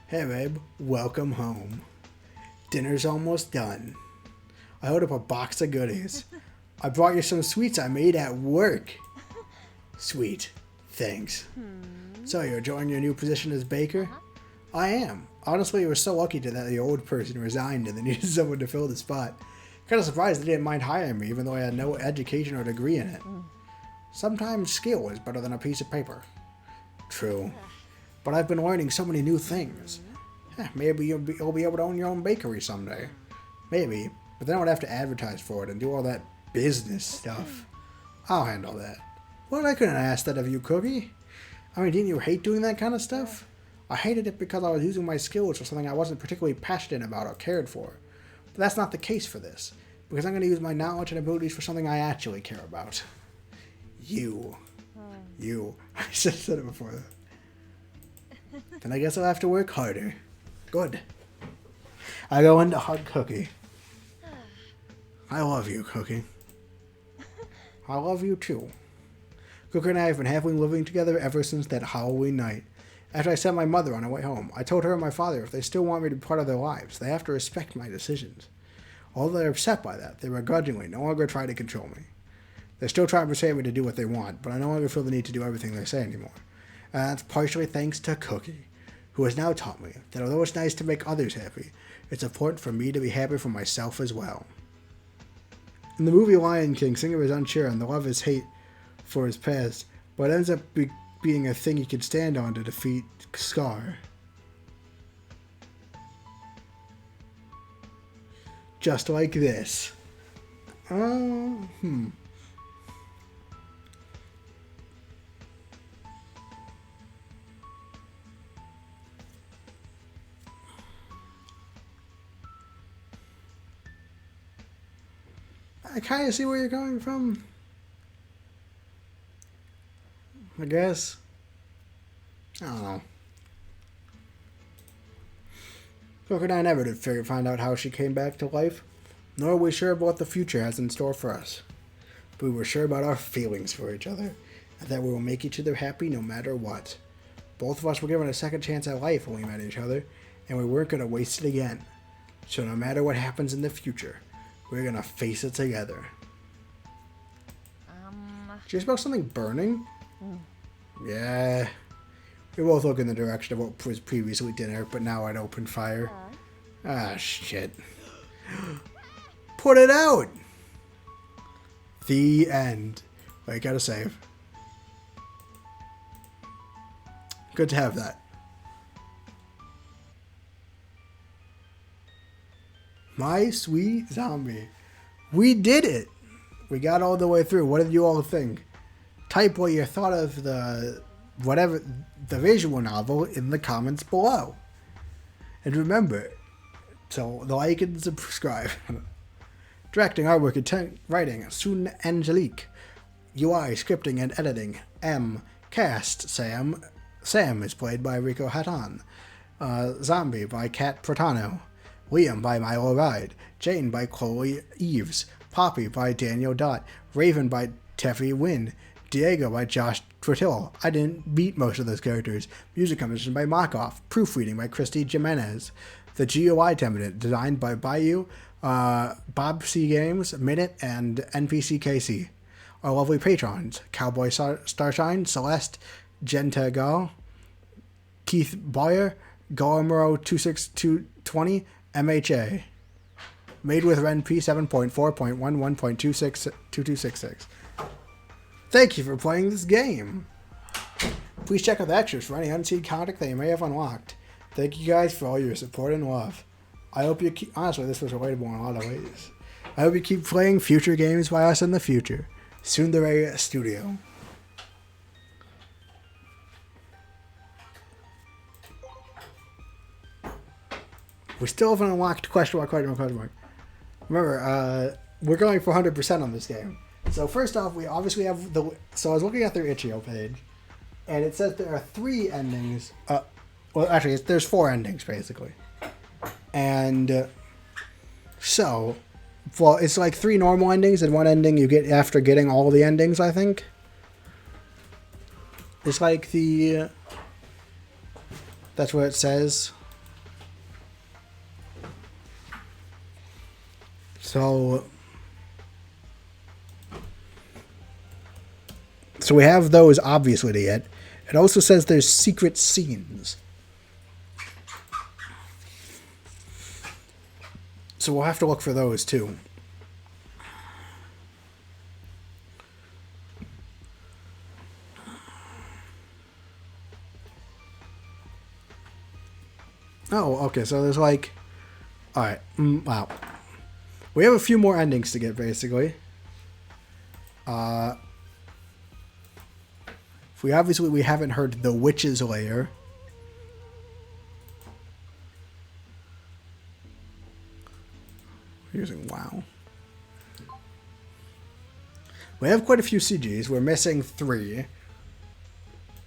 Hey, babe. Welcome home. Dinner's almost done. I ordered up a box of goodies. I brought you some sweets I made at work. Sweet. Thanks. So, you're enjoying your new position as baker? I am. Honestly, I was so lucky that the old person resigned and they needed someone to fill the spot. Kind of surprised they didn't mind hiring me, even though I had no education or degree in it. Sometimes skill is better than a piece of paper. True. But I've been learning so many new things. Maybe you'll be able to own your own bakery someday. Maybe. But then I would have to advertise for it and do all that business stuff. I'll handle that. Well, I couldn't ask that of you, Cookie. I mean, didn't you hate doing that kind of stuff? I hated it because I was using my skills for something I wasn't particularly passionate about or cared for. But that's not the case for this, because I'm going to use my knowledge and abilities for something I actually care about. You. I should have said it before that. Then I guess I'll have to work harder. Good. I go in to hug Cookie. I love you, Cookie. I love you too. Cookie and I have been happily living together ever since that Halloween night. After I sent my mother on her way home, I told her and my father if they still want me to be part of their lives, they have to respect my decisions. Although they're upset by that, they begrudgingly no longer try to control me. They still try to persuade me to do what they want, but I no longer feel the need to do everything they say anymore. And that's partially thanks to Cookie, who has now taught me that although it's nice to make others happy, it's important for me to be happy for myself as well. In the movie Lion King, Singer is unsure on the love his hate for his past, but ends up being a thing he can stand on to defeat Scar. Just like this. I kind of see where you're coming from. I guess. I don't know. Brooke and I never did find out how she came back to life, nor are we sure about what the future has in store for us. But we were sure about our feelings for each other, and that we will make each other happy no matter what. Both of us were given a second chance at life when we met each other, and we weren't going to waste it again. So no matter what happens in the future, we're going to face it together. Did you smell something burning? Yeah. We both look in the direction of what was previously dinner, but now I'd opened fire. Ah, shit. Put it out! The end. Wait, gotta save. Good to have that. My sweet zombie. We did it! We got all the way through. What did you all think? Type what you thought of the visual novel in the comments below. And remember, so like and subscribe. Directing, artwork, and writing, Sun Angelique. UI, scripting, and editing, M. Cast, Sam. Sam is played by Rico Hatton. Zombie by Kat Protano. Liam by Milo Ride. Jane by Chloe Eves. Poppy by Daniel Dott. Raven by Teffy Wynn. Diego by Josh Twitillo. I didn't beat most of those characters. Music composition by Markov. Proofreading by Christy Jimenez. The GUI template designed by Bayou, Bob C. Games, Minute, and NPC Casey. Our lovely patrons: Cowboy Starshine, Celeste, Jen Tagal, Keith Boyer, Golemuro 26220, MHA. Made with RenP 7.4.11.2266. Thank you for playing this game. Please check out the extras for any unseen content that you may have unlocked. Thank you guys for all your support and love. I hope you keep... Honestly, this was relatable in a lot of ways. I hope you keep playing future games by us in the future. Tsundere Studio. We still haven't unlocked question mark. Remember, we're going for 100% on this game. So first off, we obviously have the... So I was looking at their itch.io page, and it says there are 3 endings. Well, actually, there's 4 endings, basically. And so, well, it's like 3 normal endings and 1 ending you get after getting all the endings, I think. It's like the... That's what it says. So we have those obviously to get. It also says there's secret scenes. So we'll have to look for those too. Oh, okay, so there's like... Alright, wow. We have a few more endings to get, basically. We haven't heard the Witch's Lair. Using WoW. We have quite a few CGs. We're missing 3.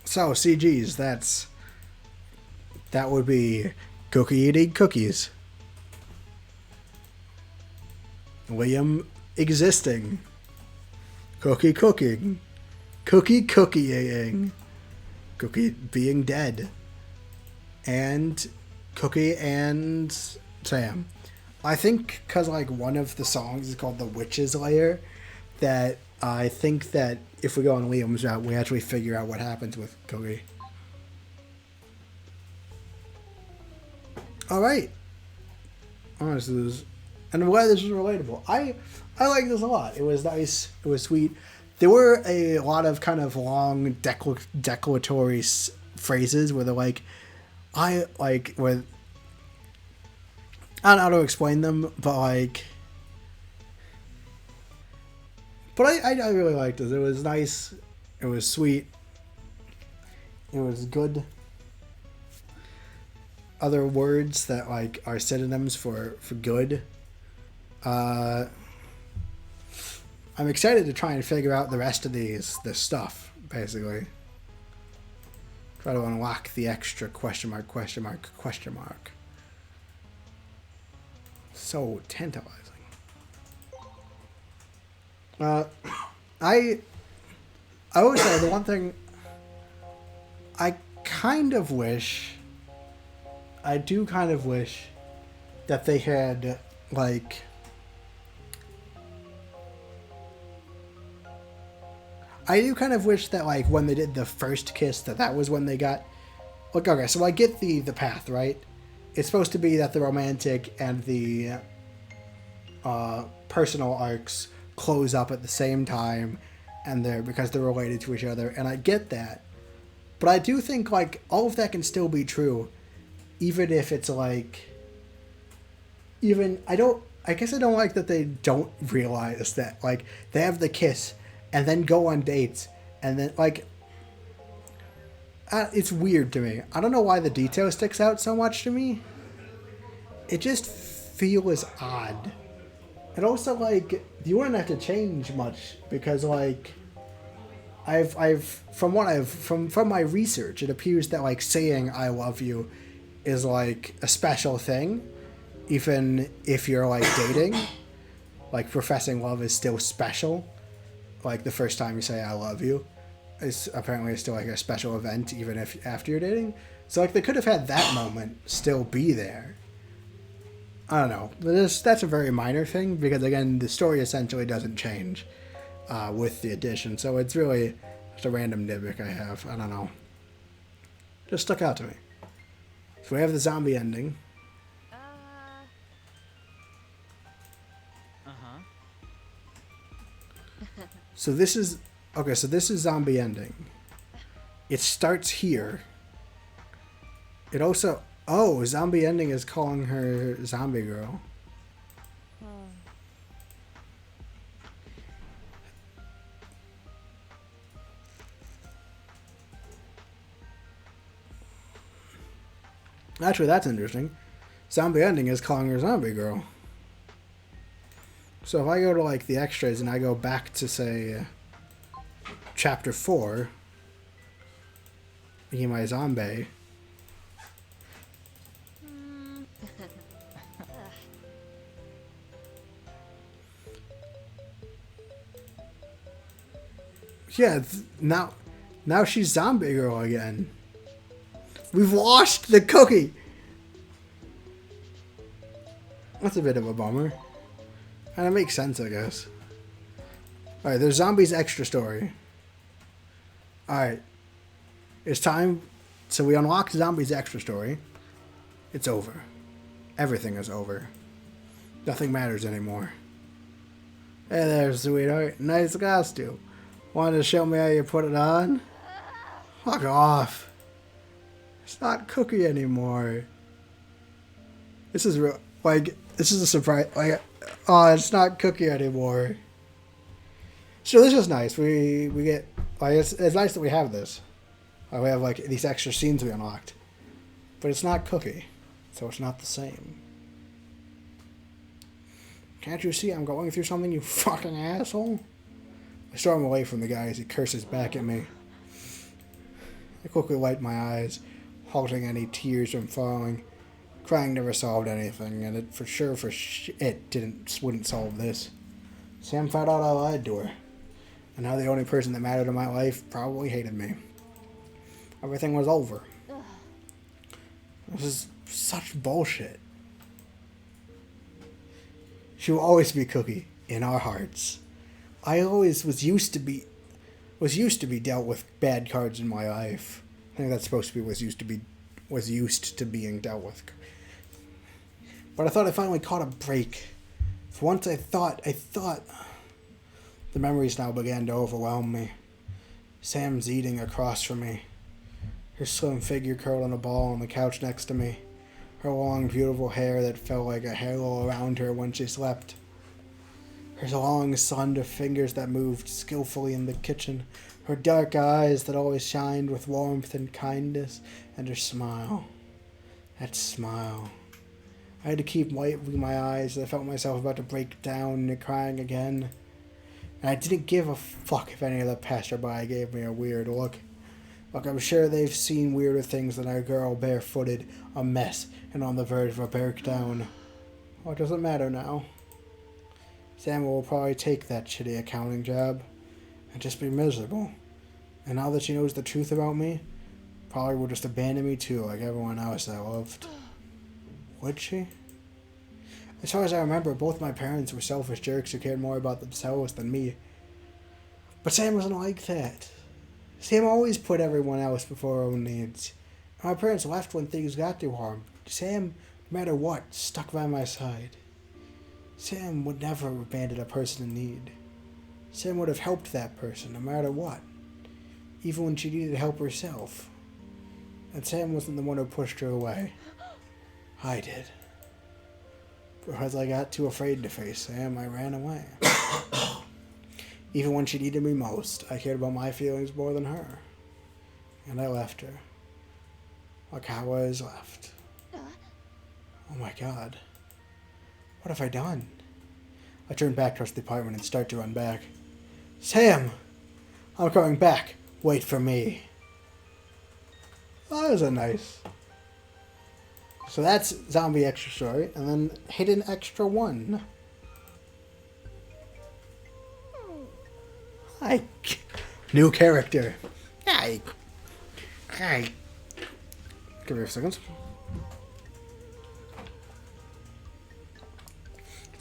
So CGs, that would be Cookie eating cookies. Liam existing. Cookie cooking. Cookie cookieing. Cookie being dead. And Cookie and Sam. I think because like one of the songs is called The Witch's Lair, that I think that if we go on Liam's route, we actually figure out what happens with Cookie. Alright. Honestly, and I'm glad this was relatable. I like this a lot. It was nice. It was sweet. There were a lot of kind of long declaratory phrases where they're like, I don't know how to explain them, but like... But I really liked it. It was nice. It was sweet. It was good. Other words that like are synonyms for good. I'm excited to try and figure out the rest of this stuff, basically. Try to unlock the extra question mark, question mark, question mark. So tantalizing. I would say the one thing I do kind of wish that they had, like, I do kind of wish that, like, when they did the first kiss, that was when they got... Look, okay, so I get the path, right? It's supposed to be that the romantic and the personal arcs close up at the same time, and because they're related to each other, and I get that. But I do think, like, all of that can still be true, even if it's, like... I guess I don't like that they don't realize that, like, they have the kiss... and then go on dates, and then, like, it's weird to me. I don't know why the detail sticks out so much to me. It just feels odd. And also, like, you wouldn't have to change much, because, like, from my research, it appears that, like, saying I love you is, like, a special thing, even if you're, like, dating. Like, professing love is still special. Like, the first time you say I love you is apparently still, like, a special event, even if after you're dating. So, like, they could have had that moment still be there. I don't know. That's a very minor thing, because, again, the story essentially doesn't change with the addition. So it's really just a random nitpick I have. I don't know. Just stuck out to me. So we have the zombie ending. So this is... Okay, so this is zombie ending. It starts here. It also... Oh, zombie ending is calling her zombie girl. Actually, that's interesting. Zombie ending is calling her zombie girl. So if I go to, like, the extras and I go back to, say, chapter 4, be my zombie. Yeah, now she's zombie girl again. We've lost the cookie. That's a bit of a bummer. And it makes sense, I guess. Alright, there's zombies extra story. Alright. It's time. So we unlocked zombies extra story. It's over. Everything is over. Nothing matters anymore. Hey there, sweetheart. Nice costume. Want to show me how you put it on? Fuck off. It's not Cookie anymore. This is real. Like, this is a surprise. Like, oh, it's not Cookie anymore. So this is nice. We get, like, it's nice that we have this. We have, like, these extra scenes we unlocked. But it's not Cookie. So it's not the same. Can't you see I'm going through something, you fucking asshole? I storm away from the guy as he curses back at me. I quickly wipe my eyes, halting any tears from falling. Crying never solved anything, and it wouldn't solve this. Sam found out I lied to her, and now the only person that mattered in my life probably hated me. Everything was over. This is such bullshit. She will always be Cookie in our hearts. I always was used to be dealt with bad cards in my life. I think that's supposed to be was used to being dealt with. But I thought I finally caught a break. For once I thought the memories now began to overwhelm me. Sam's eating across from me. Her slim figure curled on a ball on the couch next to me. Her long, beautiful hair that felt like a halo around her when she slept. Her long, slender fingers that moved skillfully in the kitchen. Her dark eyes that always shined with warmth and kindness. And her smile. That smile. I had to keep wiping my eyes as I felt myself about to break down and crying again. And I didn't give a fuck if any of the passerby gave me a weird look. Look, I'm sure they've seen weirder things than a girl barefooted, a mess, and on the verge of a breakdown. Well, it doesn't matter now. Samuel will probably take that shitty accounting job and just be miserable. And now that she knows the truth about me, probably will just abandon me too, like everyone else I loved. Would she? As far as I remember, both my parents were selfish jerks who cared more about themselves than me. But Sam wasn't like that. Sam always put everyone else before her own needs. My parents left when things got too hard. Sam, no matter what, stuck by my side. Sam would never have abandoned a person in need. Sam would have helped that person, no matter what. Even when she needed help herself. And Sam wasn't the one who pushed her away. I did. Because I got too afraid to face Sam, I ran away. Even when she needed me most, I cared about my feelings more than her. And I left her. Like how I was left. Oh my god. What have I done? I turn back towards the apartment and start to run back. Sam! I'm coming back. Wait for me. That was a nice. So that's Zombie Extra Story, and then Hidden Extra 1. Hi. New character. Hi. Hi. Give me a second.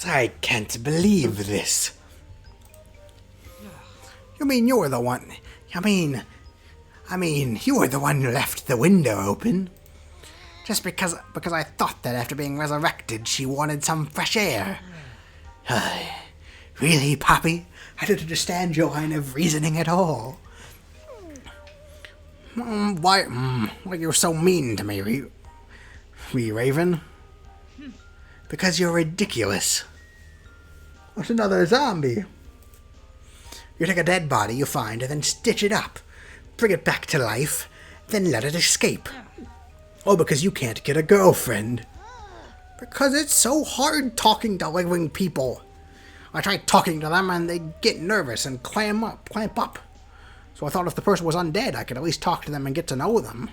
I can't believe this. You mean you're the one? I mean, you were the one who left the window open. Just because I thought that after being resurrected, she wanted some fresh air. Really, Poppy? I don't understand your line of reasoning at all. Why are you so mean to me, Raven? Because you're ridiculous. What's another zombie? You take a dead body you find and then stitch it up. Bring it back to life, then let it escape. Oh, because you can't get a girlfriend. Because it's so hard talking to living people. I try talking to them and they get nervous and clamp up. So I thought if the person was undead, I could at least talk to them and get to know them.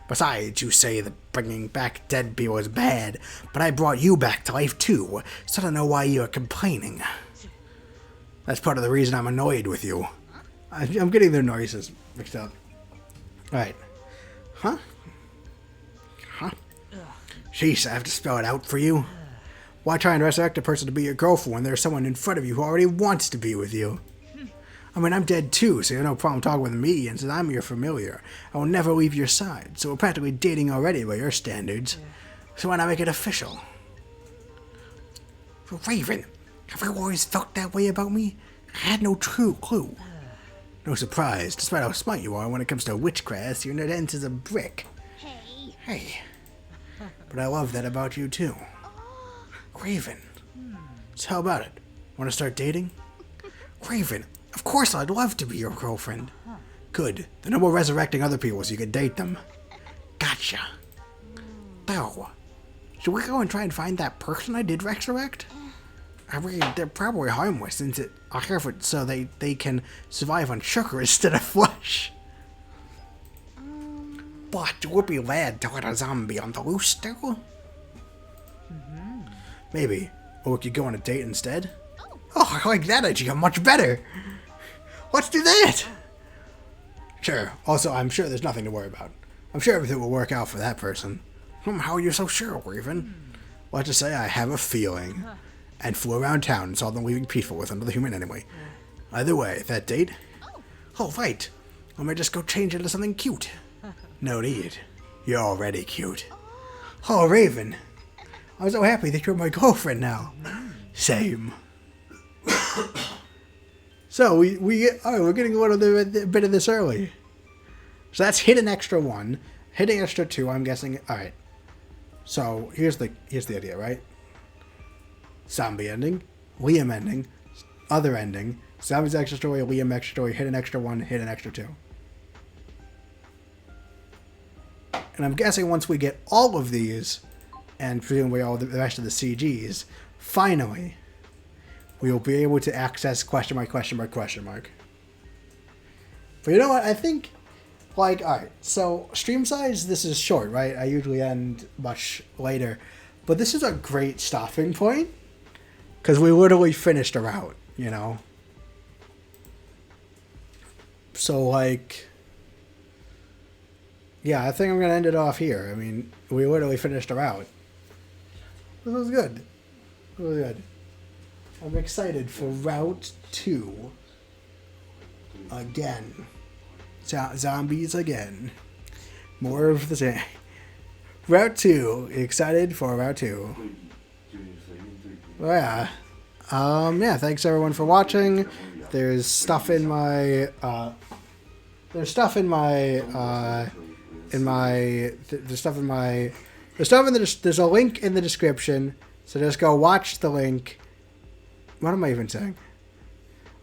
Besides, you say that bringing back dead people is bad, but I brought you back to life too, so I don't know why you're complaining. That's part of the reason I'm annoyed with you. I'm getting their noises mixed up. Alright. Huh? Jeez, I have to spell it out for you. Why try and resurrect a person to be your girlfriend when there's someone in front of you who already wants to be with you? I mean, I'm dead too, so you have no problem talking with me, and since I'm your familiar, I will never leave your side, so we're practically dating already by your standards. So why not make it official? Raven, have you always felt that way about me? I had no true clue. No surprise, despite how smart you are when it comes to witchcraft, you're not dense as a brick. Hey. But I love that about you too. Raven. So how about it? Want to start dating? Raven, of course I'd love to be your girlfriend. Good. Then no more resurrecting other people so you can date them. Gotcha. Though, should we go and try and find that person I did resurrect? I mean, they're probably harmless since I have it so they can survive on sugar instead of flesh. But it would be bad to let a zombie on the loose still. Maybe. Or we could go on a date instead. Oh, I like that idea much better. Let's do that. Sure. Also, I'm sure there's nothing to worry about. I'm sure everything will work out for that person. How are you so sure, Raven? Let's just say I have a feeling. And flew around town and saw them leaving peaceful with another human anyway. Either way, that date? Oh, right. I might just go change into something cute. No need. You're already cute. Oh, Raven. I'm so happy that you're my girlfriend now. Same. So, we're getting a little bit of this early. So that's Hidden Extra 1. Hidden Extra 2, I'm guessing. Alright. So, here's the idea, right? Zombie ending, Liam ending, other ending, Zombie's Extra Story, Liam Extra Story, Hidden Extra 1, Hidden Extra 2. And I'm guessing once we get all of these, and presumably all the rest of the CGs, finally, we will be able to access question mark, question mark, question mark. But you know what? I think, like, alright, so stream size, this is short, right? I usually end much later. But this is a great stopping point. Because we literally finished a route, you know? So, like, yeah, I think I'm going to end it off here. I mean, we literally finished a route. This was good. It was good. I'm excited for Route 2. Again. Zombies again. More of the same. Route 2. Excited for Route 2. Well, yeah. Yeah, thanks everyone for watching. There's stuff in my, there's stuff in my, there's a link in the description. So just go watch the link. What am I even saying?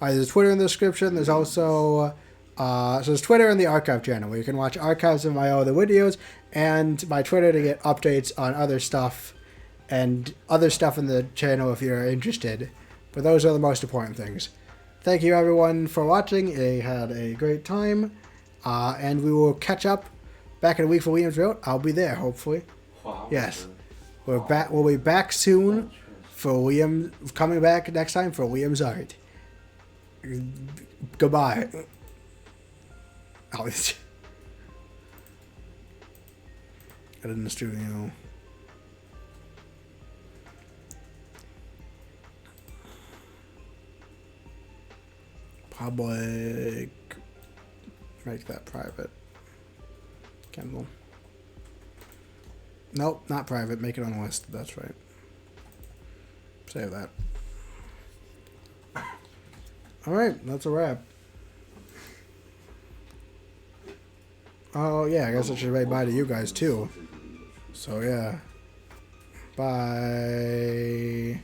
Alright, there's Twitter in the description. There's also, so there's Twitter and the archive channel where you can watch archives of my other videos and my Twitter to get updates on other stuff and other stuff in the channel if you're interested. But those are the most important things. Thank you everyone for watching. I had a great time. And we will catch up back in a week for William's Road. I'll be there, hopefully. Wow. Yes. We're back. We'll be back soon for William. Coming back next time for William's Art. Goodbye. Oh, I didn't studio. Public. Make that private. Kendall. Nope, not private. Make it on the list. That's right. Save that. Alright, that's a wrap. Oh, yeah, I guess I should say bye to you guys, too. So, yeah. Bye.